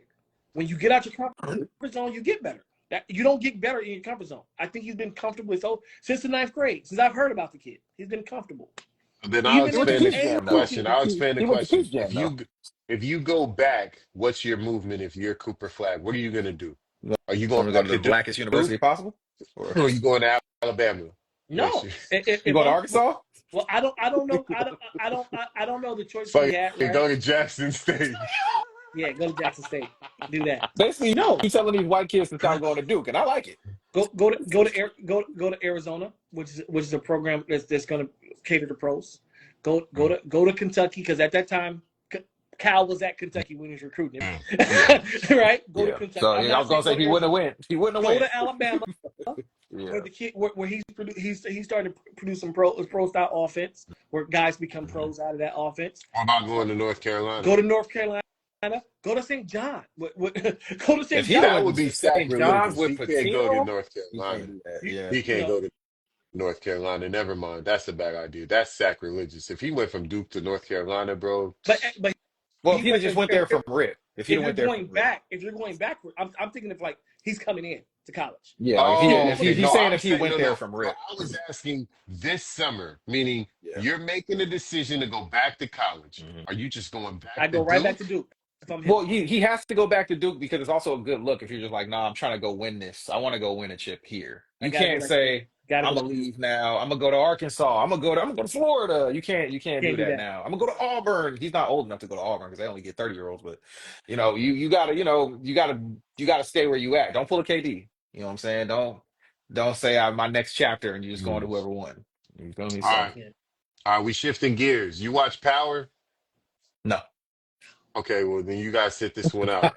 When you get out your comfort zone, you get better. You don't get better in your comfort zone. I think he's been comfortable since the 9th grade. Since I've heard about the kid, he's been comfortable. Then I'll Even He went to expand Peach the Jam though. question. I'll expand the He went to question. Peach Jam though. If you go back, what's your movement if you're Cooper Flag? What are you gonna do? You Are you want going me to go back to the to blackest Duke university possible? Or or are you going to Alabama next no, year? you if going to I'm Arkansas? well, I don't know. I don't know the choices we Fuck had. it, Right? go to Jackson State. Yeah, go to Jackson State. Do that. Basically, No, you telling these white kids to stop going to Duke, and I like it. go to Arizona, which is a program that's going to cater to pros. Go to Kentucky because at that time Cal was at Kentucky when he was recruiting him. Right? Go to Yeah. Kentucky. So I'm I not was gonna saying go say to he wouldn't have Arizona. went. He wouldn't have Go went. to Alabama Yeah. where the kid where he's starting to produce some pro style offense where guys become pros out of that offense. What about going to North Carolina? Go to North Carolina. Go to St. John. Go to St. If he'd have That John. went would be to St. John's sacrilegious. with He can't go to Patino, North you Carolina. can't do that. You, Yeah. He you can't know, go to North Carolina. Never mind. That's a bad idea. That's sacrilegious. If he went from Duke to North Carolina, bro. but Well, if he he'd have went just there went there from rip, if he'd have went there from rip. if you're going backward, I'm thinking of like he's coming in to college. Yeah, like Oh, if okay. he's No, saying I'm if he saying went no, there no. from No, rip. I was asking this summer, meaning Yeah. you're making a decision to go back to college. Mhm. Are you just going back I to go right back Duke? to Duke if I'm him. Well, he has to go back to Duke because it's also a good look if you're just like, nah, I'm trying to go win this. I want to go win a chip here. I You gotta go can't back to Duke. say Gotta I'm go gonna back to Duke. leave now. I'm gonna go to Arkansas. I'm gonna go to Florida. You can't do Can't do that that. now. I'm gonna go to Auburn. He's not old enough to go to Auburn because they only get 30-year-olds. But you gotta stay where you at. Don't pull a KD. You know what I'm saying? Don't say my next chapter and you just going to Mm. whoever won. You feel me? All So right. Yeah. All right. We shifting gears. You watch Power? no. Okay. Well, then you guys sit this one out.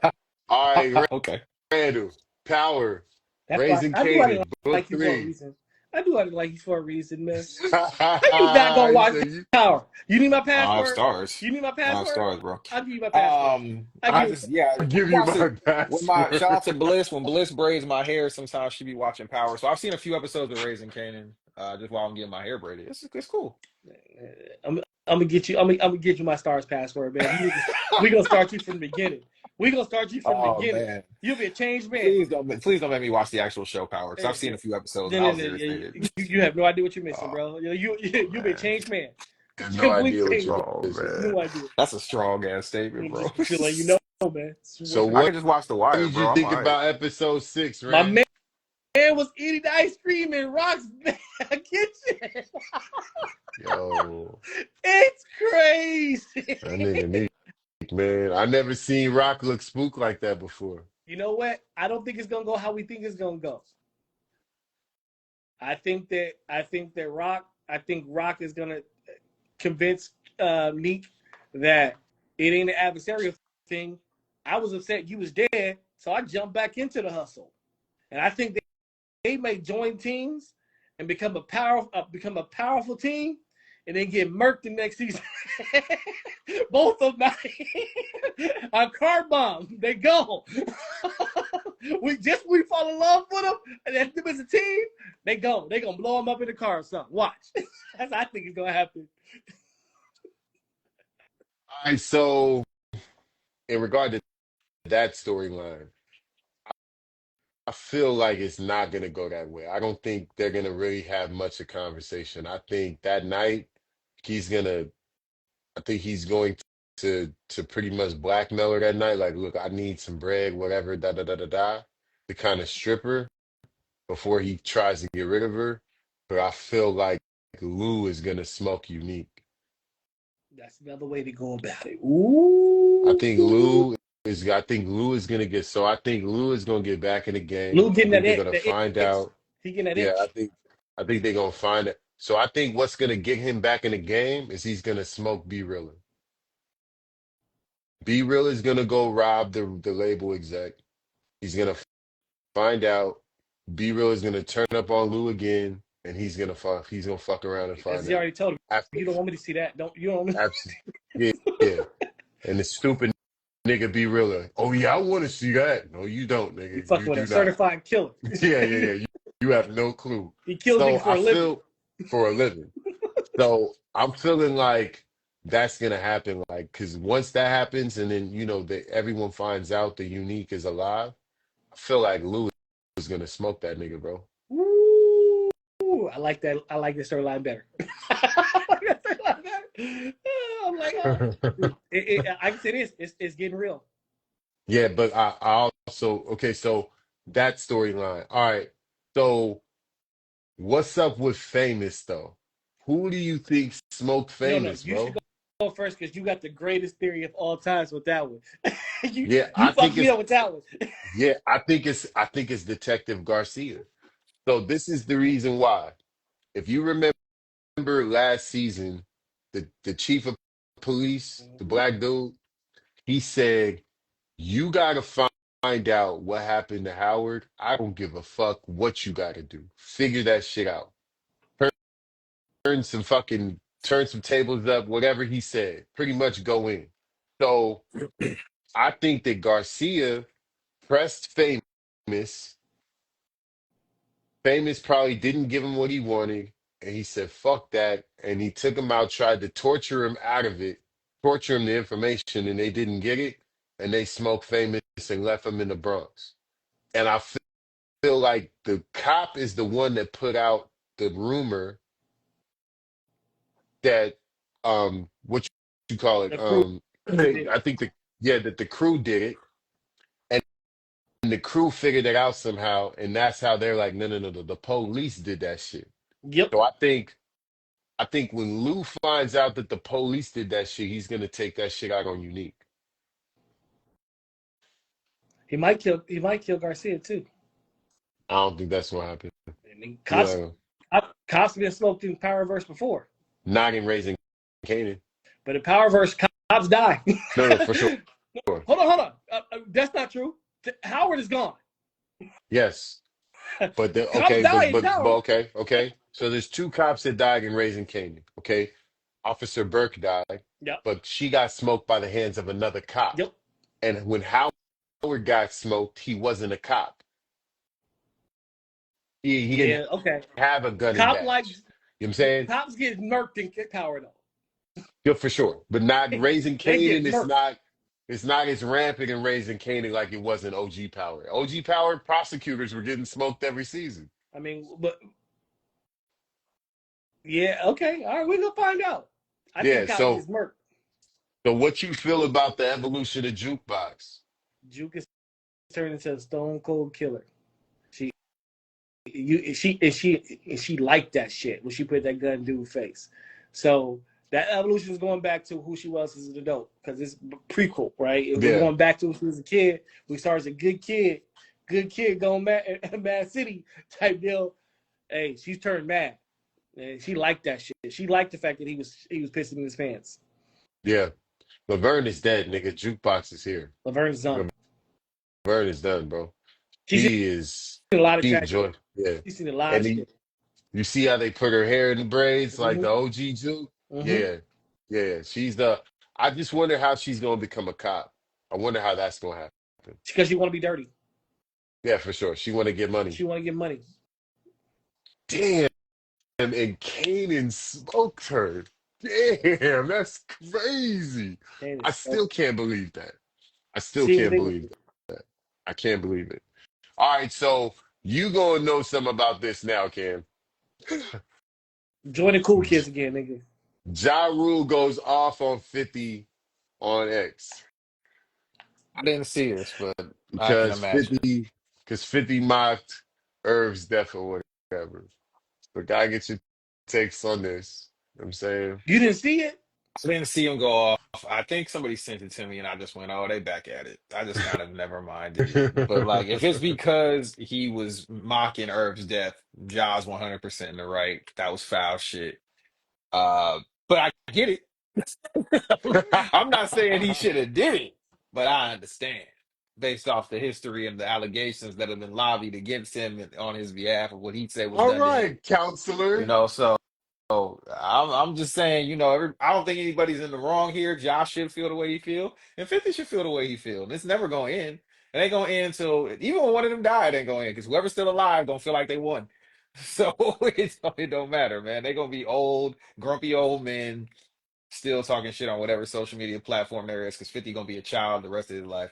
All right, Okay. Randall. Power. That's why Raising I do. I didn't Canaan. Book like you for a 3. reason. I do. I didn't like you for a reason, man. You How you not gonna watch said you. Power? You need my Five password? stars. You need my Five password? stars, bro. I'll give you my password. I I give you. just yeah, I'll I give you watched my it when my password. shout out to Bliss when Bliss braids my hair. Sometimes she be watching Power, so I've seen a few episodes of Raising Canaan. Just while I'm getting my hair braided, it's cool. I'm gonna get you. I'm gonna get you my stars password, man. We gonna start you from the beginning. We gonna start you from the Oh beginning. man, You'll be a changed man. please don't make me watch the actual show Power because I've seen a few episodes and I was irritated. You have no idea what you're missing, Oh bro. You'll be a man, changed man. I have no Complete idea what change. you're oh missing. man, No idea. that's a strong ass statement, bro. Just letting you know, man. So I what can just watch The Wire, did you bro. I'm think all right. about episode 6, My Rand? man was eating ice cream in Rock's kitchen. Yo, It's crazy. that nigga Nick, man. I never seen Rock look spooked like that before. You know what? I don't think it's gonna go how we think it's gonna go. I think that Rock is gonna convince Neek that it ain't an adversarial thing. I was upset you was dead, so I jumped back into the hustle. And I think they may join teams and become a powerful team, and then get murked the next season. Both of them are car bomb. They go. we fall in love with them, and then them as a team, they go. They gonna blow them up in the car or something. Watch. That's what I think is gonna happen. All right, so in regard to that storyline, I feel like it's not gonna go that way. I don't think they're gonna really have much of conversation. I think that night he's gonna I think he's going to pretty much blackmail her that night. Like, look, I need some bread, whatever, da da da da da, to kind of strip her before he tries to get rid of her. But I feel like Lou is gonna smoke Unique. That's another way to go about it. I Ooh. think Lou I think Lou is gonna get so I think Lou is gonna get back in the game. Lou I getting think that they're itch. gonna find Itch. out. He getting that Yeah, itch. I think they're gonna find it. So I think what's gonna get him back in the game is he's gonna smoke B Rilla. B Rilla is gonna go rob the label exec. He's gonna find out. B Real is gonna turn up on Lou again, and he's gonna fuck around and As find he out. already told him, After, you don't want me to see that. You don't want me. abs- yeah, yeah. And the stupid nigga B Real, like, oh yeah, I want to see that. No, you don't, You nigga. You fucking with do a not. certified killer. Yeah, yeah, yeah. You have no clue. He kills So niggas for I a living. feel for a living. So I'm feeling like that's gonna happen, like, because once that happens, and then that everyone finds out the Unique is alive, I feel like Lou is gonna smoke that nigga, bro. Ooh, I like that. I like the storyline better. I like that storyline better. I'm like, I can say this. It's getting real. Yeah, but I also okay. So that storyline. All right. So what's up with Famous though? Who do you think smoked No. Famous, You should bro? go first because you got the greatest theory of all times with that one. you Yeah, you I think fucked me it's up with that one. yeah, I think it's Detective Garcia. So this is the reason why. If you remember last season, the chief of police, the Mhm. black dude, he said, "You gotta find out what happened to Howard. I don't give a fuck what you gotta do. Figure that shit out. Turn some fucking turn some tables up, whatever he said. Pretty much go in." So I think that Garcia pressed Famous. Famous probably didn't give him what he wanted, and he said, "Fuck that." And he took him out, tried to torture him out of it, torture him the information, and they didn't get it. And they smoked Famous and left him in the Bronx. And I feel like the cop is the one that put out the rumor that what you call it? The crew did I it. think that the crew did it, and the crew figured it out somehow, and that's how they're like, no, no, no, no, the police did that shit. Yep. So I think when Lou finds out that the police did that shit, he's gonna take that shit out on Unique. He might kill Garcia too. I don't think that's gonna happen. I mean, Yeah, Cops have been smoked in Powerverse before, not in Raising Canaan. but in Powerverse, cops die. No, no, for sure. Hold on. That's not true. Howard is gone. Yes, but Cops okay, die but in but but Power. okay, okay. So there's two cops that died in Raising Canaan. Okay, Officer Burke died, Yep. but she got smoked by the hands of another cop. Yep. And when Howard got smoked, he wasn't a cop. He didn't Yeah. Okay. have a gun and Cop badge. like You know what I'm saying? cops get murked in Power though. Yeah, for sure. But not Raising They get Canaan, murked. it's not as rampant in Raising Canaan like it was in OG Power. OG Power prosecutors were getting smoked every season. I mean, but yeah. Okay. All right. We're gonna find out. I Yeah, think cops so gets murked. what you feel about the evolution of Jukebox? Juke is turned into a stone cold killer. She she liked that shit when she put that gun in dude's face. So that evolution is going back to who she was as an adult because it's prequel, right? We're Yeah, going back to when she was a kid. We started as a good kid going mad, mad city type deal. Hey, she's turned mad, and she liked that shit. She liked the fact that he was pissing in his pants. yeah. Laverne is dead, nigga. Jukebox is here. Laverne's done. Laverne is done, bro. She's She is seen a lot of she trash shit. enjoyed. Yeah. She's seen a lot And of shit. you see how they put her hair in the braids like Mm-hmm. the OG Juke? Mm-hmm. Yeah. Yeah. I just wonder how she's gonna become a cop. I wonder how that's gonna happen. Because she want to be dirty. Yeah, for sure. She wanna get money. She want to get money. Damn, and Kanan smoked her. Damn, that's crazy. And I still can't believe that. I still see what can't they believe that. I can't believe it. All right, so you gonna know something about this now, Cam. join the cool kids again, nigga. Ja Rule goes off on 50 on X I didn't see this, but I can because imagine. 50 mocked Irv's death or whatever. So gotta get your takes on this. You know what I'm saying? You didn't see it? I didn't see him go off. I think somebody sent it to me, and I just went, "Oh, they back at it." I just kind of never minded it. But like, if it's because he was mocking Irv's death, Ja's 100% in the right. That was foul shit. But I get it. I'm not saying he should have did it, but I understand. based off the history and the allegations that have been lobbied against him on his behalf of what he said was All done to him. right, counselor. So I'm just saying, I don't think anybody's in the wrong here. Josh should feel the way he feel, and 50 should feel the way he feel. It's never gonna end. It ain't gonna end until even when one of them died, it ain't gonna end because whoever's still alive gonna feel like they won. So it don't matter, man. They gonna be old, grumpy old men still talking shit on whatever social media platform there is because 50 gonna be a child the rest of his life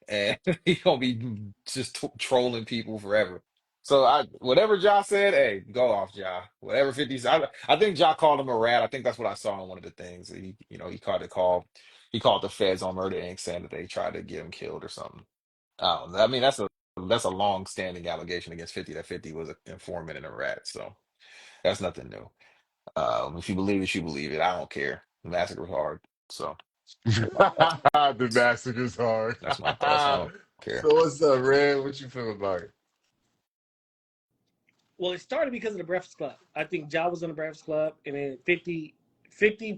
and he gonna be just trolling people forever. So whatever Ja said, hey, go off, Ja. Whatever 50 said, I think Ja called him a rat. I think that's what I saw in one of the things. He called the feds on Murder Inc. saying that they tried to get him killed or something. I mean, that's a long standing allegation against 50 that 50 was an informant and a rat. So that's nothing new. If you believe it, you believe it. I don't care. The massacre was hard. So The massacre's hard. that's my thoughts. I don't care. So what's up, Red? What you feel about it? Well, it started because of the Breakfast Club. I think Ja was on the Breakfast Club, and then 50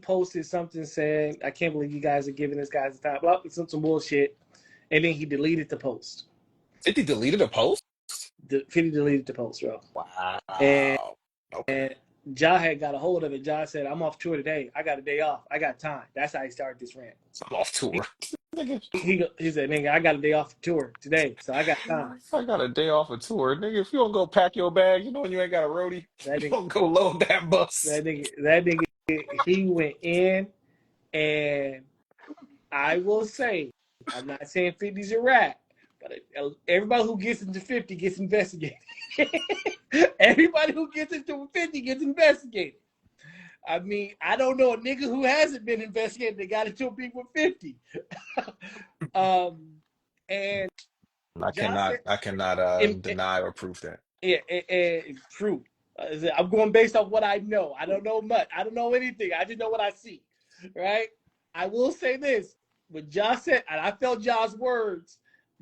posted something saying, "I can't believe you guys are giving this guy the time." Blah, some bullshit, and then he deleted the post. 50 deleted a post? 50 deleted the post, bro. Wow. And Okay. Ja had got a hold of it. Ja said, "I'm off tour today. I got a day off. I got time." That's how he started this rant. I'm off tour. He said, "Nigga, I got a day off tour today, so I got time." I got a day off of tour. Nigga, if you don't go pack your bag, you know when you ain't got a roadie, That you nigga, don't go load that bus. that nigga, he went in, and I will say, I'm not saying 50's a rat, but everybody who gets into 50 gets investigated. Everybody who gets into 50 gets investigated. I mean, I don't know a nigga who hasn't been investigated that got into a beef with 50. And I cannot deny or prove that. True. I'm going based on what I know. I don't know much. I don't know anything. I just know what I see. Right? I will say this. What Ja said, and I felt Ja's words.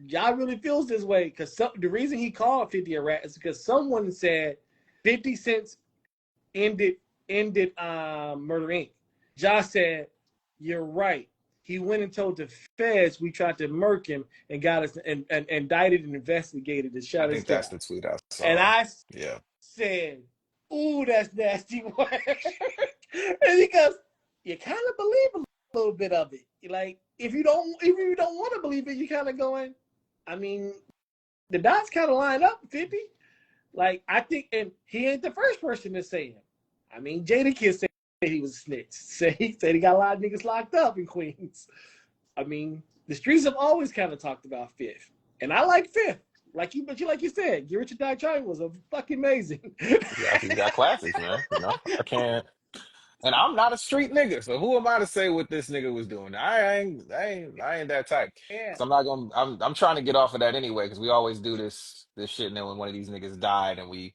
Ja really feels this way because the reason he called 50 a rat is because someone said 50 Cent ended Murder Inc. Ja said, "You're right. He went and told the feds we tried to murk him and got us and indicted and investigated to shut us down." I think that's the tweet I saw. And I Yeah. said, "Ooh, that's nasty work." And because you kind of believe a little bit of it. Like if you don't want to believe it, you kind of going. I mean, the dots kind of line up. 50. Like I think, and he ain't the first person to say it. I mean, Jadakiss said he was a snitch. He said he got a lot of niggas locked up in Queens. I mean, the streets have always kind of talked about Fifth, and I like Fifth. Like you said, Get Rich or Die Trying was a fucking amazing. Yeah, you got classics, man. I can't. And I'm not a street nigga, so who am I to say what this nigga was doing? I ain't that type. Yeah. So I'm not gonna. I'm trying to get off of that anyway because we always do this shit, and then when one of these niggas died, and we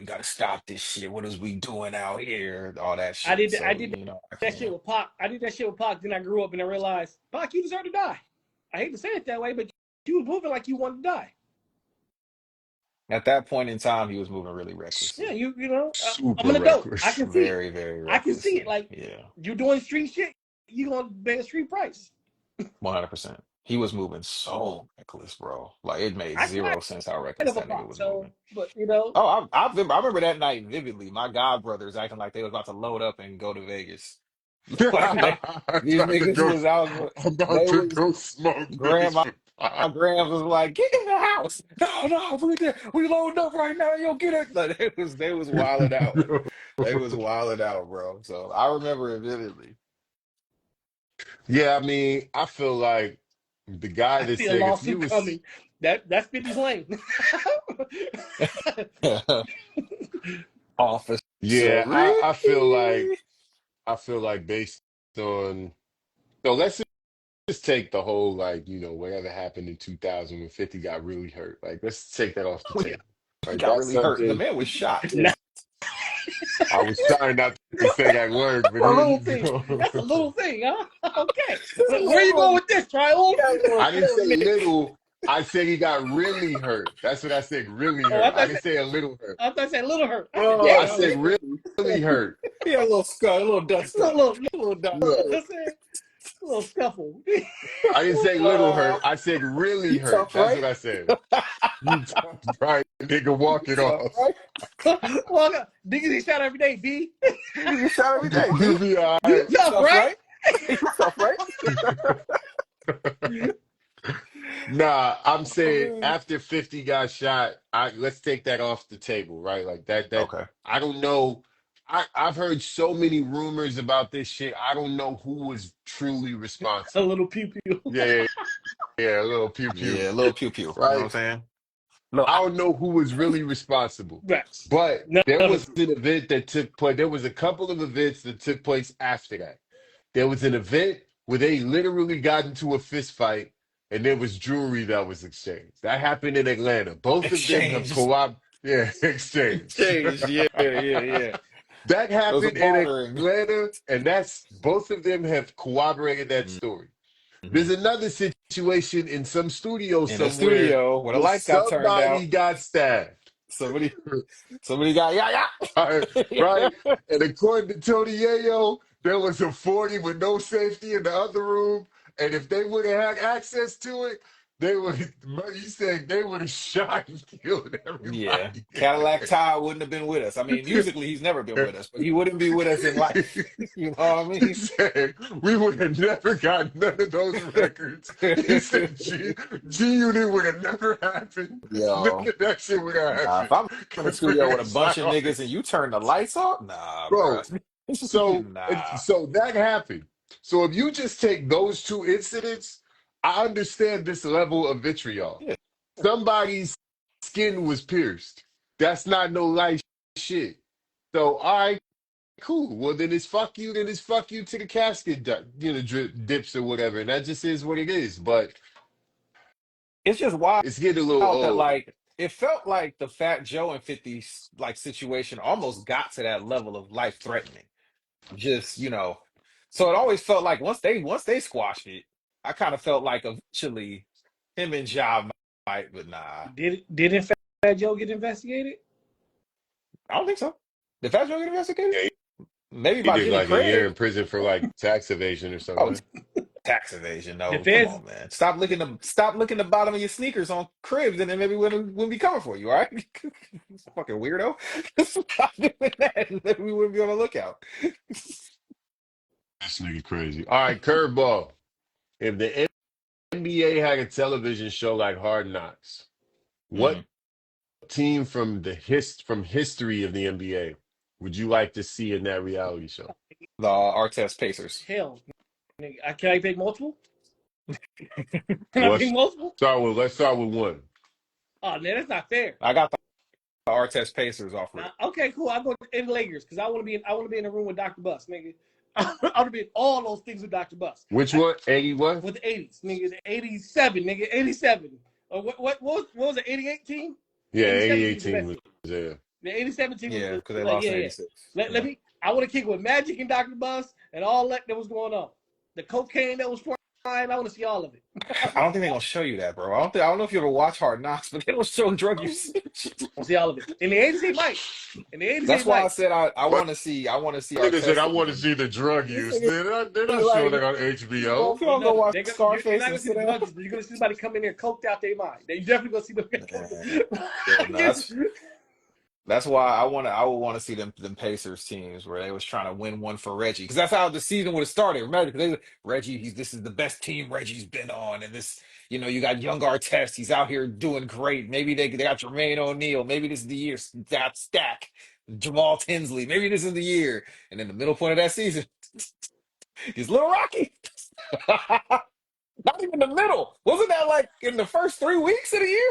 gotta stop this shit. What is we doing out here? All that I shit. did So I that shit can't. with Pac. I did that shit with Pac. Then I grew up and I realized, Pac, you deserve to die. I hate to say it that way, but you was moving like you wanted to die. At that point in time, he was moving really recklessly. Yeah, you know, I'm Super an adult. I reckless. can see it. Very, very I can see it. recklessly. Like Yeah, you doing street shit, you gonna pay a street price. 100%. He was moving so reckless, bro. Like it made I kind zero sense how reckless of a that nigga Pac, was so moving. but you know, Oh, I remember that night vividly. My god brothers acting like they was about to load up and go to Vegas. Like these About to niggas go, was out. about They to was go smoke this grandma. with Pac. Grams was like, "Get in the house!" No, we loading up right now. Yo, get it. Like they was wilding out. They was wilding out, bro. So I remember it vividly. Yeah, I mean, I feel like the guy I that see a said if you lawsuit was coming. That's 50's lane. Officer yeah, Reed. I feel like based on so let's just take the whole like, whatever happened in 2000 when 50 got really hurt. Like let's take that off the Oh, yeah, table. he Right? got That's really hurt. The something man was shot. that I was trying not to say that word, but A here little you thing. go. That's a little thing, huh? Okay. Just a Where you going little, with this, Trial? yeah, I didn't say little little. I said he got really hurt. That's what I said, really Oh, I hurt. I thought didn't say a little hurt. I said little hurt. I said, Oh, I damn. said really hurt. yeah, a little scar, a little dust up, Little, a little dust. Yeah. I said, A little scuffle. I didn't say little hurt. I said really You hurt. tough, That's right? what I said. You tough, right? Nigga, walk You it tough, off. right? Walk up. Niggas get shot every day, B. Nigga get shot every day, You'll B. be all You right. You tough, tough, right? right? You tough, right? Nah, I'm Oh, saying man. after 50 got shot, let's take that off the table, right? Like that Okay. I don't know. I've heard so many rumors about this shit. I don't know who was truly A responsible. little pew pew. Yeah, yeah, yeah, a little pew pew, Yeah, a little pew pew. You know what I'm right? saying? No, I don't know who was really responsible, Facts. but None there of was us. an event that took place. There was a couple of events that took place after that. There was an event where they literally got into a fist fight and there was jewelry that was exchanged. That happened in Atlanta. Both of them have exchange. exchanged. Exchange. Yeah, yeah, yeah. That There was a happened in bartering. Atlanta, and that's both of them have corroborated that story. Mhm. There's another situation in some studio In a somewhere studio where the where lights got turned out, somebody got stabbed. somebody somebody got Right, yeah. right. And according to Tony Yayo, there was a 40 with no safety in the other room. And if they would have had access to it, they would, he said they would have shot and killed Yeah. everybody in Cadillac there. Ty wouldn't have been with us. I mean, musically he's never been with us, but he wouldn't be with us in life. You know what I He mean? said we would have never got none of those records. He said G Unit would have never happened. None Yo. of that shit would have Nah, if happened I'm in the because we studio with a had bunch shot of all niggas and this. you turn the lights off, nah, Bro, bruh. so Nah. so that happened. So if you just take those two incidents, I understand this level of vitriol. Yeah. Somebody's skin was pierced. That's not no light shit. So all right, cool. Well then it's fuck you. Then it's fuck you to the casket, dips or whatever. And that just is what it is. But It's just wild it's getting a little that old. like it felt like the Fat Joe and 50 like situation almost got to that level of life threatening. Just, so it always felt like once they squashed it, I kind of felt like eventually him and Ja might, but nah. Didn't Fat Joe get investigated? I don't think so. Did Fat Joe get investigated? Yeah, Maybe he by did Jenny like a year Craig. in prison for like tax evasion or something. Oh, Right? tax evasion. The No, come feds. on, man. Stop licking the bottom of your sneakers on cribs, and then maybe we'll be coming for you. All right, fucking weirdo. Stop doing that, and then we wouldn't be on the lookout. This nigga crazy. All right, curveball. If the NBA had a television show like Hard Knocks, what Mhm. team from history of the NBA would you like to see in that reality show? The Artest Pacers. Hell, nigga, can I pick multiple? Can I Well, pick multiple? let's start with one. Oh man, that's not fair. I got the Artest Pacers off rip. Okay, cool. I go in Lakers because I want to be in the room with Dr. Bus, nigga. I want to be in all those things with Dr. Bus. Which one? 81? With the 80s, nigga. 87, nigga. 87. Or what was the 88 team? Yeah, 87 88 was the team best was team. there. The 87 team Yeah, was because they like, lost yeah, in yeah. '86. Let me. I want to kick with Magic and Dr. Bus and all that was going on. The cocaine that was flying. I want to see all of it. I don't think they're gonna show you that, bro. I don't know if you ever watch Hard Knocks, but they don't show drug usage. I want to see all of it. In the 80s, they might. In the 80s, they That's why I might. said I What? want to see Nigga said, Artest I want to again. see the drug This use. nigga They're not like, showing it on well, HBO. if you Well, don't go no, watch you're Scarface not and gonna see sit the down. drug use, but you're gonna see somebody come in there coked out their mind. You're definitely gonna see them. Yeah, no, that's why I would want to see them Pacers teams where they was trying to win one for Reggie, because that's how the season would have started. Remember, because Reggie, this is the best team Reggie's been on, and this, you got young Artest, he's out here doing great. Maybe they got Jermaine O'Neal. Maybe this is the year that Stack, Jamal Tinsley. Maybe this is the year. And then the middle point of that season is Little Rocky. Not even the middle. Wasn't that like in the first 3 weeks of the year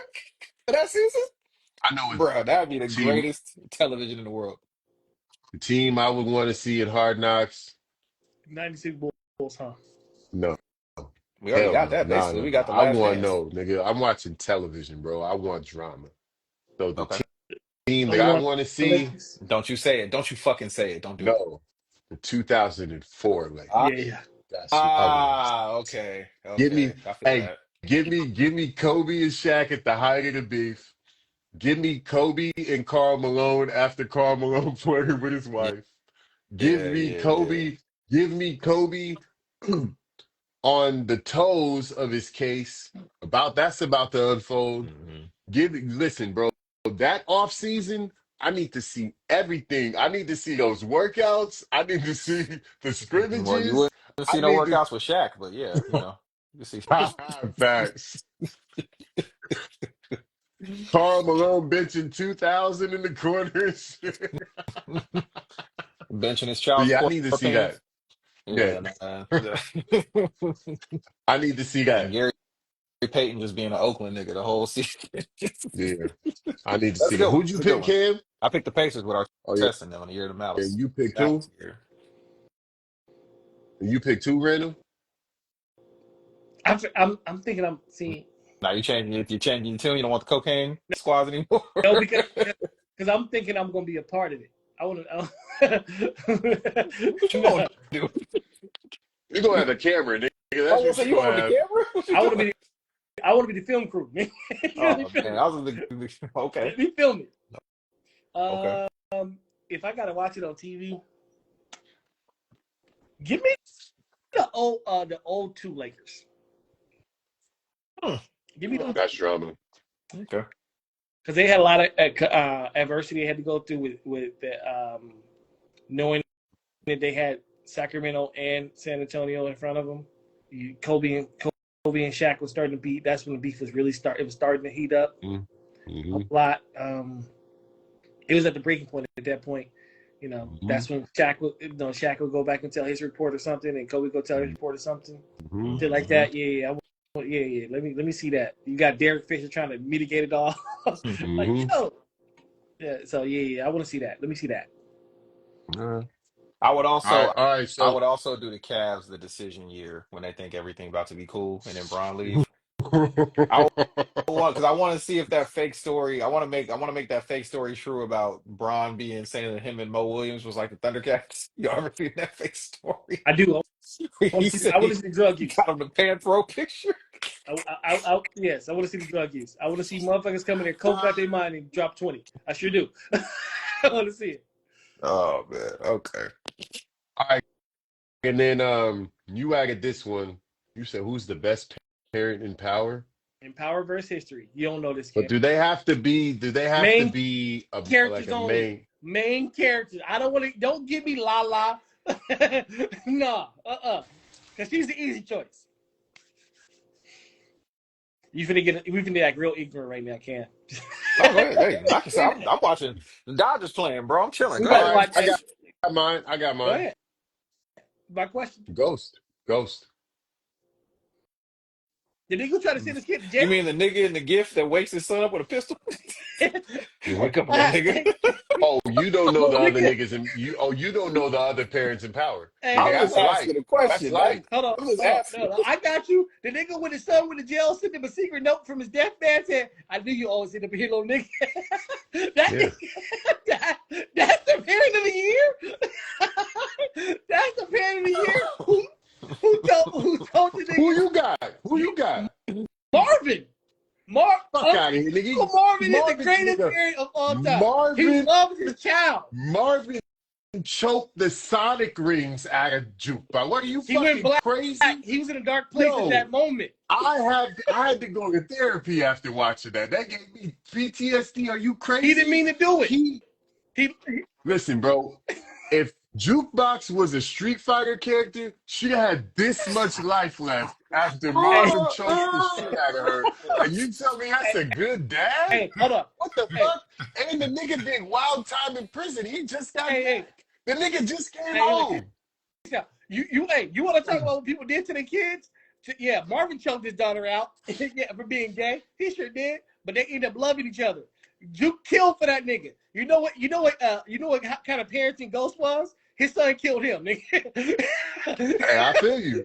of that season? I know Bro, that'd be the a team, greatest television in the world. the team I would want to see in Hard Knocks. 96 Bulls, huh? No. We already Hell got no. that, Nah, basically. nah, We nah. got the I last want dance. no, nigga. I'm watching television, bro. I want drama. So the Okay. team Oh, that you I want want to the see, Lakers? Don't you say it. Don't you fucking say it. Don't do it. no, the 2004 Lakers. Ah, Yeah, yeah. That's what I want to see. okay. Give me, Okay. I feel hey, that. give me Kobe and Shaq at the height of the beef. Give me Kobe and Karl Malone after Karl Malone flirted with his Yeah, wife. Give yeah, me yeah, yeah. Kobe. Give me Kobe on the toes of his case. That's about to unfold. Hmm. Listen, bro. That off season, I need to see everything. I need to see those workouts. I need to see the Well, you scrimmages. wouldn't I see no need to workouts with Shaq, but yeah, you see. facts. Karl Malone benching 2,000 in the corners. Benching his But child's yeah, I support need to see that. pants. Yeah, Yeah, nah. I need to see And that. Gary Payton just being an Oakland nigga the whole season. Yeah, I need to That's see a that. good one. Who'd you That's a good pick, one. Cam? I picked the Pacers with our Oh yeah, test in them in the year of the and Malice. you picked who? Malice year. You picked who, Randall? I'm thinking I'm seeing Now you changing if you're changing your tune, you don't want the cocaine squads anymore. no because I'm thinking I'm gonna be a part of it. I want to. What you No, gonna do? You're gonna have a camera, nigga. I That's was gonna what say you're you gonna on the have. camera? What you I want to doing? be. I want to be the film crew. Man. Oh man, I was in okay. Let me film it. Okay. If I gotta watch it on TV, give me the old two Lakers. Hmm. Give me those That's drama. Okay. because they had a lot of adversity they had to go through with the, knowing that they had Sacramento and San Antonio in front of them. Kobe and Shaq was starting to beat. That's when the beef was really It was starting to heat up Mm-hmm. a lot. It was at the breaking point at that point. That's when Shaq would go back and tell his report or something, and Kobe go tell his report or something. Mm-hmm. Shit like that. Yeah. Yeah. Let me see that. You got Derek Fisher trying to mitigate it all. Like, yo. Yeah. So yeah. I want to see that. Let me see that. I would All right, also all right. I So, would also do the Cavs the decision year when they think everything about to be cool and then Bron leave. I want because I want to see if that fake story. I want to make that fake story true about Bron being saying that him and Mo Williams was like the Thundercats. You ever seen that fake story? I do. He said I want to he see the drug use. got him the Panthro picture. Yes, I want to see the drug use. I want to see motherfuckers come in there, coke out their mind and drop 20. I sure do. I want to see it. Oh man, okay. all right, and then you added this one. You said who's the best parent in power? In Power versus History, you don't know this But kid. do they have to be? Do they have to Main be characters like a only. main? Main characters. I don't want to. Don't give me La. No. Because she's the easy choice. We finna act real ignorant right now, Cam. Oh, go ahead. Hey, like I said, I'm watching the Dodgers playing, bro. I'm chilling. We Go gotta All ahead. right, watch I that. got mine. I got Go mine. ahead. My question. Ghost. Did they go try to send this kid to You jail? mean the nigga in the gift that wakes his son up with a pistol? Mhm. Like, come on, nigga. Oh, you don't know the Well, other nigga, niggas in you. Oh, you don't know the other parents in power. hey, Nigga, I'm hold just that's on. light. asking a That's question. light. Hold on. I'm just Hold on. asking. No, I got you. The nigga when his son went to jail sent him a secret note from his deathbed saying, I knew you always end up here, little nigga. Yeah. That's the parent of the year? That's the parent of the year? Who told the Who nigga? you got? Who you got? Marvin. Fuck out of here, nigga. Uncle Marvin is the Marvin, greatest nigga. parent of all time. He Marvin, loves his child. Marvin choked the Sonic rings out of Jukebox. What are you He went fucking black. crazy? He was in a dark place Yo. at that moment. I had to go to therapy after watching that. That gave me PTSD. Are you crazy? He didn't mean to do it. He He Listen, bro. If Jukebox was a Street Fighter character, she had this much life left after Marvin choked the shit out of her. And you tell me that's a good dad? Hey, hold up. What the Hey. fuck? And the nigga did wild time in prison. He just got Hey. back. The nigga just came Hey, home. You want to talk about what people did to their kids? Yeah, Marvin choked his daughter out for being gay. He sure did, but they ended up loving each other. Juke killed for that nigga. You know what kind of parenting Ghost was? His son killed him, nigga. Hey, I feel you.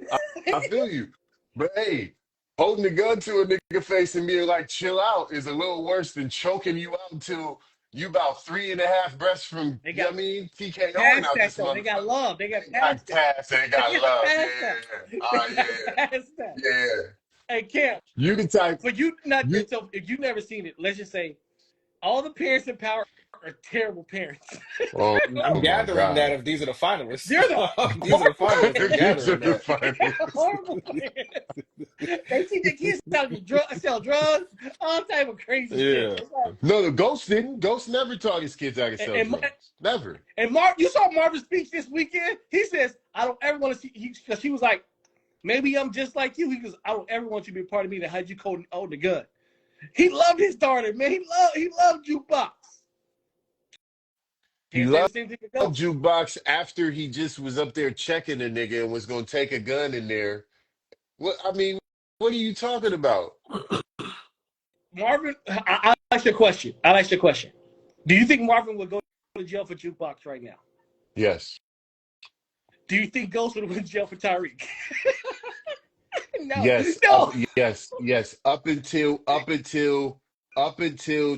I feel you. But hey, holding a gun to a nigga face and being like, chill out is a little worse than choking you out until you about 3.5 breaths from, They you know got what I mean? TKOing past out that this though. They got motherfucker. love. They got They past got that. tats, they got love. Past Yeah. that. Oh, They yeah. got past that. Yeah. Hey, Cam, You the type. but you not You, so if you've never seen it, let's just say all the parents in power are terrible parents. Oh, I'm oh my gathering that God. if these are the finalists. They're the These are the horrible finalists. I'm parents. These are gathering the that. They're finalists. horrible parents. They teach their kids how to sell drugs, all type of crazy shit. Yeah. It's like, No, the Ghost didn't. Ghost never taught his kids how to and, sell and, drugs. Never. you saw Marvin's speech this weekend. He says, "I don't ever want to see." Because he was like, "Maybe I'm just like you." He goes, "I don't ever want you to be a part of me that had you own the gun." He loved his daughter, man. He loved Jukebox. He Can't say the loved same thing to Ghost. Jukebox after he just was up there checking a nigga and was gonna take a gun in there. What I mean, what are you talking about? Marvin, I ask you a question. I'll ask you a question. Do you think Marvin would go to jail for Jukebox right now? Yes. Do you think Ghost would go to jail for Tyreek? No. Yes. No. Yes. Up until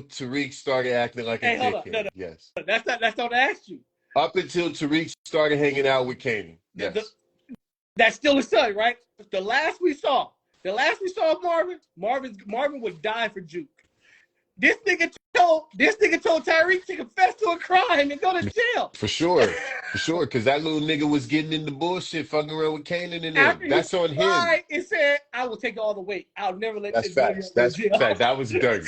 Tariq started acting like a Hey, hold on. dickhead. No. Yes. That's not what I asked you. Up until Tariq started hanging out with Kanan. Yes. That's still his son, right? The last we saw of Marvin would die for Juke. This nigga told Tyreek to confess to a crime and go to jail. For sure. Because that little nigga was getting into bullshit, fucking around with Kanan and After them. That's on him. lied and said, "I will take all the weight. I'll never let That's this facts. video That's go to jail." fact. That was dirty.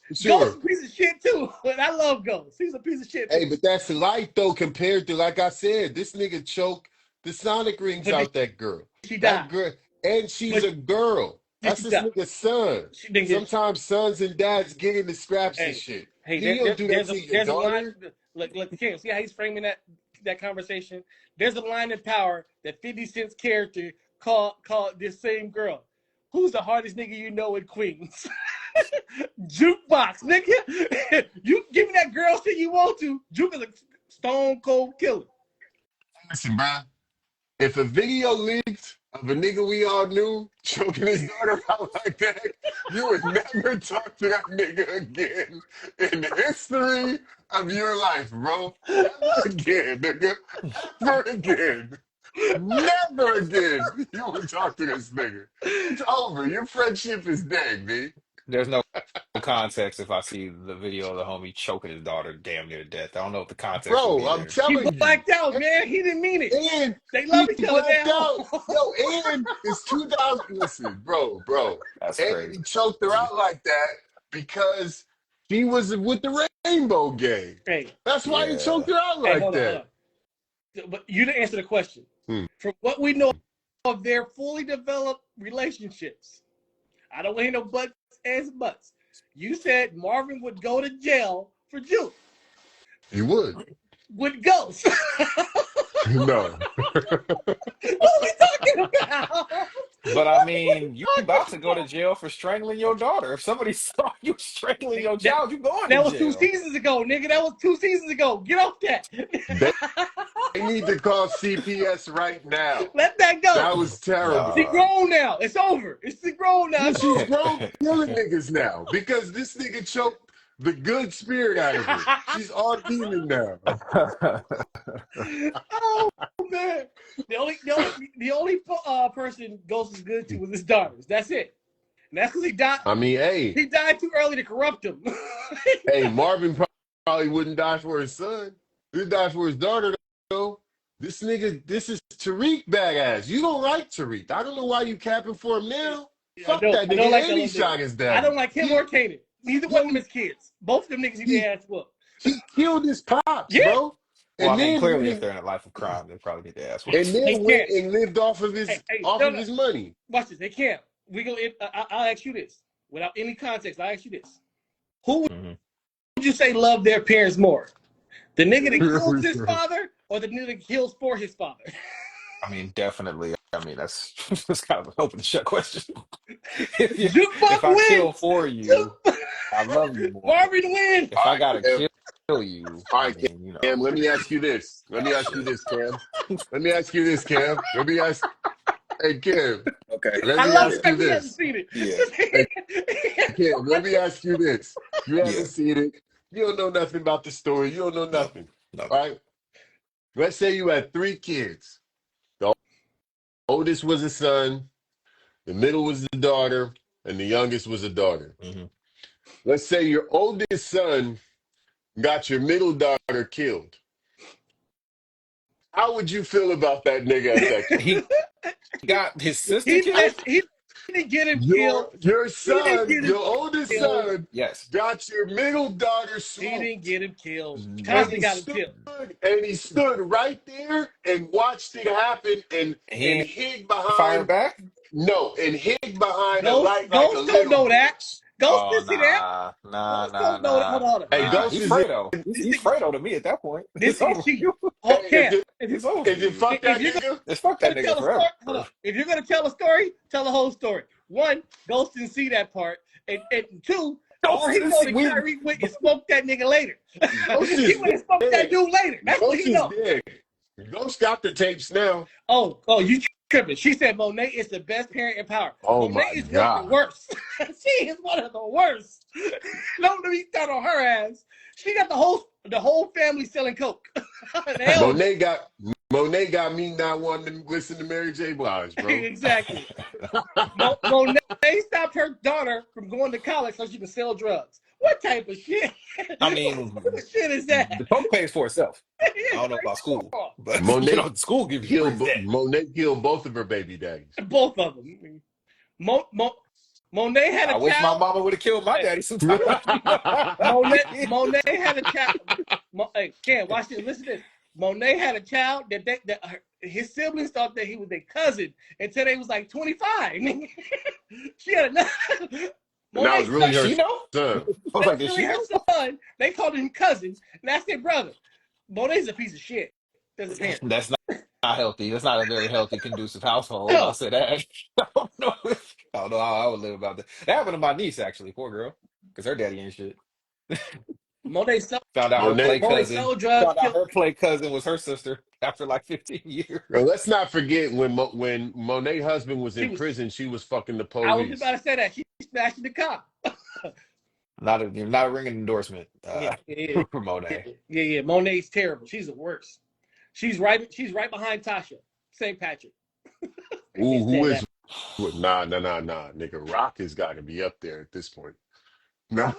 For sure. Ghost is a piece of shit too, but I love Ghost. He's a piece of shit too. Hey, but that's light though compared to, like I said, this nigga choked the Sonic rings But out that girl. She That died. girl, and she's But a girl. That's she this died. nigga's son. She didn't get. Sometimes sons and dads get into scraps and Hey, shit. hey, You don't do that to your there's a line. daughter. Look, Kim, see how he's framing that conversation? There's a line in Power that 50 Cent's character called this same girl. Who's the hardest nigga you know in Queens? Jukebox, nigga. You give me that girl shit you want to. Juke is a stone cold killer. Listen, bro. If a video leaked of a nigga we all knew choking his daughter out like that, you would never talk to that nigga again in the history of your life, bro. Never again, nigga. Never again. Never again. You would talk to this nigga. It's over. Your friendship is dead, B. There's no context if I see the video of the homie choking his daughter damn near to death. I don't know if the context would Bro, be I'm there. He telling you. blacked out, man. He didn't mean it. And They love he each other blacked now. out. Yo, and it's 2000. Listen, bro. That's And crazy. he choked her out like that because she was with the Rainbow Gang. Hey, That's why he Yeah. choked her out hey, like hold that. on. But you didn't answer the question. Hmm. From what we know of their fully developed relationships, I don't want to hear no buts, ands, buts. You said Marvin would go to jail for Juke. He would. With Ghost. No. What are we talking about? But I mean, you about to go to jail for strangling your daughter. If somebody saw you strangling your child, you going That to was jail. 2 seasons ago, nigga. That was 2 seasons ago. Get off that. They need to call CPS right now. Let that go. That was terrible. She grown now. It's over. It's grown now. It's She's over. grown killing niggas now because this nigga choked the good spirit out of her. She's all demon now. Oh man, the only person Ghost is good to was his daughters. That's it. And that's because he died. I mean, hey, He died too early to corrupt him. hey, Marvin probably wouldn't die for his son. He'd die for his daughter though. This nigga, this is Tariq badass. You don't like Tariq. I don't know why you capping for him now. Fuck that nigga. like And he that shot his dad. I don't like him or Kanan. Neither one of them is kids. Both of them niggas need their ass whooped. He killed his pops, Yeah. bro. Well, I mean, then clearly, went- if they're in a life of crime, they probably get their ass and whooped. then They went can't. and lived off of his his money. Watch this. They can't. I'll ask you this without any context. I'll ask you this: Who would you say loved their parents more? The nigga that kills his father, or the nigga that kills for his father? I mean, definitely. I mean, that's kind of an open shut question. if Jukebox I kill wins. for you, I love you more. Marvin wins. If I gotta kill you, All I right, mean, you know. Cam, let me ask you this. Cam. Hey, Cam. Okay. Let I me love the ask you fact he hasn't this. seen it. Yeah. Cam, let me ask you this. You haven't Yeah. seen it. You don't know nothing about the story. You don't know nothing. No. All right? Let's say you had 3 kids. The oldest was a son, the middle was the daughter, and the youngest was a daughter. Mhm. let's say your oldest son got your middle daughter killed. How would you feel about that nigga at that point? He got his sister he killed? didn't he didn't get him killed. Your He didn't son, get him your oldest killed. son, Yes. got your middle daughter He didn't swooped. get him killed. And Tasha he got him stood killed. and he stood right there and watched it happen He and ain't hid fired behind back? and hid behind a Ghost light like a Ghost don't little know that. bitch. Ghost Oh didn't see that. nah, nah, Ghost nah, don't know that. nah, Hold on. Hey, nah. Ghost He's is in. Fredo. This He's nigga, Fredo to me at that point. this It's nigga, over for she, you. oh, Hey, Cam, if It's over for if you you. fuck that you're nigga, It's fuck that gonna nigga tell a story, hold forever. on. If you're gonna tell a story, tell the whole story. One, Ghost didn't see that part, and two, all he know that We Kyrie went and smoked that nigga later. Ghost He is went and smoked that dead. dude later. That's what Ghost he is know. dead. Ghost got the tapes now. Oh, you tripping? She said Monet is the best parent in power. Oh Monet my is one of the God. worst. She is one of the worst. Don't let me start on her ass. She got the whole family selling coke. The hell Monet got me not wanting to listen to Mary J. Blige, bro. exactly. Monet stopped her daughter from going to college so she can sell drugs. What type of shit? I What mean, type of shit is that? the coke pays for itself. I Yeah, don't know like, about school, come on. but Monet school gives you free debt. Monet killed both of her baby daddies. Both of them. Monet had I a wish my child. mama would have killed my Hey, daddy sometimes. Monet had a child. Hey, Ken, watch this. Listen to this. Monet had a child his siblings thought that he was their cousin until they was like 25. She had another. And that was Monet's really Does her she know? son. I was like, that's does really she her know? son. They called him cousin, and that's their brother. Monet's a piece of shit as a parent. That's not healthy. That's not a very healthy, conducive household. I'll No, say that. I don't know how I would live about that. That happened to my niece, actually. Poor girl. Because her daddy ain't shit. Monet sold, Found out her Monet, play Monet cousin. sold drugs. Found out her play cousin was her sister after like 15 well, years. let's not forget when Monet's husband was She in was. prison, she was fucking the I was just about police. to say that she smashed the cop. Not a ringing endorsement Yeah, yeah, for yeah, Monet. yeah. Monet's terrible. She's the worst. She's right behind Tasha. St. Patrick. I Ooh, can't who stand is that. nah, nigga. Rock has got to be up there at this point. Nah,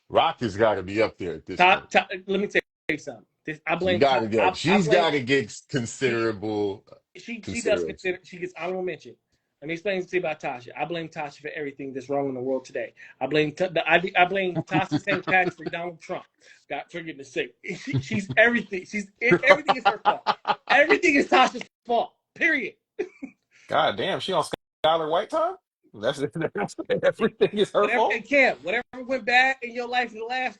Rock has got to be up there at this point. Let me tell you something. I She blame. got to get. I She's blame. got to get She considerable she does consideration. consider. She gets honorable mention. Let me explain to you about Tasha. I blame Tasha for everything that's wrong in the world today. I blame I blame Tasha St. Patrick for Donald Trump. God, for goodness sake, she's everything. Everything is her fault. Everything is Tasha's fault. Period. God damn, she on Skylar White time? That's everything is her Whatever fault? it can, whatever went bad in your life in the last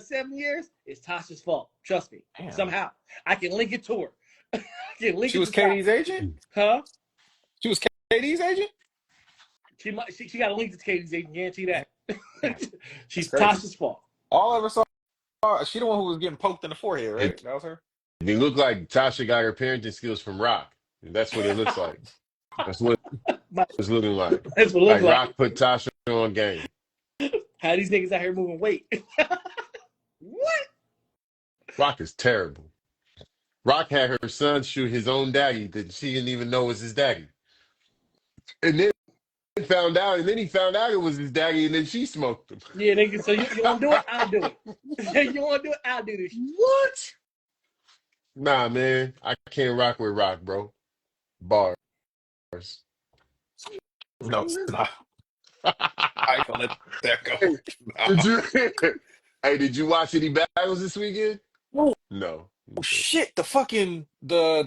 7 years, it's Tasha's fault. Trust me. Damn. Somehow I can link it to her. I can link She it was to Tasha. Katie's agent? Huh? She was Katie's agent? She got a link to Katie's agent, guarantee that. Damn, that's She's crazy. Tasha's fault. All I ever saw, she the one who was getting poked in the forehead, right? It, That was her? it looked like Tasha got her parenting skills from Rock. That's what it looks like. That's what it's looking like. That's what it looks Like like. Rock put Tasha on game. How these niggas out here moving weight. What? Rock is terrible. Rock had her son shoot his own daddy that she didn't even know was his daddy. And then found out, and then he found out it was his daddy, and then she smoked him. Yeah, nigga. So you want to do it? I'll do it. You want to do it? I'll do this. What? Nah, man. I can't rock with Rock, bro. Bars. No, it's not. I ain't gonna let that go. Hey, did No. you hey, did you watch any battles this weekend? Oh No. Okay. shit! The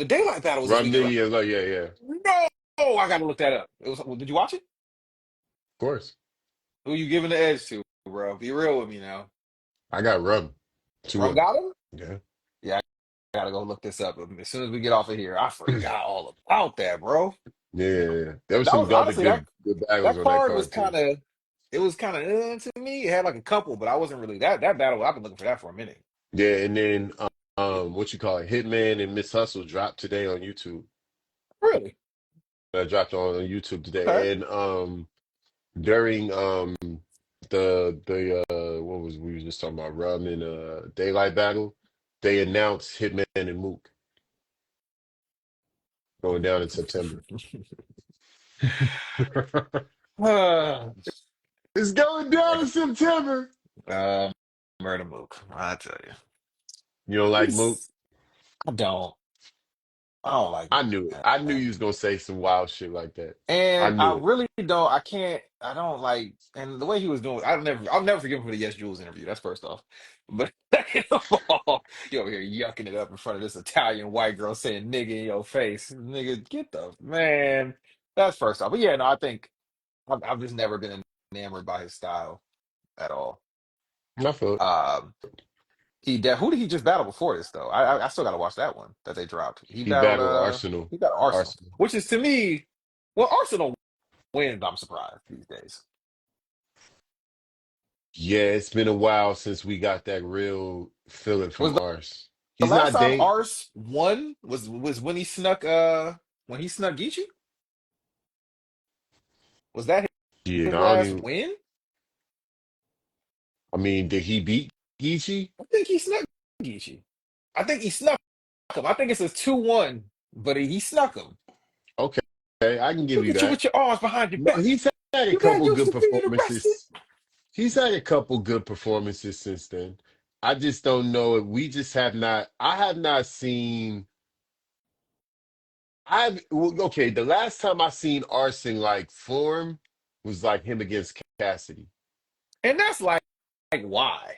daylight battle was this Rum weekend, right? Nitty is like, yeah, of No, I gotta look that up. Did you watch it? course. Who you giving the edge to, bro? Be real with me now. I got Rum. Rum 2-1. got him? Yeah. Yeah, I gotta go look this up. As soon as we get off of here, I forgot all about that, bro. Yeah. There was That some was other honestly good battles that on that card was card too. kind of it was kind of to me. It had like a couple, but I wasn't really that battle. I've been looking for that for a minute. Yeah, and then what you call it, Hitman and Miss Hustle dropped today on YouTube. Really? Dropped on YouTube Okay. today. And during the what was we were just talking about, Rum and Daylight Battle, they announced Hitman and Mook going down in September. It's going down in September. Um, Murder Mook. I tell you, You don't like Mook? he's. I don't. I don't like I knew it. that, I knew man. you was gonna say some wild shit like that. I And I knew it. really don't. I can't. I don't like. And the way he was doing, I'll never forgive him for the Yes Jules interview. That's first off. But second of all, you over here yucking it up in front of this Italian white girl saying "nigga" in your face, nigga. Get the man. That's first off. But yeah, no, I think I've just never been enamored by his style at all. I feel it. Um, who did he just battle before this though? I still got to watch that one that they dropped. He battled Arsenal. He battled Arsenal, Arsenal. which is to me, well, Arsenal wins. I'm surprised these days. Yeah, it's been a while since we got that real feeling Was from Ars. the He's last not time Dame. Ars won was when he snuck Geechee? Was that Yeah, I his don't last even. win? I mean, did he beat Geechee? I think he snuck Geechee. I think he snuck him. I think it's a 2-1, but he snuck him. Okay, I can give Look you at you that. with your arms behind your No, back. he's had a You man couple used good to being arrested. performances. He's had a couple good performances since then. I just don't know if we just have not. I have not seen. Okay. The last time I seen Arson like form was like him against Cassidy, And that's like why?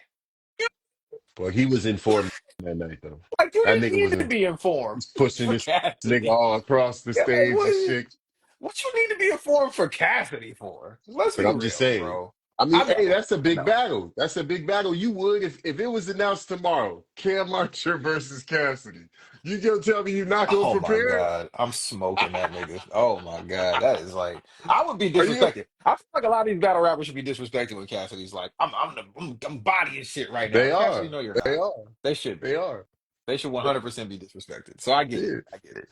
but he was in form that night though. Like you That didn't nigga need to was be informed pushing for this nigga Cassidy. all across the Yeah, like stage and shit. what you need to be informed for Cassidy for? Let's But be I'm just real, saying. bro. I mean, I hey, know, that's a I big know. battle. That's a big battle. You would if it was announced tomorrow. Cam Archer versus Cassidy. You gonna tell me you're not gonna Oh my prepare? God, I'm smoking that nigga. Oh my God, that is like I would be Are you? disrespected. I feel like a lot of these battle rappers should be disrespected when Cassidy's like, I'm bodying shit right now. They Cassidy, are. no, you're They not. are. They should They be. are. They should 100% be disrespected. So I get it. Yeah. I get it.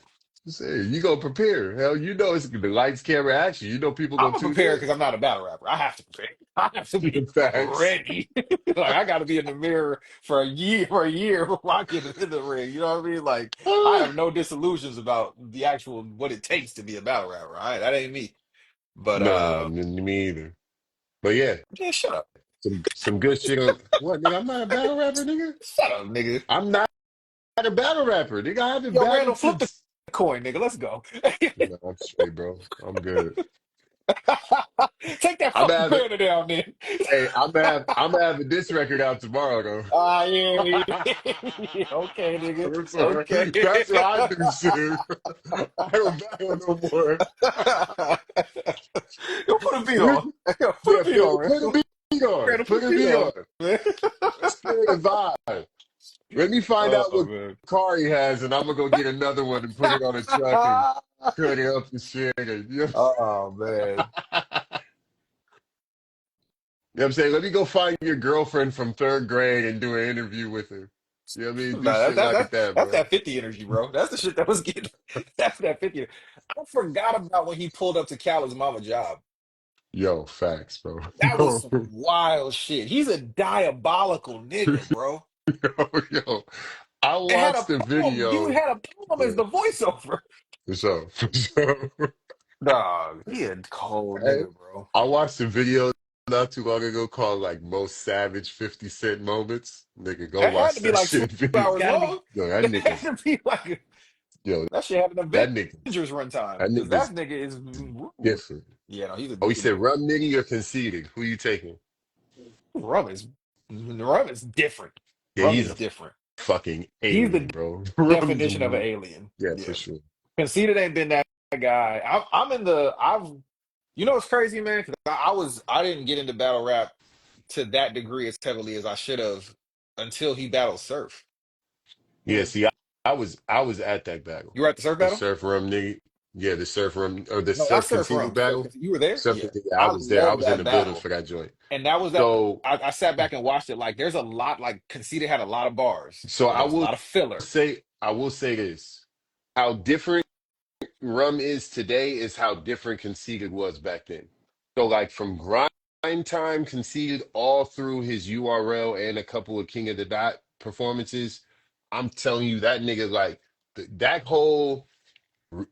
Say, you gonna prepare. Hell, you know it's the lights, camera, action. You know people I'm gonna gonna tune prepare in. because I'm not a battle rapper. I have to prepare. I have to be Facts. ready. Like I got to be in the mirror for a year before I get in the ring. You know what I mean? Like I Ah, have no disillusions about the actual what it takes to be a battle rapper. All right, that ain't me. But no, me either. But yeah, yeah, shut up, some good shit on what nigga, I'm not a battle rapper, nigga. shut up, nigga. I'm not a battle rapper, nigga. I haven't Yo, Randall, battled flip the since. coin, nigga. Let's go. No, I'm straight, bro. I'm good. Take that I'm fucking having banner down, then. hey, I'm having this record out tomorrow though. Ah, yeah, yeah. Okay, nigga. I'm sorry. Okay. That's what I do shit. I don't battle no more. Yo, put a beat on. Yo, put Yeah, a beat on, put a Randall. beat on. Randall, put Put a a beat beat on, on. man. Let's create a vibe. Let me find out Oh, what man. car he has, and I'm gonna go get another one and put it on a truck and cut it up and shit. And, you know Oh, man. what I'm saying? Let me go find your girlfriend from third grade and do an interview with her. You know what I mean? Do Nah, shit like that, that's bro. that 50 energy, bro. That's the shit that was getting. That's that 50. I forgot about when he pulled up to Call's mama job. Yo, facts, bro. That was Yo, some wild shit. He's a diabolical nigga, bro. yo. I And had watched a the poem. Dude video. had a poem as Yeah, the voiceover. for sure, for sure. Dog, he a cold Hey, nigga, bro. I watched the video not too long ago called like most savage 50 Cent moments. Nigga, go That had watch to be that like two shit video. hours Gotta be. long. Yo, that That nigga's had to be like yo, that shit had an that nigga, Avengers runtime that because that nigga's nigga is woo. different. Yeah, no, Oh, he he's a said, different "Rum nigga, you're conceding. Who you taking?" Rum is different. Yeah, Rum he's is a different. fucking He's alien, the bro. Rum's definition of an a, alien. yeah, for Yeah, sure. Conceited ain't been that guy. I'm in the I've you know what's crazy, man? 'Cause I didn't get into battle rap to that degree as heavily as I should have until he battled Surf. Yeah, Mm. see, I was at that battle. You were at the Surf The battle? surf rum nigga, yeah, the surf rum or the No, not surf Surf conceding Rum. Surf. battle. You were there? Surf, Yeah, yeah, I I was there. I love was in that the building battle. for that joint. And that was that. So, I sat back and watched it. Like, there's a lot. Like, Conceited had a lot of bars, so but there was a lot of filler. I will say this: how different rum is today is how different conceded was back then. So, like from grind time, conceded all through his URL and a couple of King of the Dot performances. I'm telling you, that nigga like that whole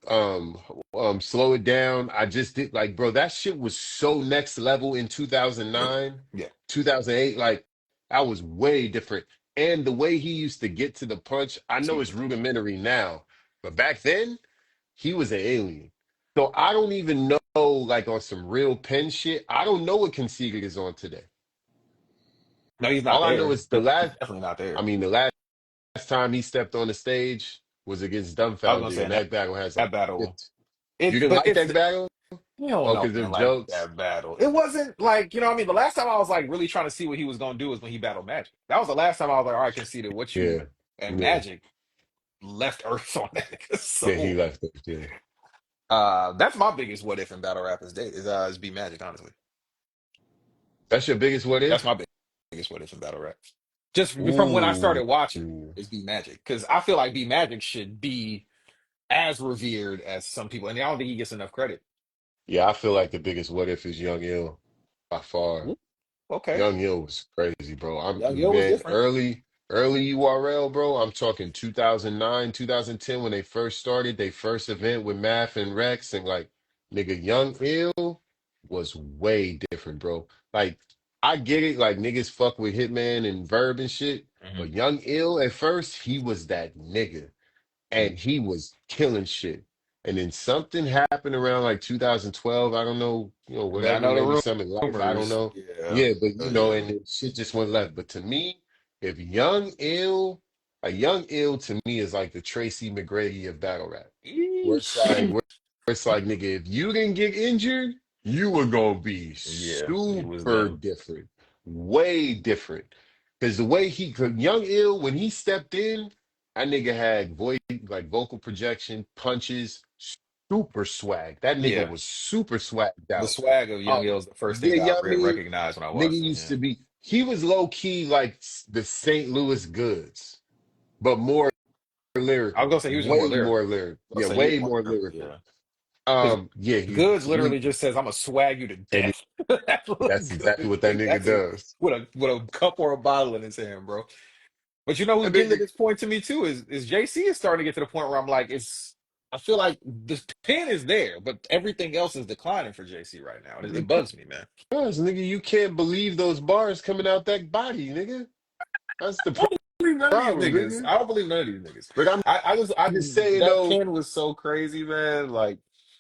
um slow it down. I just did like, bro, that shit was so next level in Yeah. 2009, Yeah. 2008. Like, I was way different. And the way he used to get to the punch, I know Excuse it's me. rudimentary now, but back then he was an alien. So I don't even know, like on some real pen shit, I don't know what Conceited is on today. No, he's not All I know there. is the He's last, definitely not I there. mean, the last time he stepped on the stage was against I was gonna Dumbfounded, say and in that, that battle has like, that battle. you It's didn't but like it's that battle? hell Oh, no, because man. of Like jokes? that battle. It wasn't like, you know what I mean? The last time I was like really trying to see what he was gonna do was when he battled Magic. That was the last time I was like, all right, Conceited, what you Yeah. and Yeah. Magic left Earth on that nigga. Yeah, he So left it. Yeah. that's my biggest what if in battle rap is be Magic, honestly. That's your biggest what That's if? my biggest what if in battle rap. Just from when I Ooh. started watching is be Magic. Because I feel like be Magic should be as revered as some people, and I don't think he gets enough credit. Yeah, I feel like the biggest what if is Young Ill by far. Ooh, okay. Young Ill was crazy, bro. I'm Young Yo was man, different. early URL, bro. I'm talking 2009, 2010 when they first started, they first event with Math and Rex and like nigga Young Ill was way different, bro. Like I get it, like niggas fuck with Hitman and Verb and shit, Mhm. but Young Ill at first, he was that nigga. And he was killing shit. And then something happened around like 2012. I don't know, I mean, I whatever, know maybe the something in life. I don't rumors. know. Yeah. Yeah, but Yeah. and then shit just went left. But to me, if Young Ill, a Young Ill to me is like the Tracy McGrady of battle rap. Where it's like, Eesh. where it's like, nigga, if you didn't get injured, you were gonna be Yeah, he was super them. different, way different. Because the way cause Young Ill, when he stepped in, that nigga had voice, like vocal projection, punches, super swag. That nigga Yeah. was super swagged The out. swag of Young Um, Ill is the first yeah, thing I yeah, I mean, recognized when I nigga watched him. used Yeah. to be, he was low key like the St. Louis Goods, but more I was lyrical, gonna say he was just more way lyrical. more lyrical. I was Yeah, gonna say he was way more more lyrical. lyrical. Yeah. Because Yeah, he Goods he literally just says, "I'm gonna swag you to and death." That's what that's exactly Goods what that think. nigga That's it. does. With a cup or a bottle in his hand, bro. But you know who's That getting to nigga, this point to me too is JC is starting to get to the point where I'm like, it's. I feel like the pen is there, but everything else is declining for JC right now. It bugs me, man. because nigga, you can't believe those bars coming out that body, nigga. That's the I don't believe none of these problem, niggas. nigga. I don't believe none of these niggas. But I I'm just saying that though, pen was so crazy, man. Like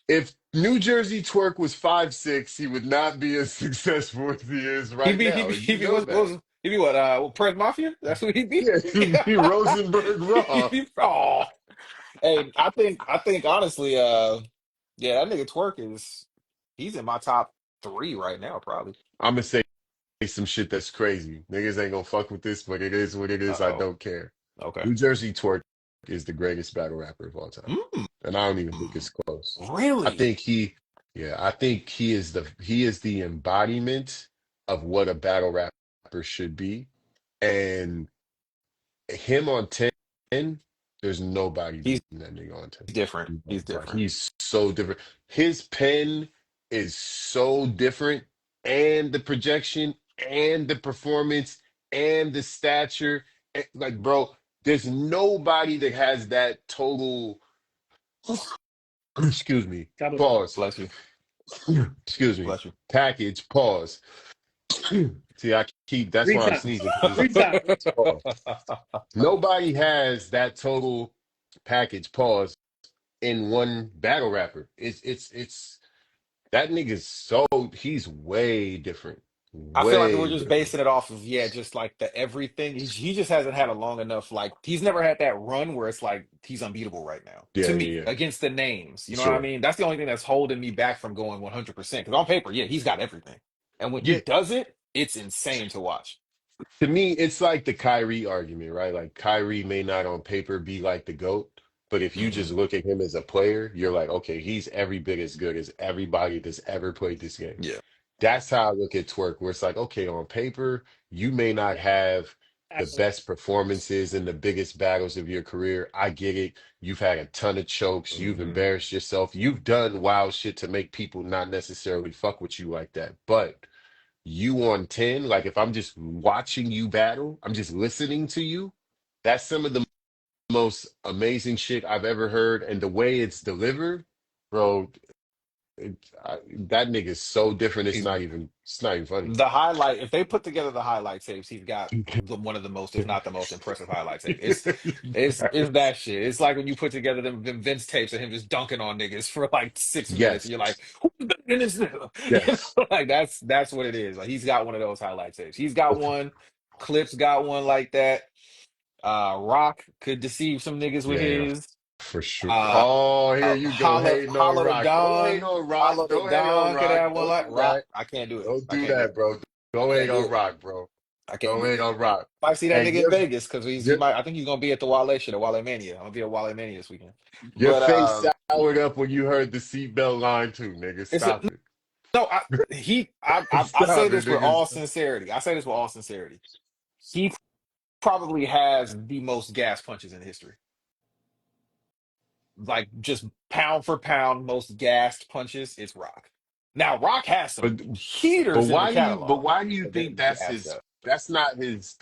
if New Jersey Twerk was 5'6", he would not be as successful as he is right now, and you know what that. was he be what Press Mafia? That's what he be. Yeah, he'd be Rosenberg He Raw. be oh. Hey, I think honestly, yeah, that nigga Twerk is he's in my top three right now, probably. I'm gonna say some shit that's crazy. Niggas ain't gonna fuck with this, but it is what it is. I Uh-oh. don't care. Okay. New Jersey Twerk is the greatest battle rapper of all time, Mm, and I don't even think it's close. I really? think yeah, I think he is the embodiment of what a battle rapper should be, and him on 10, there's nobody He's beating that nigga on 10. different. He's Like different. he's so different. His pen is so different, and the projection, and the performance, and the stature. Like, bro, there's nobody that has that total. Excuse me. Type of Pause. Bless you. Excuse me. Bless you. Package. Pause. See, I keep. That's three why I'm times. sneezing because Three times. it's pause. Nobody has that total package. Pause in one battle rapper. It's that nigga's so he's way different. I feel like we're Way just different. basing it off of just like the everything. He just hasn't had a long enough like he's never had that run where it's like he's unbeatable right now. Yeah, To yeah, me, yeah. against the names, you know what I Sure. mean? That's the only thing that's holding me back from going 100%. Because on paper, yeah, he's got everything, and when he Yeah. does it, it's insane to watch. To me, it's like the Kyrie argument, right? Like Kyrie may not on paper be like the GOAT, but if you Hmm. just look at him as a player, you're like, okay, he's every bit as good as everybody that's ever played this game. Yeah, That's how I look at Twerk, where it's like, okay, on paper, you may not have the Absolutely. best performances in the biggest battles of your career. I get it. You've had a ton of chokes. You've hmm embarrassed yourself. You've done wild shit to make people not necessarily fuck with you like that. But you on 10, like if I'm just watching you battle, I'm just listening to you. That's some of the most amazing shit I've ever heard, and the way it's delivered, bro. That nigga's so different. It's not even funny. The highlight, if they put together the highlight tapes, he's got one of the most, if not the most impressive highlight tape. It's that shit. It's like when you put together them Vince tapes of him just dunking on niggas for like 6 minutes, and Yes, you're like, who's better than this nigga? You yes, know, like that's what it is. Like he's got one of those highlight tapes. He's got one. Clips got one like that. Rock could deceive some niggas with yeah, his. for sure. Uh, Oh, here you go, hating on Hollow the Rock. Don't hate Don, on Rock. Hollow the Don't hate on Don could Rock. have one Don't like do Rock. that. I can't do it. Don't I do can't do that, it. bro. Don't I hate can't do on it. Rock, bro. I can't Don't do hate it. on Rock. Might see that Hey, nigga in Vegas because he your might. I think he's gonna be at the Wale shit, at Wale Mania. I'm gonna be at Wale Mania this weekend. your But face soured up when you heard the seatbelt line too, nigga. it's a, Stop it. no. I say Stop it, this with all nigga. sincerity. I say this with all sincerity. He probably has the most gas punches in history. Like just pound for pound, most gassed punches. It's Rock. Now Rock has some But heaters in the but catalog, why do you but they're think that's gassed his up. that's not his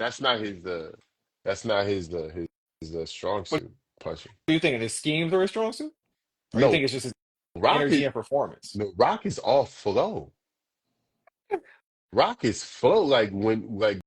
strong What suit punching. do you think? His schemes are his strong suit, or you think No, it's just his Rock energy is and performance? no Rock is all flow. Rock is flow like when like